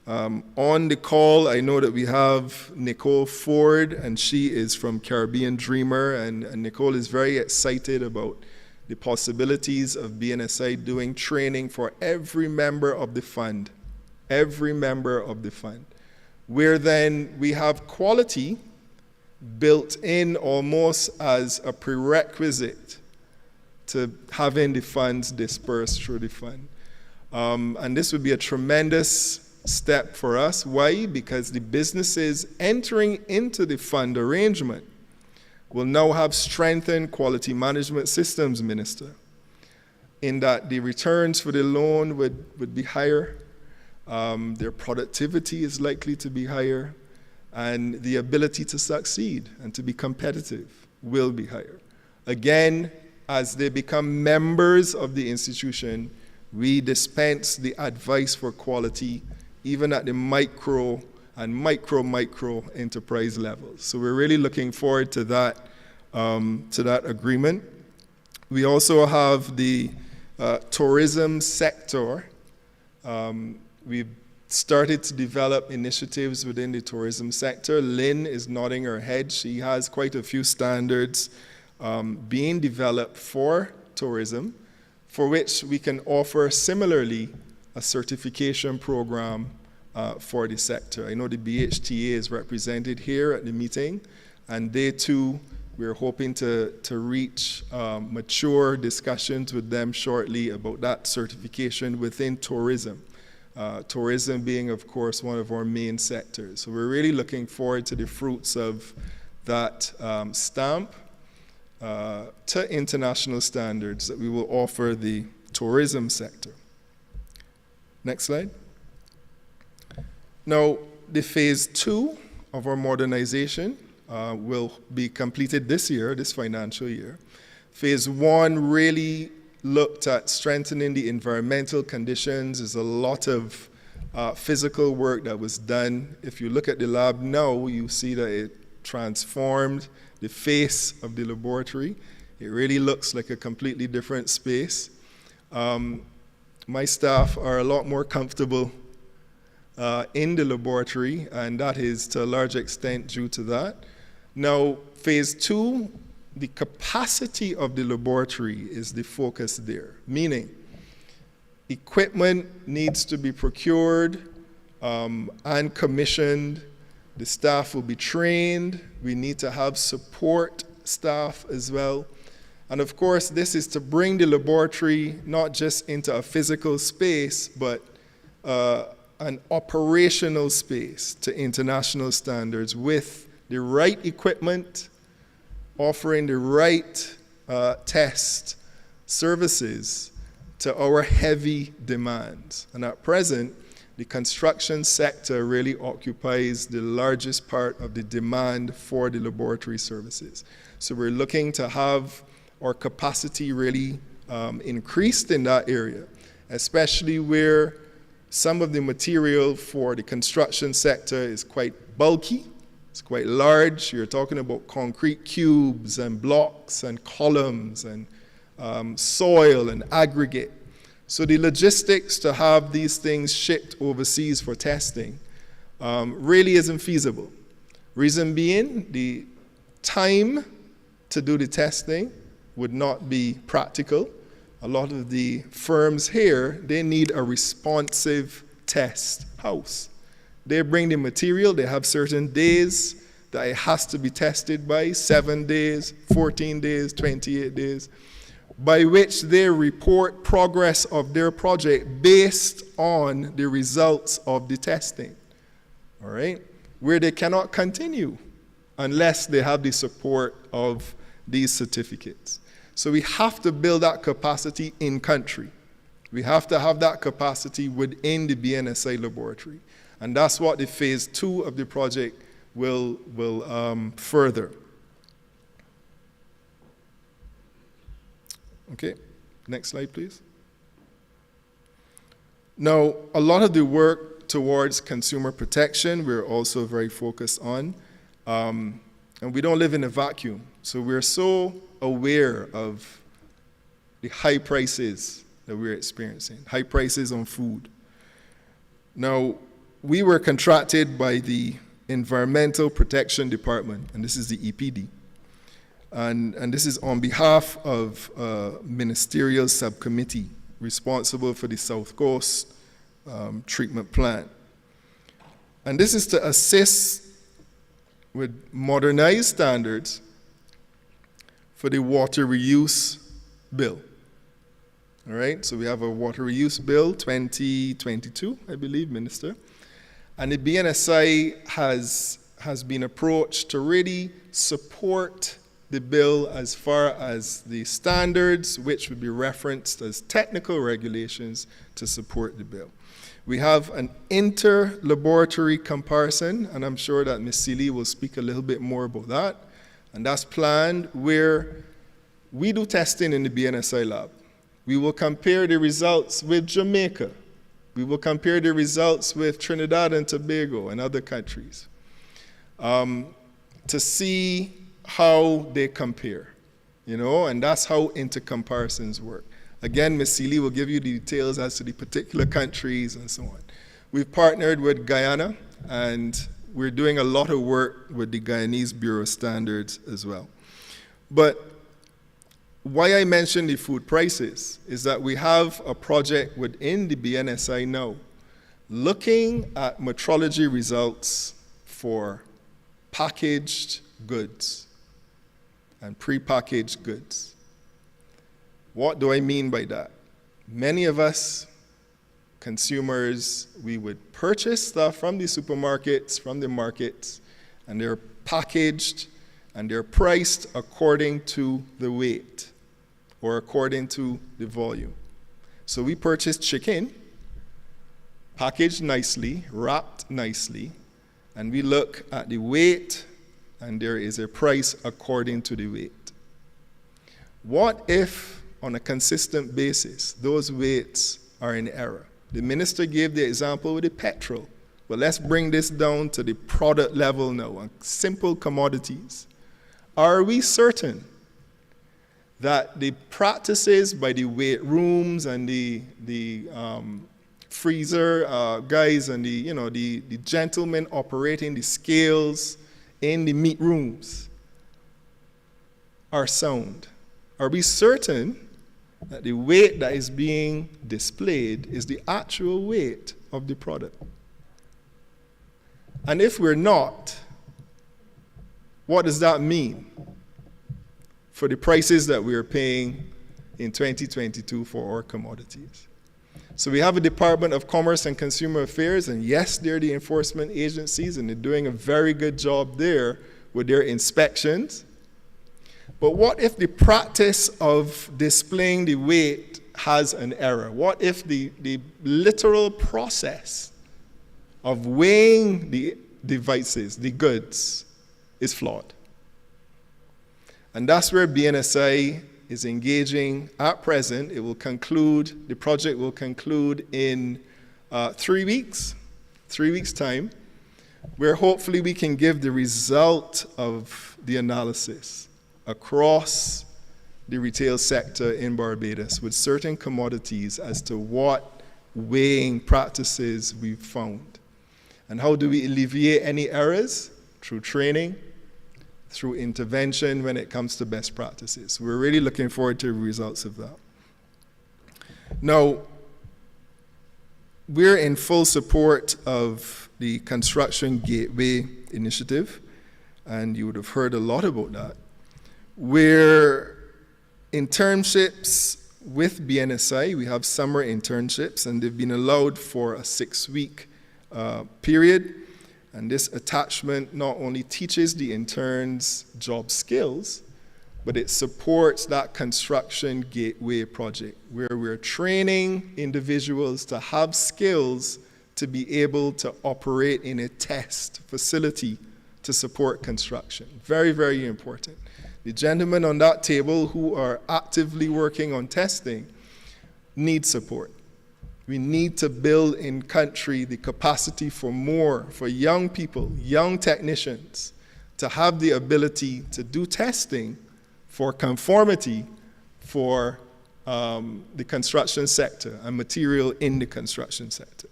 On the call, I know that we have Nicole Ford, and she is from Caribbean Dreamer, and Nicole is very excited about the possibilities of BNSI doing training for every member of the fund, where then we have quality built in almost as a prerequisite to having the funds dispersed through the fund. And this would be a tremendous step for us. Why? Because the businesses entering into the fund arrangement will now have strengthened quality management systems, Minister, in that the returns for the loan would be higher, their productivity is likely to be higher, and the ability to succeed and to be competitive will be higher. Again, as they become members of the institution, we dispense the advice for quality even at the micro and micro enterprise levels. So we're really looking forward to that agreement. We also have the tourism sector. We've started to develop initiatives within the tourism sector. Lynn is nodding her head. She has quite a few standards being developed for tourism, for which we can offer similarly a certification program for the sector. I know the BHTA is represented here at the meeting, and they too, we're hoping to reach mature discussions with them shortly about that certification within tourism. Tourism being, of course, one of our main sectors. So we're really looking forward to the fruits of that stamp to international standards that we will offer the tourism sector. Next slide. Now, the phase 2 of our modernization will be completed this year, this financial year. Phase 1 really looked at strengthening the environmental conditions. There's a lot of physical work that was done. If you look at the lab now, you see that it transformed the face of the laboratory. It really looks like a completely different space. My staff are a lot more comfortable in the laboratory, and that is to a large extent due to that. Now, phase 2, the capacity of the laboratory is the focus there, meaning equipment needs to be procured and commissioned. The staff will be trained. We need to have support staff as well. And of course, this is to bring the laboratory not just into a physical space, but an operational space to international standards with the right equipment, offering the right test services to our heavy demands. And at present, the construction sector really occupies the largest part of the demand for the laboratory services. So we're looking to have our capacity really increased in that area. especially where some of the material for the construction sector is quite bulky, it's quite large. You're talking about concrete cubes and blocks and columns and soil and aggregate. So the logistics to have these things shipped overseas for testing really isn't feasible. Reason being, the time to do the testing would not be practical. A lot of the firms here, they need a responsive test house. They bring the material, they have certain days that it has to be tested by, 7 days, 14 days, 28 days, by which they report progress of their project based on the results of the testing, all right? Where they cannot continue unless they have the support of these certificates. So we have to build that capacity in country. We have to have that capacity within the BNSI laboratory. And that's what the phase 2 of the project will further. Okay, next slide, please. Now, a lot of the work towards consumer protection, we're also very focused on. And we don't live in a vacuum. So we're so aware of the high prices that we're experiencing, high prices on food. Now, we were contracted by the Environmental Protection Department, and this is the EPD. And this is on behalf of a ministerial subcommittee responsible for the South Coast treatment plant. And this is to assist with modernized standards for the water reuse bill. All right, so we have a water reuse bill 2022, I believe, Minister. And the BNSI has been approached to really support the bill as far as the standards, which would be referenced as technical regulations to support the bill. We have an inter-laboratory comparison, and I'm sure that Ms. Seeley will speak a little bit more about that. And that's planned where we do testing in the BNSI lab. We will compare the results with Jamaica. We will compare the results with Trinidad and Tobago and other countries to see how they compare, and that's how inter-comparisons work. Again, Ms. Seeley will give you the details as to the particular countries and so on. We've partnered with Guyana, and we're doing a lot of work with the Guyanese Bureau of Standards as well. But why I mentioned the food prices is that we have a project within the BNSI now looking at metrology results for packaged goods and prepackaged goods. What do I mean by that? Many of us consumers, we would purchase stuff from the supermarkets, from the markets, and they're packaged and they're priced according to the weight or according to the volume. So we purchase chicken, packaged nicely, wrapped nicely, and we look at the weight, and there is a price according to the weight. What if, on a consistent basis, those weights are in error? The minister gave the example with the petrol, but let's bring this down to the product level now, on simple commodities. Are we certain that the practices by the weight rooms and the freezer guys and the gentlemen operating the scales in the meat rooms are sound? Are we certain that the weight that is being displayed is the actual weight of the product? And if we're not, what does that mean for the prices that we are paying in 2022 for our commodities? So we have a Department of Commerce and Consumer Affairs, and yes, they're the enforcement agencies, and they're doing a very good job there with their inspections. But what if the practice of displaying the weight has an error? What if the literal process of weighing the devices, the goods, is flawed? And that's where BNSI is engaging at present. It will conclude, the project will conclude in 3 weeks, 3 weeks' time, where hopefully we can give the result of the analysis across the retail sector in Barbados with certain commodities as to what weighing practices we've found. And how do we alleviate any errors? Through training, through intervention when it comes to best practices. We're really looking forward to the results of that. Now, we're in full support of the Construction Gateway Initiative, and you would have heard a lot about that, where internships with BNSI, we have summer internships, and they've been allowed for a 6-week period. And this attachment not only teaches the interns job skills, but it supports that Construction Gateway project, where we're training individuals to have skills to be able to operate in a test facility to support construction. Very, very important. The gentlemen on that table who are actively working on testing need support. We need to build in country the capacity for more, for young people, young technicians, to have the ability to do testing for conformity for the construction sector and material in the construction sector.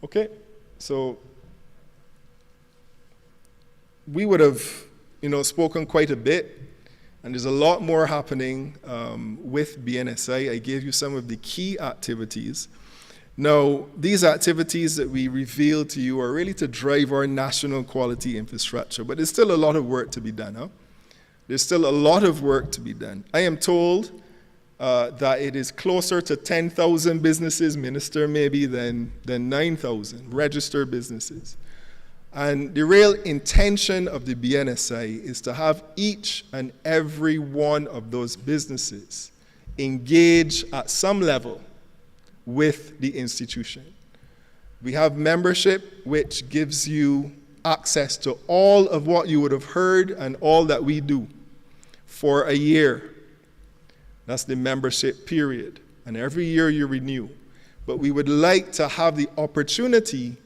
Okay, so we would have, spoken quite a bit, and there's a lot more happening with BNSI. I gave you some of the key activities. Now, these activities that we revealed to you are really to drive our national quality infrastructure, but there's still a lot of work to be done. Huh? There's still a lot of work to be done. I am told that it is closer to 10,000 businesses, Minister, maybe than 9,000 registered businesses. And the real intention of the BNSI is to have each and every one of those businesses engage at some level with the institution. We have membership, which gives you access to all of what you would have heard and all that we do for a year. That's the membership period. And every year you renew. But we would like to have the opportunity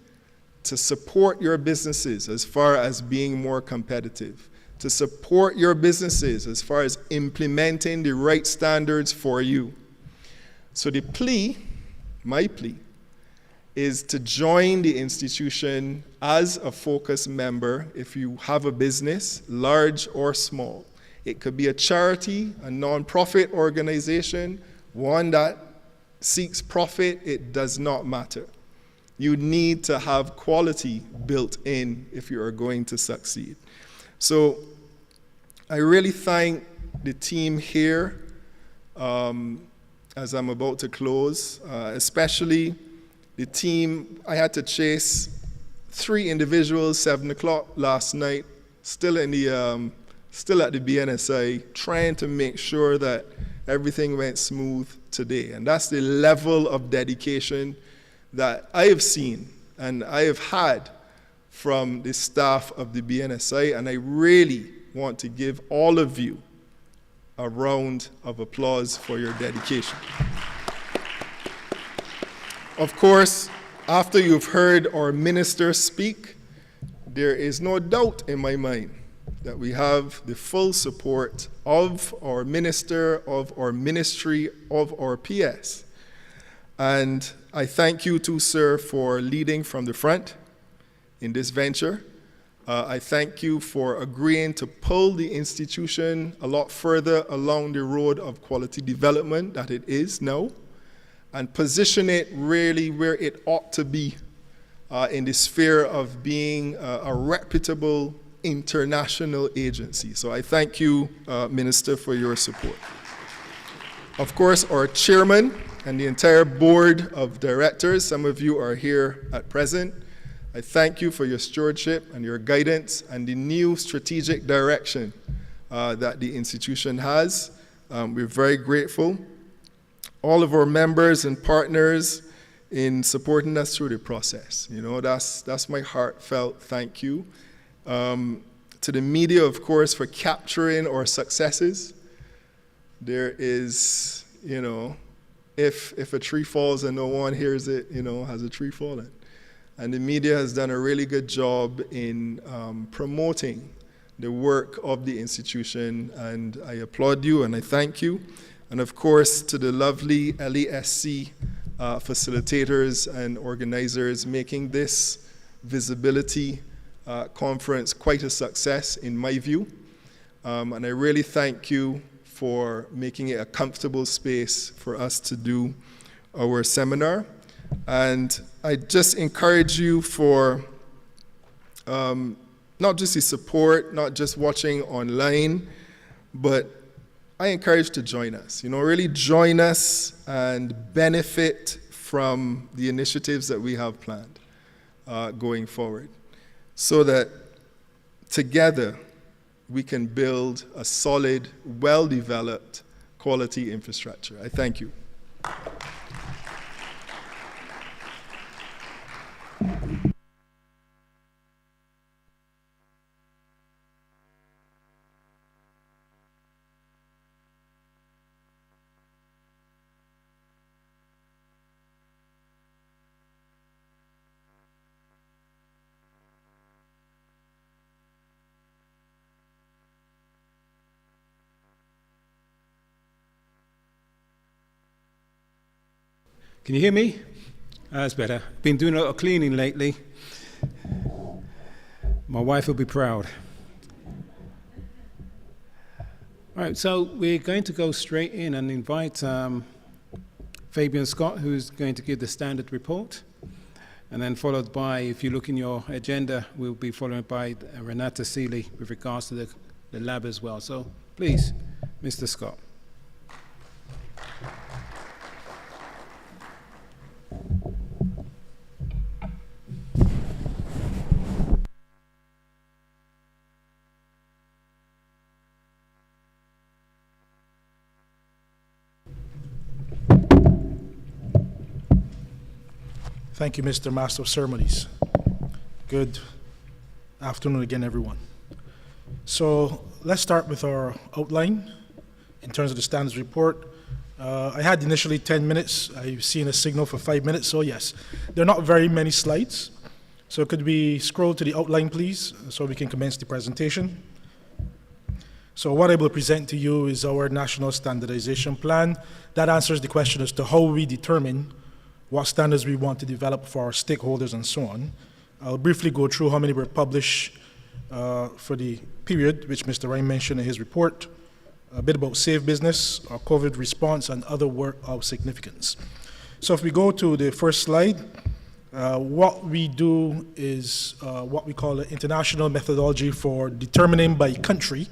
to support your businesses as far as being more competitive, to support your businesses as far as implementing the right standards for you. So the plea, my plea, is to join the institution as a focus member if you have a business, large or small. It could be a charity, a non-profit organization, one that seeks profit, it does not matter. You need to have quality built in if you are going to succeed. So I really thank the team here as I'm about to close, especially the team. I had to chase 3 individuals, 7 o'clock last night, still at the BNSI, trying to make sure that everything went smooth today. And that's the level of dedication that I have seen and I have had from the staff of the BNSI, and I really want to give all of you a round of applause for your dedication. Of course, after you've heard our minister speak, there is no doubt in my mind that we have the full support of our minister, of our ministry, of our PS. And I thank you too, sir, for leading from the front in this venture. I thank you for agreeing to pull the institution a lot further along the road of quality development that it is now, and position it really where it ought to be in the sphere of being a reputable international agency. So I thank you, Minister, for your support. Of course, our chairman and the entire board of directors, some of you are here at present. I thank you for your stewardship and your guidance and the new strategic direction that the institution has. We're very grateful. All of our members and partners in supporting us through the process. That's my heartfelt thank you. To to the media, of course, for capturing our successes. There is, if a tree falls and no one hears it, has a tree fallen. And the media has done a really good job in promoting the work of the institution, and I applaud you and I thank you. And of course, to the lovely LESC facilitators and organizers making this visibility conference quite a success in my view. And I really thank you for making it a comfortable space for us to do our seminar. And I just encourage you for not just the support, not just watching online, but I encourage you to join us. Really join us and benefit from the initiatives that we have planned going forward, so that together we can build a solid, well-developed, quality infrastructure. I thank you. Can you hear me? That's better. Been doing a lot of cleaning lately. My wife will be proud. All right, so we're going to go straight in and invite Fabian Scott, who's going to give the standard report, and then followed by, if you look in your agenda, we'll be followed by Renata Seeley with regards to the lab as well. So please, Mr. Scott. Thank you, Mr. Master of Ceremonies. Good afternoon again, everyone. So let's start with our outline in terms of the standards report. I had initially 10 minutes. I've seen a signal for 5 minutes, so yes. There are not very many slides. So could we scroll to the outline, please, so we can commence the presentation? So what I will present to you is our national standardization plan. That answers the question as to how we determine what standards we want to develop for our stakeholders and so on. I'll briefly go through how many were published for the period, which Mr. Ryan mentioned in his report, a bit about Safe Business, our COVID response, and other work of significance. So if we go to the first slide, what we do is what we call an international methodology for determining by country,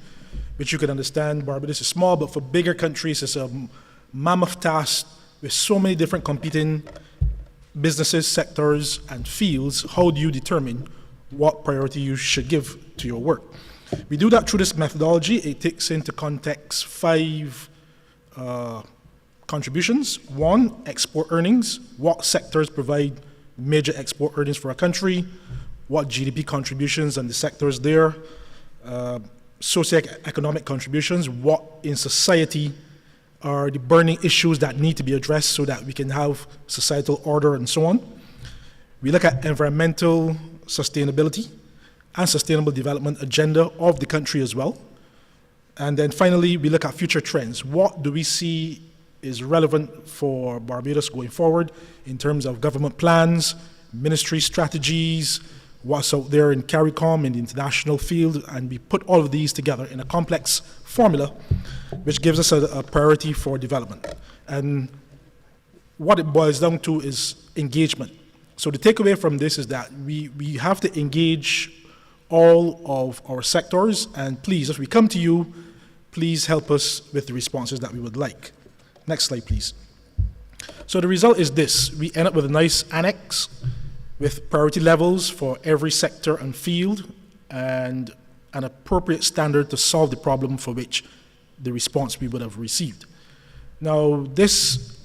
which you can understand, Barbados is small, but for bigger countries, it's a mammoth task with so many different competing businesses, sectors, and fields. How do you determine what priority you should give to your work? We do that through this methodology. It takes into context 5 contributions. 1, export earnings. What sectors provide major export earnings for a country? What GDP contributions and the sectors there? Socioeconomic contributions. What in society are the burning issues that need to be addressed so that we can have societal order and so on. We look at environmental sustainability and sustainable development agenda of the country as well. And then finally, we look at future trends. What do we see is relevant for Barbados going forward in terms of government plans, ministry strategies, what's out there in CARICOM, in the international field, and we put all of these together in a complex formula which gives us a priority for development. And what it boils down to is engagement. So the takeaway from this is that we have to engage all of our sectors, and please, as we come to you, please help us with the responses that we would like. Next slide, please. So the result is this. We end up with a nice annex with priority levels for every sector and field and an appropriate standard to solve the problem for which the response we would have received. Now, this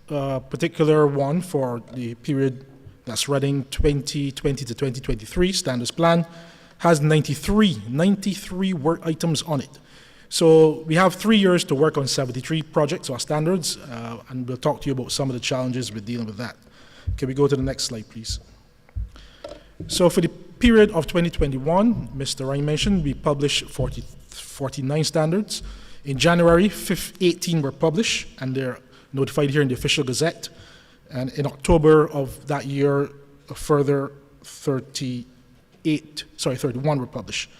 particular one for the period that's running 2020 to 2023 standards plan has 93 work items on it. So we have 3 years to work on 73 projects or standards, and we'll talk to you about some of the challenges we're dealing with that. Can we go to the next slide, please? So for the period of 2021, Mr. Ryan mentioned, we published 49 standards. In January, 18 were published, and they're notified here in the official gazette. And in October of that year, a further 31 were published,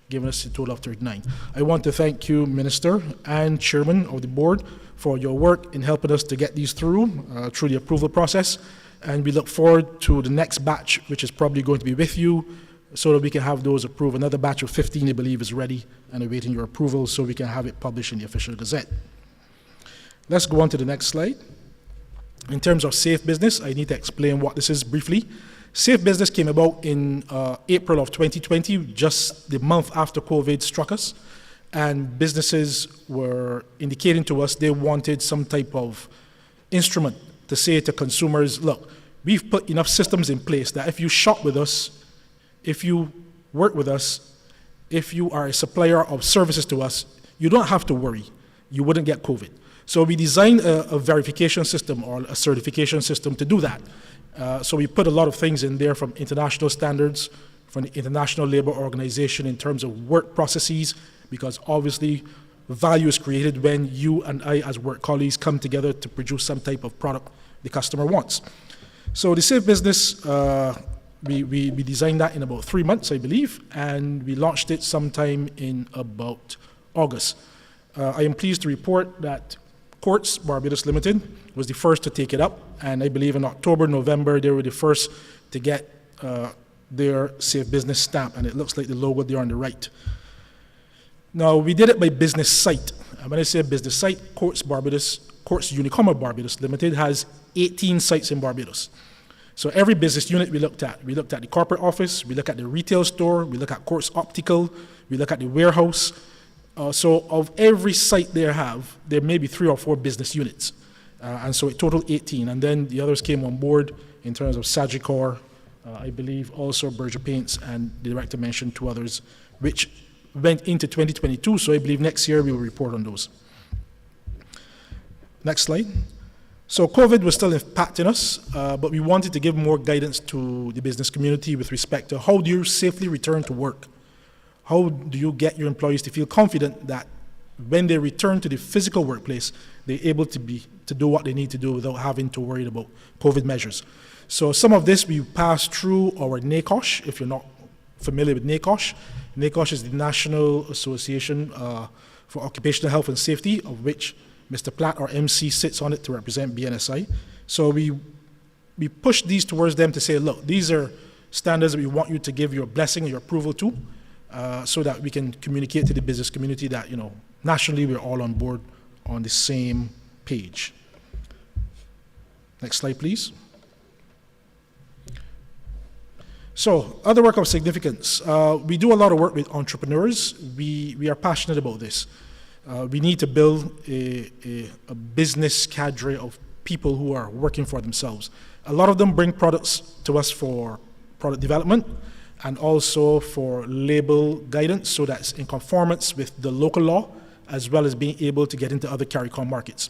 giving us a total of 39. I want to thank you, Minister and Chairman of the Board, for your work in helping us to get these through the approval process. And we look forward to the next batch, which is probably going to be with you, so that we can have those approved. Another batch of 15, I believe, is ready and awaiting your approval, so we can have it published in the official gazette. Let's go on to the next slide. In terms of Safe Business, I need to explain what this is briefly. Safe Business came about in April of 2020, just the month after COVID struck us, and businesses were indicating to us they wanted some type of instrument to say to consumers, look, we've put enough systems in place that if you shop with us, if you work with us, if you are a supplier of services to us, you don't have to worry. You wouldn't get COVID. So we designed a verification system or a certification system to do that. So we put a lot of things in there from international standards, from the International Labour Organization in terms of work processes, because obviously value is created when you and I as work colleagues come together to produce some type of product the customer wants. So the Safe Business, we designed that in about 3 months, I believe, and we launched it sometime in about August. I am pleased to report that Courts Barbados Limited was the first to take it up, and I believe in October, November, they were the first to get their Safe Business stamp, and it looks like the logo there on the right. Now, we did it by business site. And when I say business site, Courts Unicommerce Barbados Limited has 18 sites in Barbados. So every business unit we looked at the corporate office, we look at the retail store, we look at Courts Optical, we look at the warehouse. So of every site they have, there may be 3 or 4 business units. And so it totaled 18. And then the others came on board in terms of Sagicor, I believe also Berger Paints, and the director mentioned 2 others, which went into 2022. So I believe next year we will report on those. Next slide. So COVID was still impacting us, but we wanted to give more guidance to the business community with respect to how do you safely return to work? How do you get your employees to feel confident that when they return to the physical workplace, they're able to do what they need to do without having to worry about COVID measures? So some of this we passed through our NACOSH. If you're not familiar with NACOSH, NACOSH is the National Association for Occupational Health and Safety, of which Mr. Platt, our MC, sits on it to represent BNSI. So we push these towards them to say, look, these are standards that we want you to give your blessing and your approval to, so that we can communicate to the business community that, nationally we're all on board on the same page. Next slide, please. So, other work of significance. We do a lot of work with entrepreneurs. We are passionate about this. We need to build a business cadre of people who are working for themselves. A lot of them bring products to us for product development and also for label guidance, so that's in conformance with the local law, as well as being able to get into other CARICOM markets.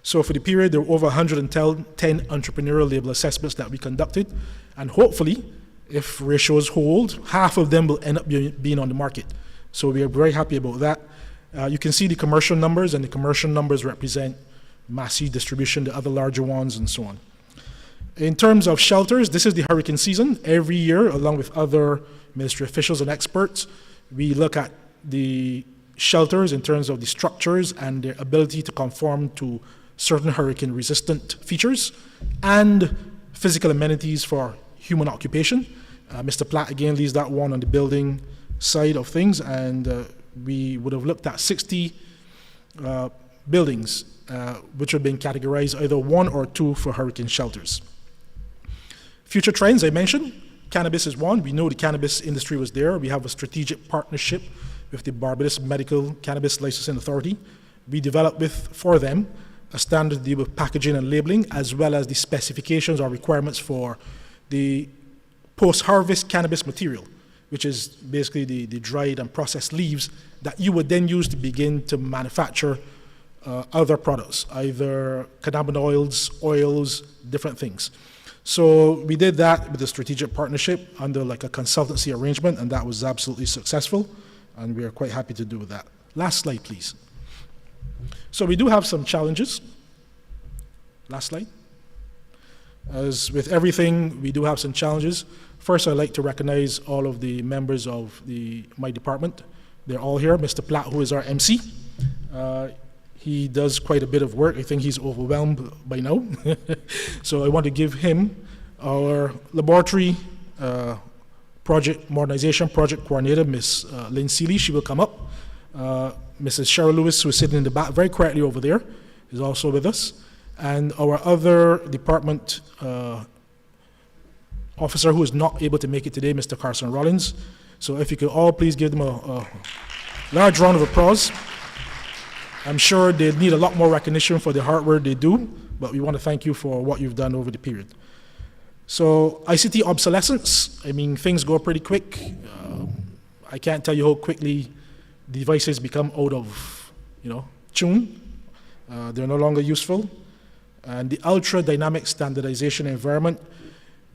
So for the period, there were over 110 entrepreneurial label assessments that we conducted, and hopefully, if ratios hold, half of them will end up being on the market. So we are very happy about that. You can see the commercial numbers, and the commercial numbers represent Massey Distribution, the other larger ones, and so on. In terms of shelters, this is the hurricane season. Every year, along with other ministry officials and experts, we look at the shelters in terms of the structures and their ability to conform to certain hurricane-resistant features and physical amenities for human occupation. Mr. Platt, again, leads that one on the building side of things, and we would have looked at 60 buildings, which have been categorized either 1 or 2 for hurricane shelters. Future trends, I mentioned, cannabis is one. We know the cannabis industry was there. We have a strategic partnership with the Barbados Medical Cannabis Licensing Authority. We developed for them a standard to deal with packaging and labeling, as well as the specifications or requirements for the post-harvest cannabis material, which is basically the dried and processed leaves that you would then use to begin to manufacture other products, either cannabinoids, oils, different things. So we did that with a strategic partnership under like a consultancy arrangement, and that was absolutely successful, and we are quite happy to do that. Last slide, please. So we do have some challenges. Last slide. As with everything, we do have some challenges. First, I'd like to recognize all of the members of my department. They're all here. Mr. Platt, who is our MC. He does quite a bit of work. I think he's overwhelmed by now. So I want to give him our laboratory project modernization project coordinator, Ms. Lynn Seeley. She will come up. Mrs. Cheryl Lewis, who is sitting in the back very quietly over there, is also with us. And our other department officer who is not able to make it today, Mr. Carson Rollins. So if you could all please give them a large round of applause. I'm sure they need a lot more recognition for the hard work they do, but we want to thank you for what you've done over the period. So ICT obsolescence, I mean, things go pretty quick. I can't tell you how quickly devices become out of, tune. They're no longer useful. And the ultra-dynamic standardization environment,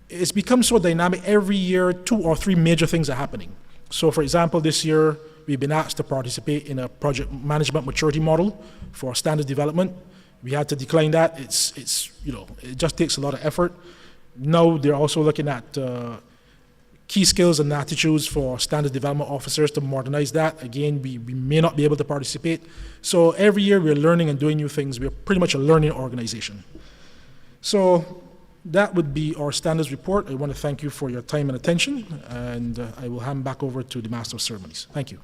it's become so dynamic. Every year, 2 or 3 major things are happening. So for example, this year, we've been asked to participate in a project management maturity model for standards development. We had to decline that. It just takes a lot of effort. Now they're also looking at key skills and attitudes for standard development officers to modernize that. Again, we may not be able to participate. So every year we're learning and doing new things. We're pretty much a learning organization. So that would be our standards report. I want to thank you for your time and attention, and I will hand back over to the Master of Ceremonies. Thank you.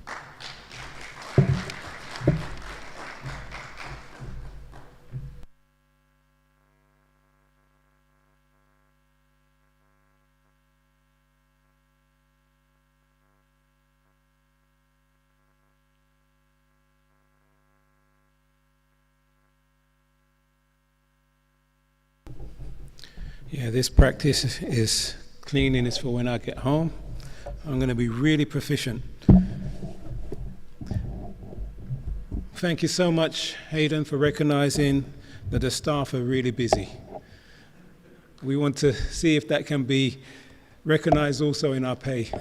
Yeah, this practice is cleaning is for when I get home. I'm going to be really proficient. Thank you so much, Hayden, for recognizing that the staff are really busy. We want to see if that can be recognized also in our pay.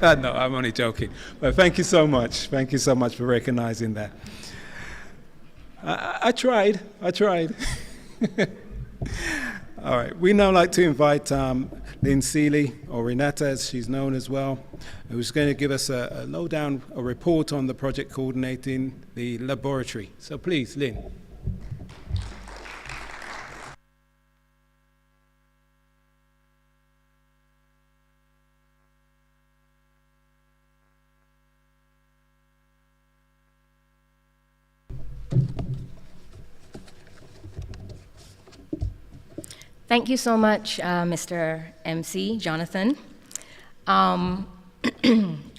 No, I'm only joking. But thank you so much. Thank you so much for recognizing that. I tried. All right, we now like to invite Lynn Seeley, or Renata as she's known as well, who's going to give us a lowdown, a report on the project coordinating the laboratory. So please, Lynn. Thank you so much, Mr. MC, Jonathan.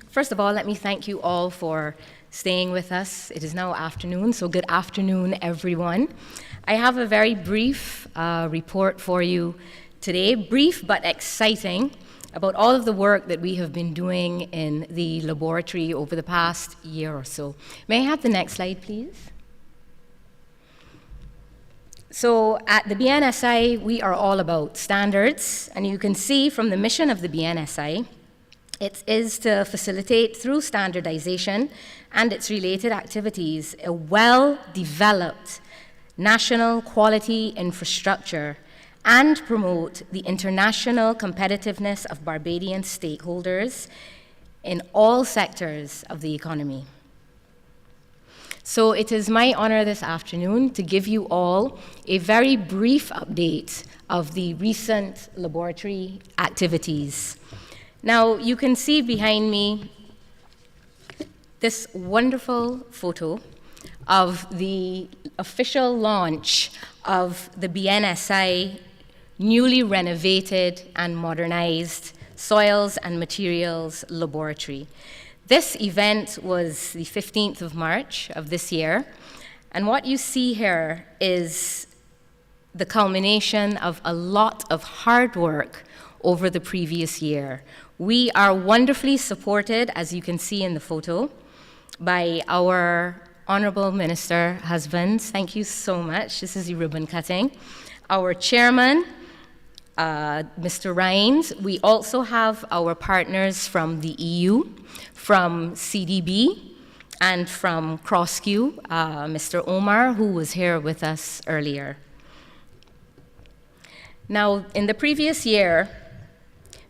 First of all, let me thank you all for staying with us. It is now afternoon, so good afternoon, everyone. I have a very brief report for you today, brief but exciting, about all of the work that we have been doing in the laboratory over the past year or so. May I have the next slide, please? So at the BNSI, we are all about standards, and you can see from the mission of the BNSI, it is to facilitate through standardization and its related activities a well-developed national quality infrastructure and promote the international competitiveness of Barbadian stakeholders in all sectors of the economy. So it is my honor this afternoon to give you all a very brief update of the recent laboratory activities. Now, you can see behind me this wonderful photo of the official launch of the BNSI newly renovated and modernized Soils and Materials Laboratory. This event was the 15th of March of this year, and what you see here is the culmination of a lot of hard work over the previous year, We are wonderfully supported, as you can see in the photo, by our honorable minister husbands. Thank you so much. This is the ribbon cutting. Our chairman, Mr. Rhines. We also have our partners from the EU, from CDB, and from CrossQ, Mr. Omar, who was here with us earlier. Now, in the previous year,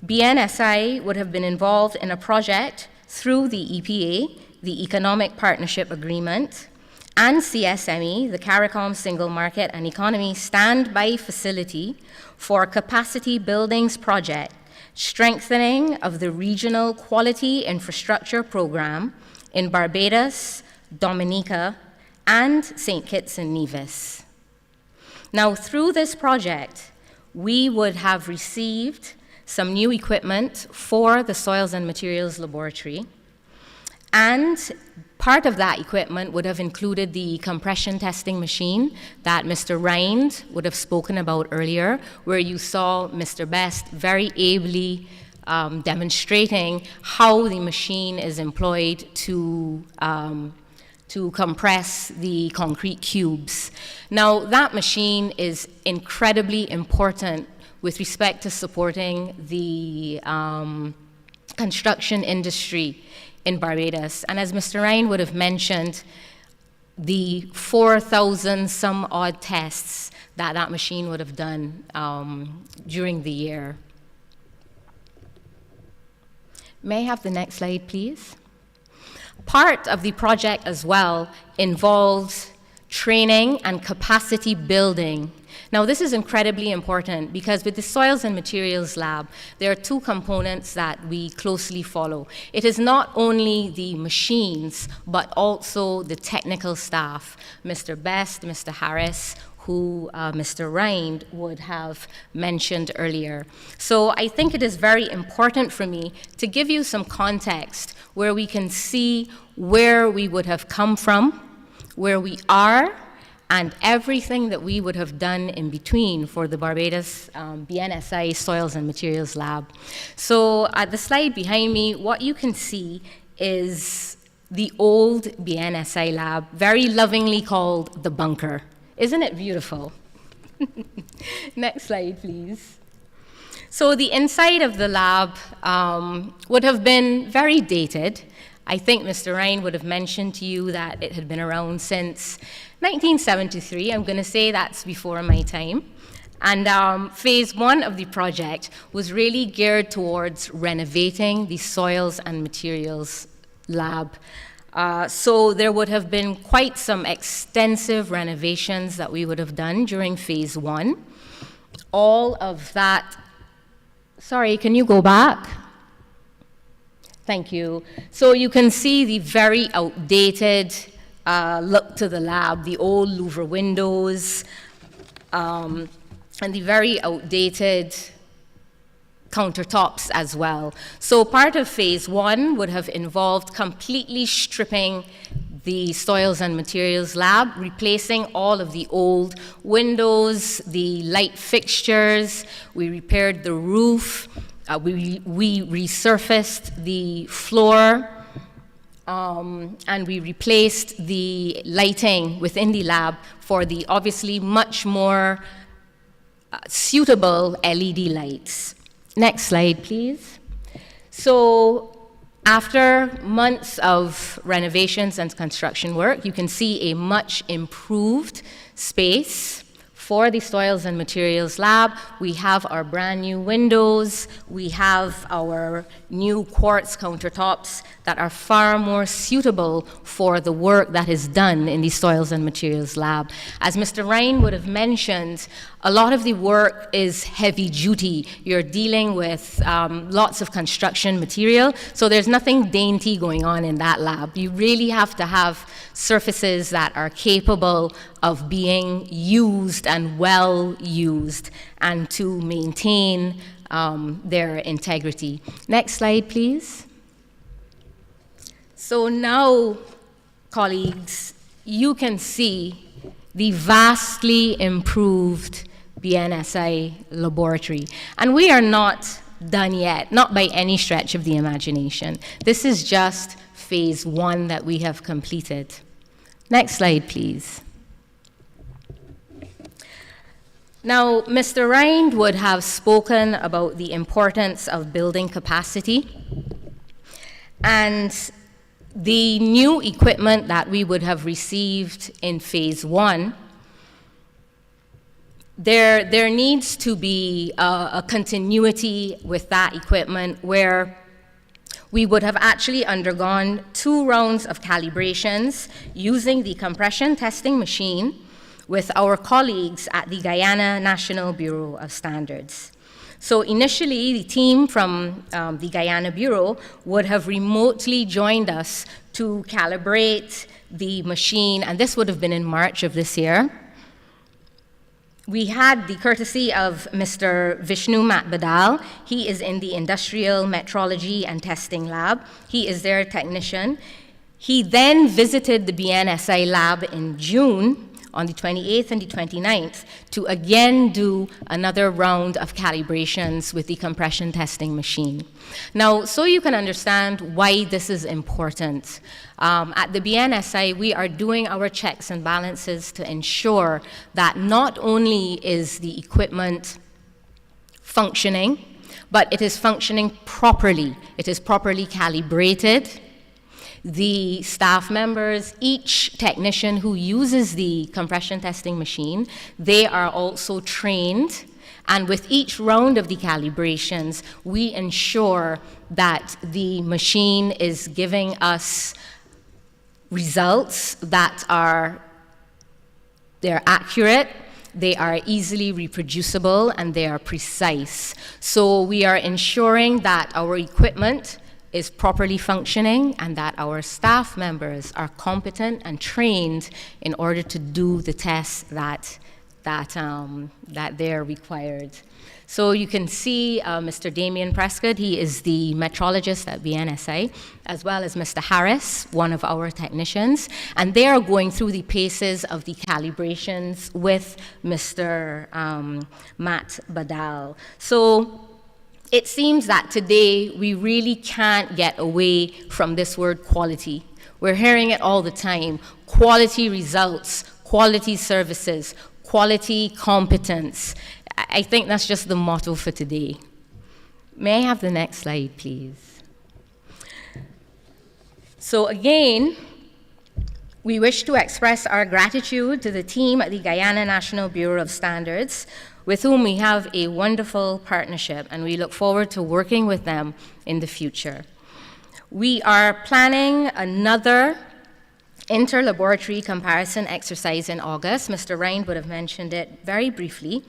BNSI would have been involved in a project through the EPA, the Economic Partnership Agreement, and CSME, the CARICOM Single Market and Economy Standby Facility for Capacity Buildings Project, strengthening of the Regional Quality Infrastructure Program in Barbados, Dominica, and St. Kitts and Nevis. Now, through this project, we would have received some new equipment for the Soils and Materials Laboratory, and part of that equipment would have included the compression testing machine that Mr. Rind would have spoken about earlier, where you saw Mr. Best very ably demonstrating how the machine is employed to compress the concrete cubes. Now, that machine is incredibly important with respect to supporting the construction industry in Barbados. And as Mr. Ryan would have mentioned, the 4,000 some odd tests that that machine would have done during the year. May I have the next slide, please? Part of the project as well involves training and capacity building. Now, this is incredibly important because with the Soils and Materials Lab, there are two components that we closely follow. It is not only the machines, but also the technical staff, Mr. Best, Mr. Harris, who Mr. Rind would have mentioned earlier. So I think it is very important for me to give you some context where we can see where we would have come from, where we are, and everything that we would have done in between for the Barbados BNSI Soils and Materials Lab. So at the slide behind me, what you can see is the old BNSI lab, very lovingly called the bunker. Isn't it beautiful? Next slide, please. So the inside of the lab would have been very dated. I think Mr. Ryan would have mentioned to you that it had been around since 1973. I'm going to say that's before my time. And phase one of the project was really geared towards renovating the Soils and Materials Lab. So there would have been quite some extensive renovations that we would have done during phase one. All of that, sorry, can you go back? Thank you. So you can see the very outdated look to the lab, the old louver windows, and the very outdated countertops as well. So part of phase one would have involved completely stripping the Soils and Materials Lab, replacing all of the old windows, the light fixtures. We repaired the roof. We resurfaced the floor, and we replaced the lighting within the lab for the obviously much more suitable LED lights. Next slide, please. So after months of renovations and construction work, you can see a much improved space for the Soils and Materials Lab. We have our brand new windows. We have our new quartz countertops that are far more suitable for the work that is done in the Soils and Materials Lab. As Mr. Ryan would have mentioned, a lot of the work is heavy duty. You're dealing with lots of construction material, so there's nothing dainty going on in that lab. You really have to have surfaces that are capable of being used and well used and to maintain their integrity. Next slide, please. So now, colleagues, you can see the vastly improved BNSI laboratory. And we are not done yet, not by any stretch of the imagination. This is just phase 1 that we have completed. Next slide, please. Now, Mr. Rind would have spoken about the importance of building capacity, and the new equipment that we would have received in phase 1, there needs to be a continuity with that equipment where we would have actually undergone 2 rounds of calibrations using the compression testing machine with our colleagues at the Guyana National Bureau of Standards. So initially, the team from the Guyana Bureau would have remotely joined us to calibrate the machine, and this would have been in March of this year. We had the courtesy of Mr. Vishnu Matbadal. He is in the Industrial Metrology and Testing Lab. He is their technician. He then visited the BNSI lab in June on the 28th and the 29th to again do another round of calibrations with the compression testing machine. Now, so you can understand why this is important, at the BNSI, we are doing our checks and balances to ensure that not only is the equipment functioning, but it is functioning properly. It is properly calibrated. The staff members, each technician who uses the compression testing machine, they are also trained. And with each round of the calibrations, we ensure that the machine is giving us results that they're accurate, they are easily reproducible, and they are precise. So we are ensuring that our equipment is properly functioning and that our staff members are competent and trained in order to do the tests that they're required. So you can see Mr. Damien Prescott, he is the metrologist at BNSI, as well as Mr. Harris, one of our technicians, and they are going through the paces of the calibrations with Mr. Matt Badal. So it seems that today we really can't get away from this word quality. We're hearing it all the time. Quality results, quality services, quality competence. I think that's just the motto for today. May I have the next slide, please? So again, we wish to express our gratitude to the team at the Guyana National Bureau of Standards, with whom we have a wonderful partnership, and we look forward to working with them in the future. We are planning another inter-laboratory comparison exercise in August. Mr. Rind would have mentioned it very briefly.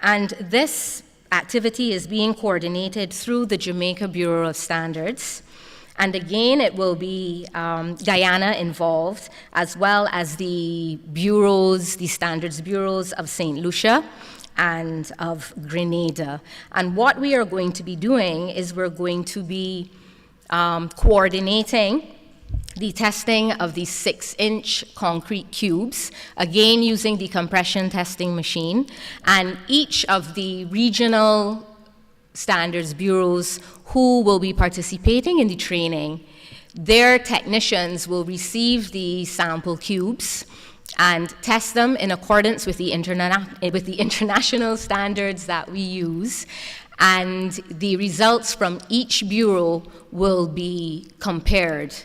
And this activity is being coordinated through the Jamaica Bureau of Standards. And again, it will be Guyana involved, as well as the bureaus, the standards bureaus of St. Lucia and of Grenada. And what we are going to be doing is we're going to be coordinating the testing of these 6-inch concrete cubes, again using the compression testing machine, and each of the regional standards bureaus who will be participating in the training, their technicians will receive the sample cubes and test them in accordance with the international standards that we use. And the results from each bureau will be compared.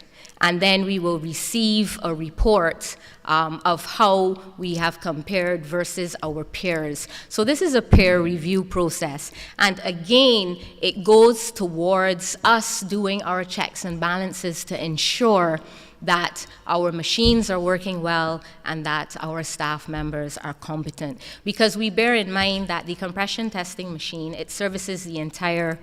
And then we will receive a report of how we have compared versus our peers. So this is a peer review process. And again, it goes towards us doing our checks and balances to ensure that our machines are working well and that our staff members are competent. Because we bear in mind that the compression testing machine, it services the entire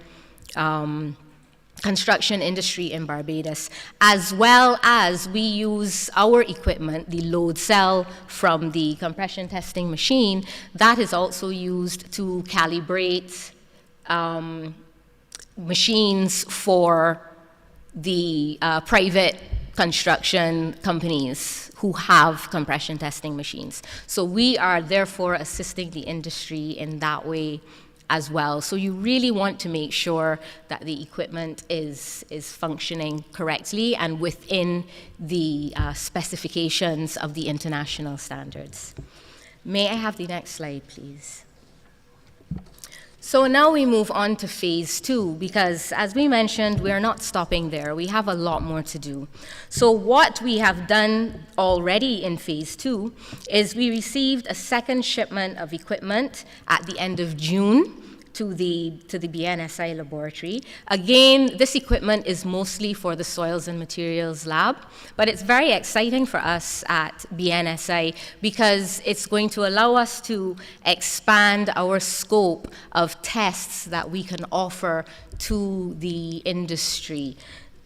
construction industry in Barbados, as well as we use our equipment, the load cell from the compression testing machine, that is also used to calibrate machines for the private construction companies who have compression testing machines. So we are therefore assisting the industry in that way as well. So you really want to make sure that the equipment is functioning correctly and within the specifications of the international standards. May I have the next slide, please? So now we move on to phase 2, because as we mentioned, we are not stopping there. We have a lot more to do. So what we have done already in phase 2 is we received a second shipment of equipment at the end of June to the BNSI laboratory. Again, this equipment is mostly for the Soils and Materials Lab, but it's very exciting for us at BNSI because it's going to allow us to expand our scope of tests that we can offer to the industry.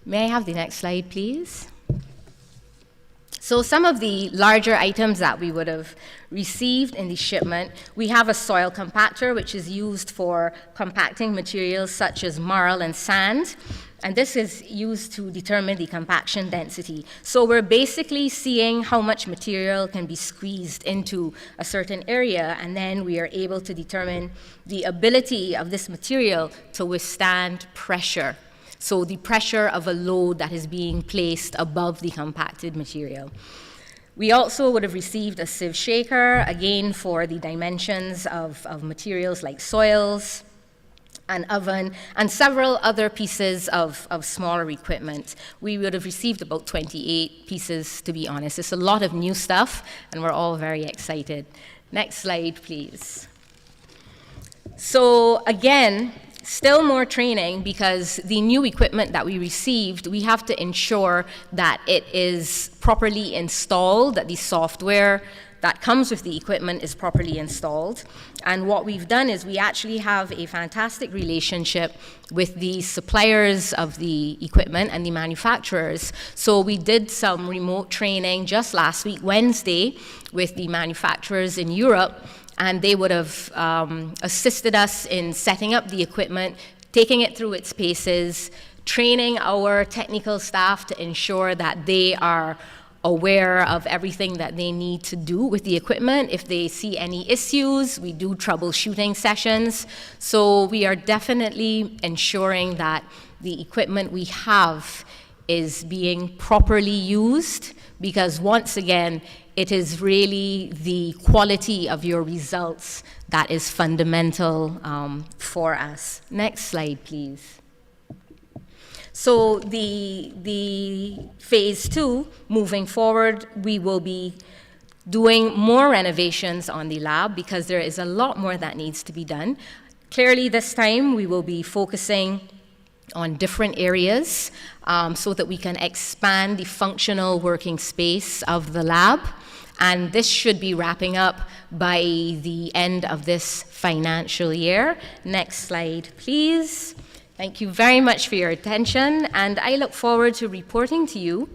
May I have the next slide, please? So some of the larger items that we would have received in the shipment, we have a soil compactor, which is used for compacting materials such as marl and sand. And this is used to determine the compaction density. So we're basically seeing how much material can be squeezed into a certain area, and then we are able to determine the ability of this material to withstand pressure. So the pressure of a load that is being placed above the compacted material. We also would have received a sieve shaker, again for the dimensions of materials like soils, an oven, and several other pieces of smaller equipment. We would have received about 28 pieces, to be honest. It's a lot of new stuff, and we're all very excited. Next slide, please. So again, still more training, because the new equipment that we received, we have to ensure that it is properly installed, that the software that comes with the equipment is properly installed. And what we've done is we actually have a fantastic relationship with the suppliers of the equipment and the manufacturers. So we did some remote training just last week, Wednesday, with the manufacturers in Europe, and they would have assisted us in setting up the equipment, taking it through its paces, training our technical staff to ensure that they are aware of everything that they need to do with the equipment. If they see any issues, we do troubleshooting sessions. So we are definitely ensuring that the equipment we have is being properly used, because once again, it is really the quality of your results that is fundamental for us. Next slide, please. So the phase 2, moving forward, we will be doing more renovations on the lab because there is a lot more that needs to be done. Clearly this time we will be focusing on different areas so that we can expand the functional working space of the lab. And this should be wrapping up by the end of this financial year. Next slide, please. Thank you very much for your attention, and I look forward to reporting to you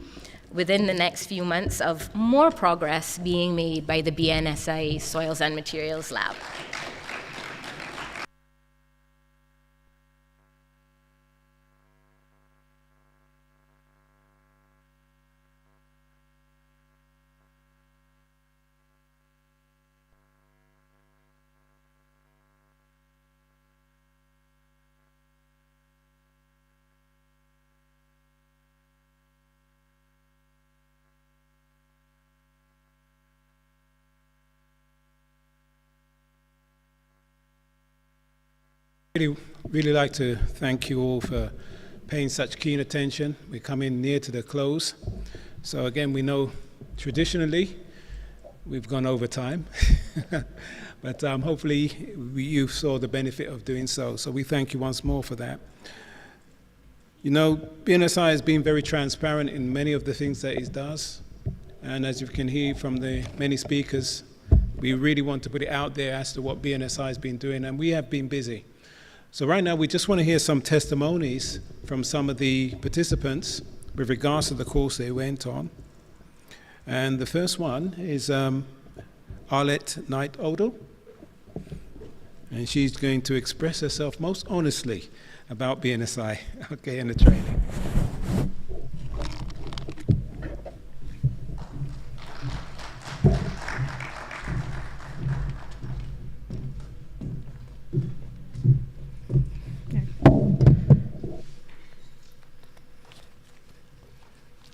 within the next few months of more progress being made by the BNSI Soils and Materials Lab. Really like to thank you all for paying such keen attention. We're coming near to the close. So again, we know traditionally we've gone over time, but hopefully you saw the benefit of doing so. So we thank you once more for that. You know, BNSI has been very transparent in many of the things that it does. And as you can hear from the many speakers, we really want to put it out there as to what BNSI has been doing, and we have been busy. So right now, we just want to hear some testimonies from some of the participants with regards to the course they went on. And the first one is Arlette Knight-Odell. And she's going to express herself most honestly about BNSI, okay, and the training.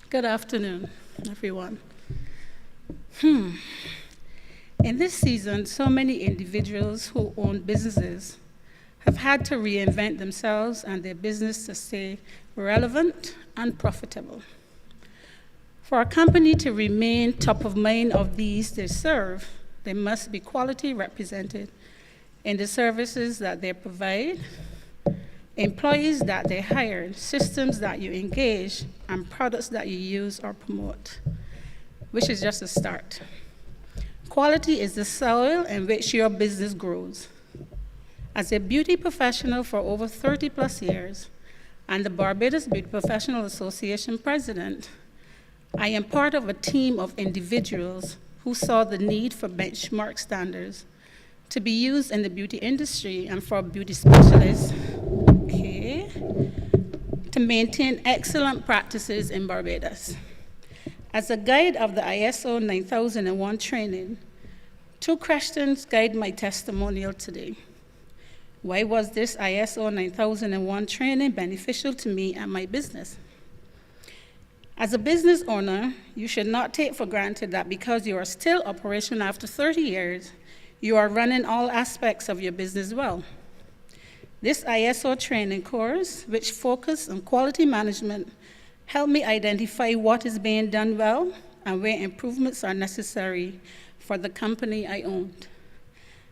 Good afternoon, everyone. In this season, so many individuals who own businesses have had to reinvent themselves and their business to stay relevant and profitable. For a company to remain top of mind of these they serve, they must be quality represented in the services that they provide, employees that they hire, systems that you engage, and products that you use or promote, which is just a start. Quality is the soil in which your business grows. As a beauty professional for over 30 plus years and the Barbados Beauty Professional Association president, I am part of a team of individuals who saw the need for benchmark standards to be used in the beauty industry and for beauty specialists to maintain excellent practices in Barbados. As a guide of the ISO 9001 training, 2 questions guide my testimonial today. Why was this ISO 9001 training beneficial to me and my business? As a business owner, you should not take for granted that because you are still operational after 30 years, you are running all aspects of your business well. This ISO training course, which focuses on quality management, helped me identify what is being done well and where improvements are necessary for the company I owned.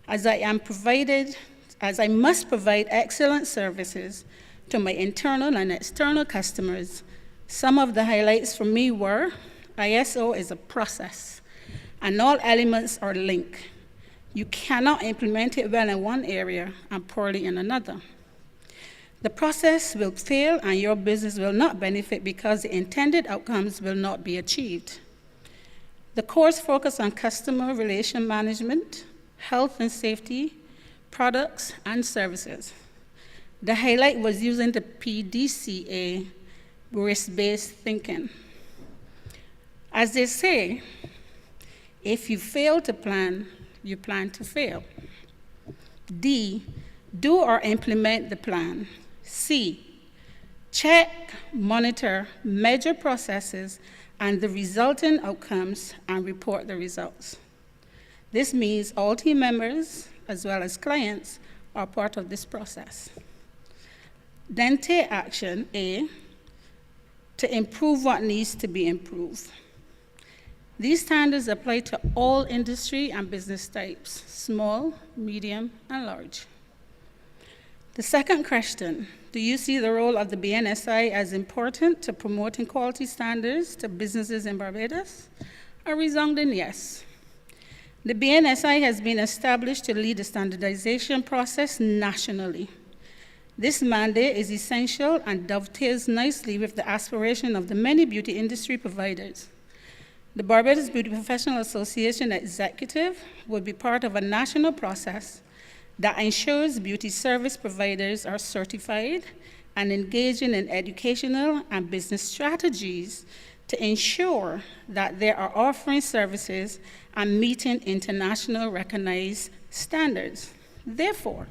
As I must provide excellent services to my internal and external customers, some of the highlights for me were ISO is a process, and all elements are linked. You cannot implement it well in one area and poorly in another. The process will fail and your business will not benefit because the intended outcomes will not be achieved. The course focused on customer relation management, health and safety, products, and services. The highlight was using the PDCA, risk-based thinking. As they say, if you fail to plan, you plan to fail. D, do or implement the plan. C, check, monitor, measure processes and the resulting outcomes and report the results. This means all team members, as well as clients, are part of this process. Then take action, A, to improve what needs to be improved. These standards apply to all industry and business types, small, medium, and large. The second question, do you see the role of the BNSI as important to promoting quality standards to businesses in Barbados? A resounding yes. The BNSI has been established to lead the standardization process nationally. This mandate is essential and dovetails nicely with the aspiration of the many beauty industry providers. The Barbados Beauty Professional Association Executive will be part of a national process that ensures beauty service providers are certified and engaging in educational and business strategies to ensure that they are offering services and meeting international recognized standards. Therefore,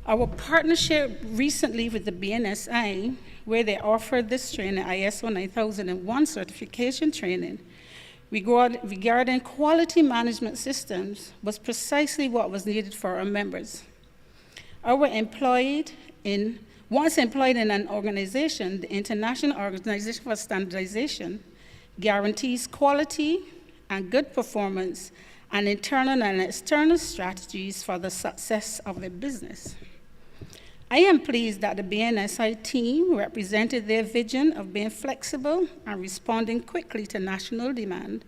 our partnership recently with the BNSI, where they offered this training, ISO 9001 certification training, regarding quality management systems, was precisely what was needed for our members. Once employed in an organization, the International Organization for Standardization guarantees quality and good performance and internal and external strategies for the success of a business. I am pleased that the BNSI team represented their vision of being flexible and responding quickly to national demand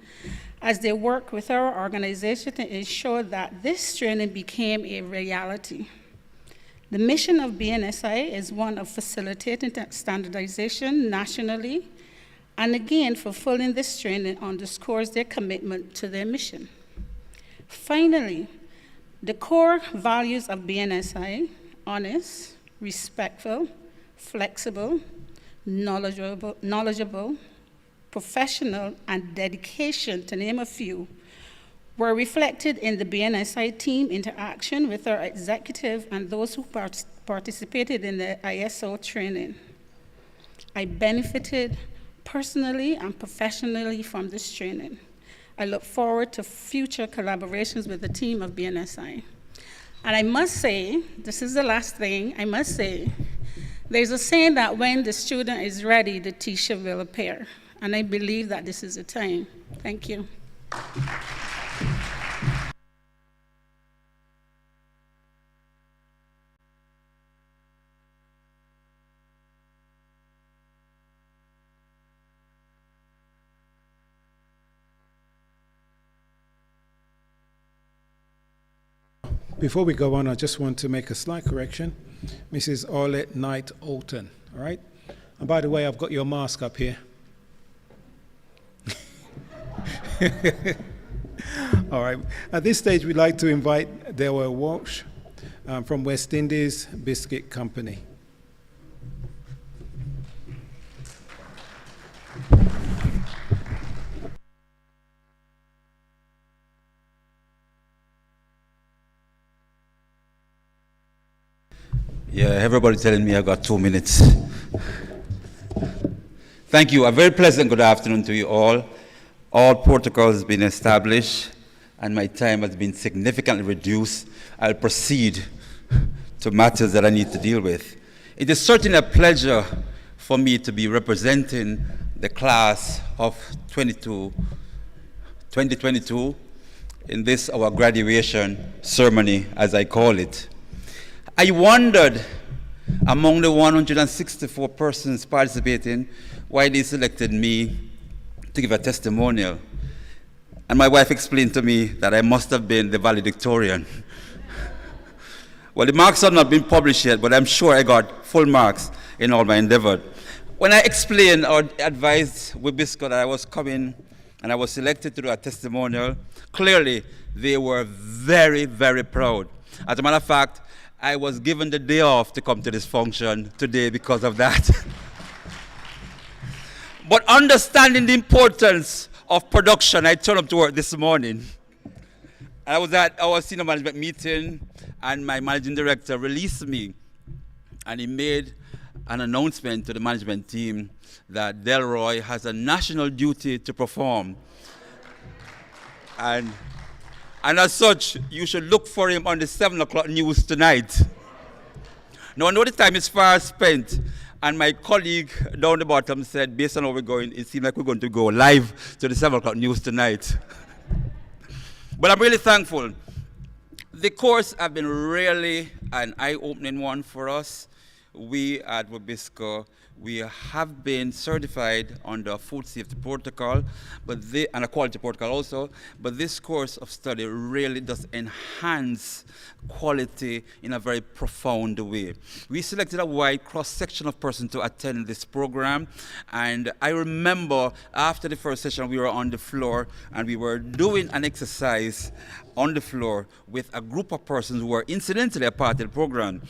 as they work with our organization to ensure that this training became a reality. The mission of BNSI is one of facilitating standardization nationally, and again, fulfilling this training underscores their commitment to their mission. Finally, the core values of BNSI: honest, respectful, flexible, knowledgeable, professional, and dedication, to name a few, were reflected in the BNSI team interaction with our executive and those who participated in the ISO training. I benefited personally and professionally from this training. I look forward to future collaborations with the team of BNSI. And I must say, this is the last thing, I must say, there's a saying that when the student is ready, the teacher will appear. And I believe that this is the time. Thank you. Before we go on, I just want to make a slight correction. Mrs. Orlette Knight Alton, all right? And by the way, I've got your mask up here. All right. At this stage, we'd like to invite Delaware Walsh from West Indies Biscuit Company. Yeah, everybody telling me I got 2 minutes. Thank you. A very pleasant good afternoon to you all. All protocols have been established, and my time has been significantly reduced. I'll proceed to matters that I need to deal with. It is certainly a pleasure for me to be representing the class of 2022 in this, our graduation ceremony, as I call it. I wondered, among the 164 persons participating, why they selected me to give a testimonial. And my wife explained to me that I must have been the valedictorian. Well, the marks have not been published yet, but I'm sure I got full marks in all my endeavor. When I explained or advised Wibisco that I was coming and I was selected to do a testimonial, clearly they were very, very proud. As a matter of fact, I was given the day off to come to this function today because of that. But understanding the importance of production, I turned up to work this morning. I was at our senior management meeting, and my managing director released me, and he made an announcement to the management team that Delroy has a national duty to perform. And as such, you should look for him on the 7 o'clock news tonight. Now, I know the time is far spent, and my colleague down the bottom said, based on how we're going, it seems like we're going to go live to the 7 o'clock news tonight. But I'm really thankful. The course has been really an eye-opening one for us. We at Wabisco, we have been certified under a food safety protocol, and a quality protocol also, but this course of study really does enhance quality in a very profound way. We selected a wide cross-section of persons to attend this program, and I remember after the first session we were on the floor and we were doing an exercise on the floor with a group of persons who were incidentally a part of the program.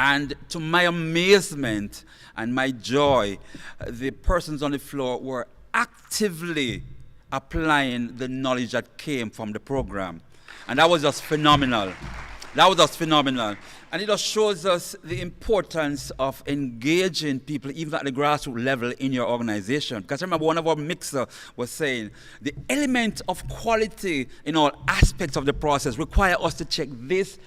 And to my amazement and my joy, the persons on the floor were actively applying the knowledge that came from the program. And that was just phenomenal. That was just phenomenal. And it just shows us the importance of engaging people, even at the grassroots level in your organization. Because I remember one of our mixer was saying, the element of quality in all aspects of the process require us to check this.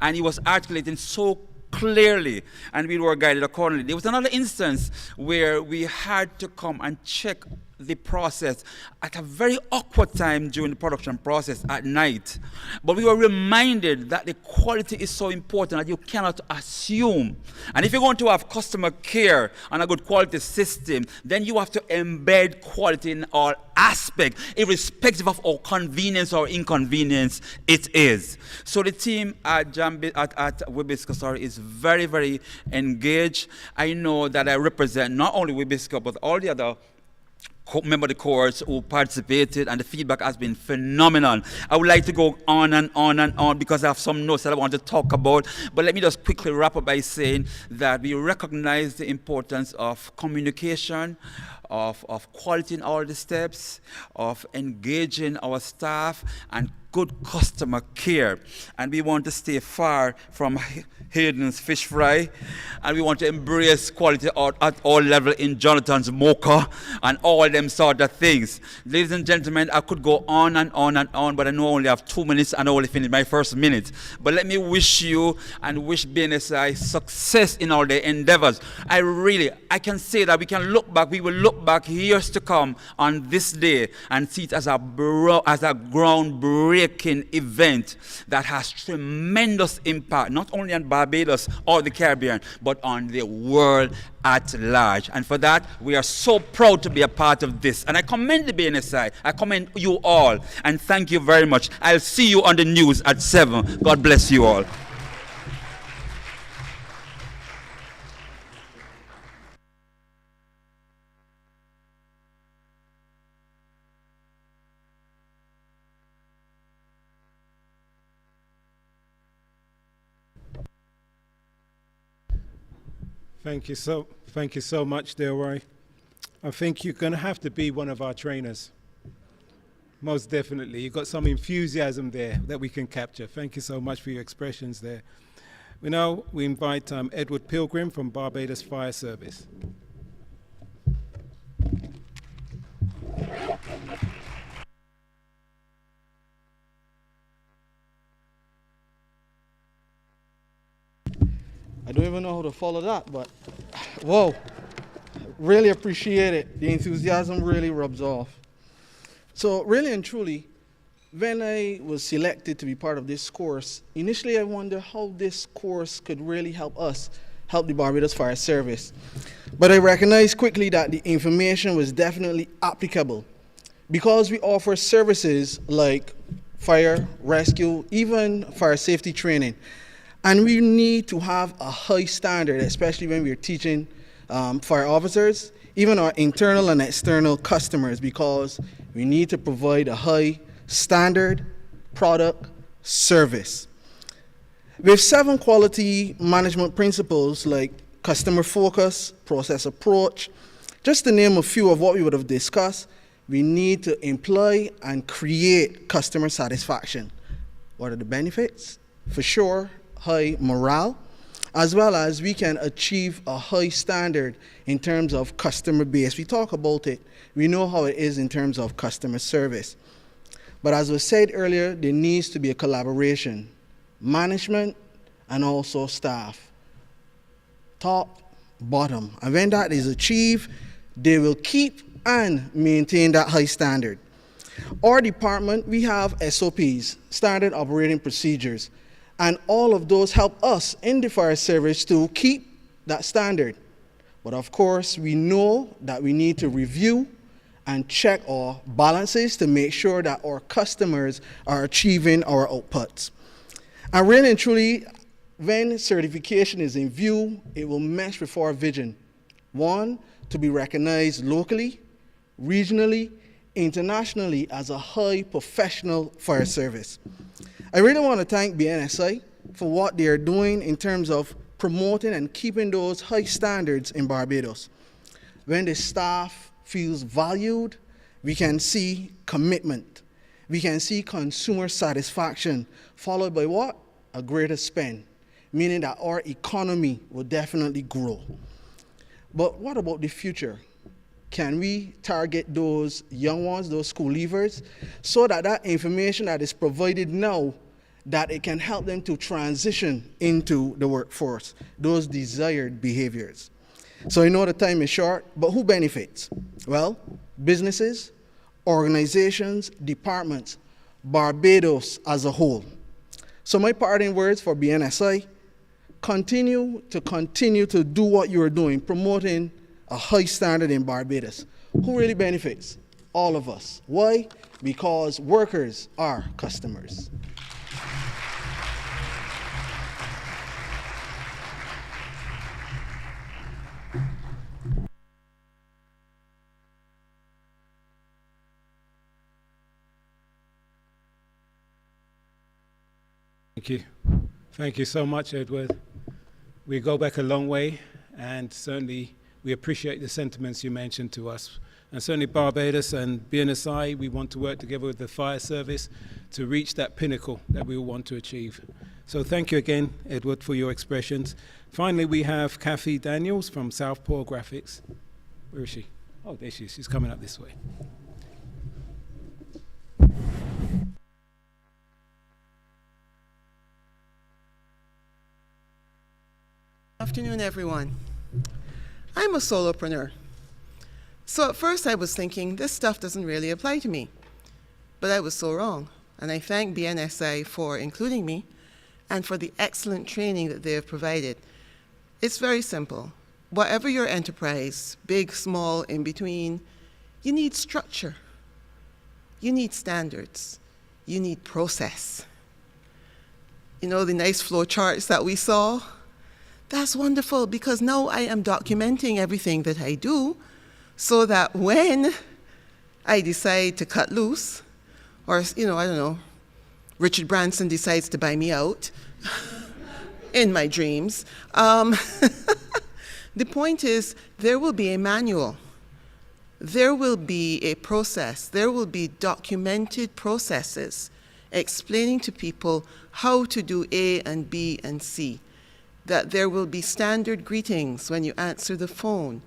And he was articulating so clearly, and we were guided accordingly. There was another instance where we had to come and check the process at a very awkward time during the production process at night. But we were reminded that the quality is so important that you cannot assume. And if you're going to have customer care and a good quality system, then you have to embed quality in all aspects, irrespective of how convenience or inconvenience it is. So the team at Wibisco is very, very engaged. I know that I represent not only Wibisco, but all the other member of the course who participated, and the feedback has been phenomenal. I would like to go on and on and on because I have some notes that I want to talk about, but let me just quickly wrap up by saying that we recognize the importance of communication, of quality in all the steps, of engaging our staff, and good customer care. And we want to stay far from Hayden's Fish Fry, and we want to embrace quality at all levels in Jonathan's Mocha and all them sort of things. Ladies and gentlemen, I could go on and on and on, but I know I only have 2 minutes and I only finished my first minute. But let me wish you and wish BNSI success in all their endeavors. I can say that we will look back years to come on this day and see it as a groundbreaking event that has tremendous impact, not only on Barbados or the Caribbean, but on the world at large. And for that, we are so proud to be a part of this. And I commend the BNSI. I commend you all. And thank you very much. I'll see you on the news at 7. God bless you all. Thank you so much, Delroy. I think you're going to have to be one of our trainers. Most definitely. You've got some enthusiasm there that we can capture. Thank you so much for your expressions there. We invite Edward Pilgrim from Barbados Fire Service. I don't even know how to follow that, but whoa, really appreciate it. The enthusiasm really rubs off. So really and truly, when I was selected to be part of this course, initially I wondered how this course could really help the Barbados Fire Service. But I recognized quickly that the information was definitely applicable because we offer services like fire, rescue, even fire safety training. And we need to have a high standard, especially when we're teaching fire officers, even our internal and external customers, because we need to provide a high standard product service. With 7 quality management principles like customer focus, process approach, just to name a few of what we would have discussed, we need to employ and create customer satisfaction. What are the benefits? For sure, high morale, as well as we can achieve a high standard in terms of customer base. We talk about it. We know how it is in terms of customer service. But as was said earlier, there needs to be a collaboration, management and also staff, top, bottom. And when that is achieved, they will keep and maintain that high standard. Our department, we have SOPs, standard operating procedures, and all of those help us in the fire service to keep that standard. But of course, we know that we need to review and check our balances to make sure that our customers are achieving our outputs. And really and truly, when certification is in view, it will mesh with our vision. 1, to be recognized locally, regionally, internationally as a high professional fire service. I really want to thank BNSI for what they are doing in terms of promoting and keeping those high standards in Barbados. When the staff feels valued, we can see commitment. We can see consumer satisfaction, followed by what? A greater spend, meaning that our economy will definitely grow. But what about the future? Can we target those young ones, those school leavers, so that that information that is provided now, that it can help them to transition into the workforce, those desired behaviors? So I know the time is short, but who benefits? Well, businesses, organizations, departments, Barbados as a whole. So my parting words for BNSI, continue to do what you're doing, promoting a high standard in Barbados. Who really benefits? All of us. Why? Because workers are customers. Thank you. Thank you so much, Edward. We go back a long way, and certainly we appreciate the sentiments you mentioned to us. And certainly Barbados and BNSI, we want to work together with the fire service to reach that pinnacle that we all want to achieve. So thank you again, Edward, for your expressions. Finally, we have Kathy Daniels from Southpaw Graphics. Where is she? Oh, there she is. She's coming up this way. Afternoon, everyone. I'm a solopreneur. So at first I was thinking, this stuff doesn't really apply to me. But I was so wrong. And I thank BNSI for including me and for the excellent training that they have provided. It's very simple. Whatever your enterprise, big, small, in between, you need structure. You need standards. You need process. You know the nice flow charts that we saw? That's wonderful, because now I am documenting everything that I do so that when I decide to cut loose, or, I don't know, Richard Branson decides to buy me out in my dreams, the point is there will be a manual. There will be a process. There will be documented processes explaining to people how to do A and B and C. That there will be standard greetings when you answer the phone.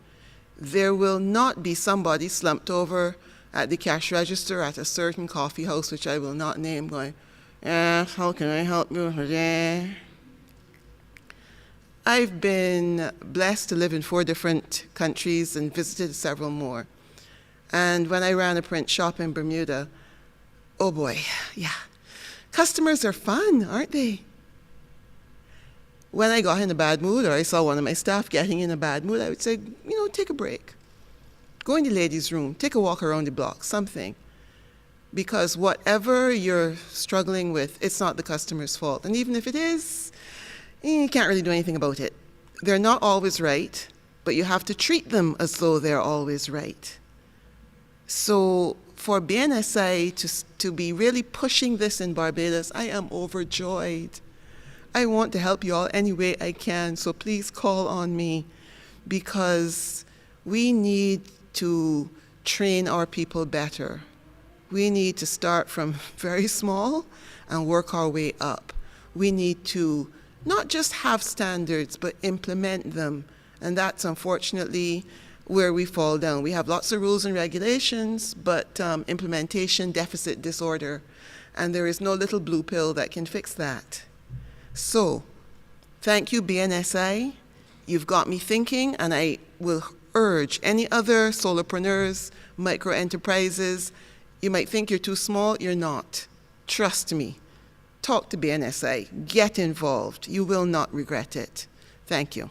There will not be somebody slumped over at the cash register at a certain coffee house, which I will not name, going, how can I help you today? I've been blessed to live in 4 different countries and visited several more. And when I ran a print shop in Bermuda, oh boy, yeah. Customers are fun, aren't they? When I got in a bad mood, or I saw one of my staff getting in a bad mood, I would say, take a break. Go in the ladies' room, take a walk around the block, something. Because whatever you're struggling with, it's not the customer's fault. And even if it is, you can't really do anything about it. They're not always right, but you have to treat them as though they're always right. So for BNSI to be really pushing this in Barbados, I am overjoyed. I want to help you all any way I can, so please call on me, because we need to train our people better. We need to start from very small and work our way up. We need to not just have standards, but implement them. And that's unfortunately where we fall down. We have lots of rules and regulations, but implementation deficit disorder. And there is no little blue pill that can fix that. So, thank you, BNSI. You've got me thinking, and I will urge any other solopreneurs, micro-enterprises, you might think you're too small, you're not. Trust me. Talk to BNSI. Get involved. You will not regret it. Thank you.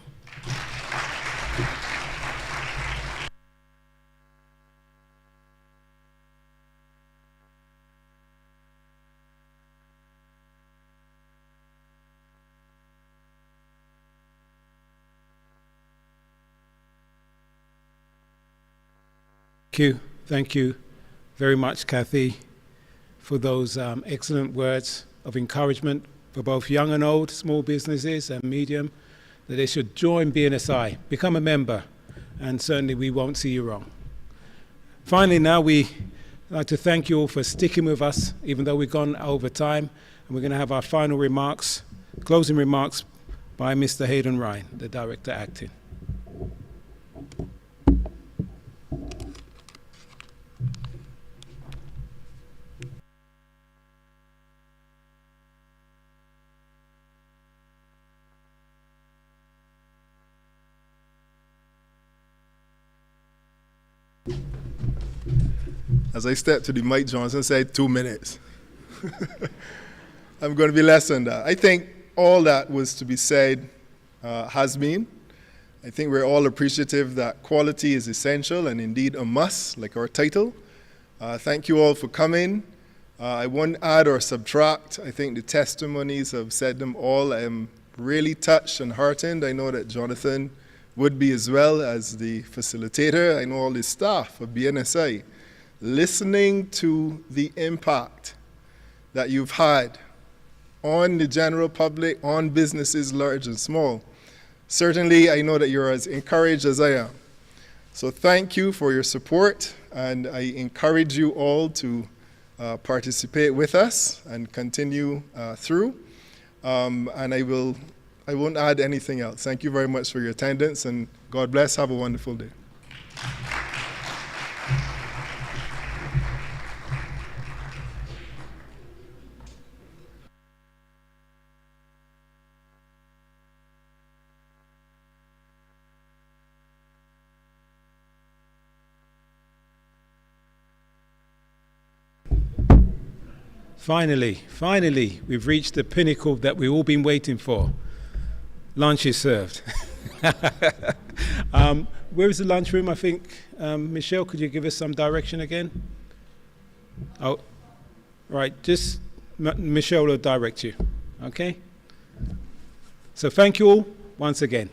Thank you very much, Kathy, for those excellent words of encouragement for both young and old, small businesses and medium, that they should join BNSI, become a member, and certainly we won't see you wrong. Finally, now we'd like to thank you all for sticking with us, even though we've gone over time, and we're going to have our final remarks, closing remarks by Mr. Hayden Ryan, the Director Acting. As I stepped to the mic, Johnson said 2 minutes. I'm going to be less than that. I think all that was to be said has been. I think we're all appreciative that quality is essential and indeed a must, like our title. Thank you all for coming. I won't add or subtract. I think the testimonies have said them all. I am really touched and heartened. I know that Jonathan would be as well as the facilitator. I know all the staff of BNSI. Listening to the impact that you've had on the general public, on businesses large and small. Certainly, I know that you're as encouraged as I am. So thank you for your support, and I encourage you all to participate with us and continue through. and I won't add anything else. Thank you very much for your attendance, and God bless. Have a wonderful day. Finally, we've reached the pinnacle that we've all been waiting for. Lunch is served. Where is the lunchroom? I think, Michelle, could you give us some direction again? Oh, right, just Michelle will direct you, okay? So thank you all once again.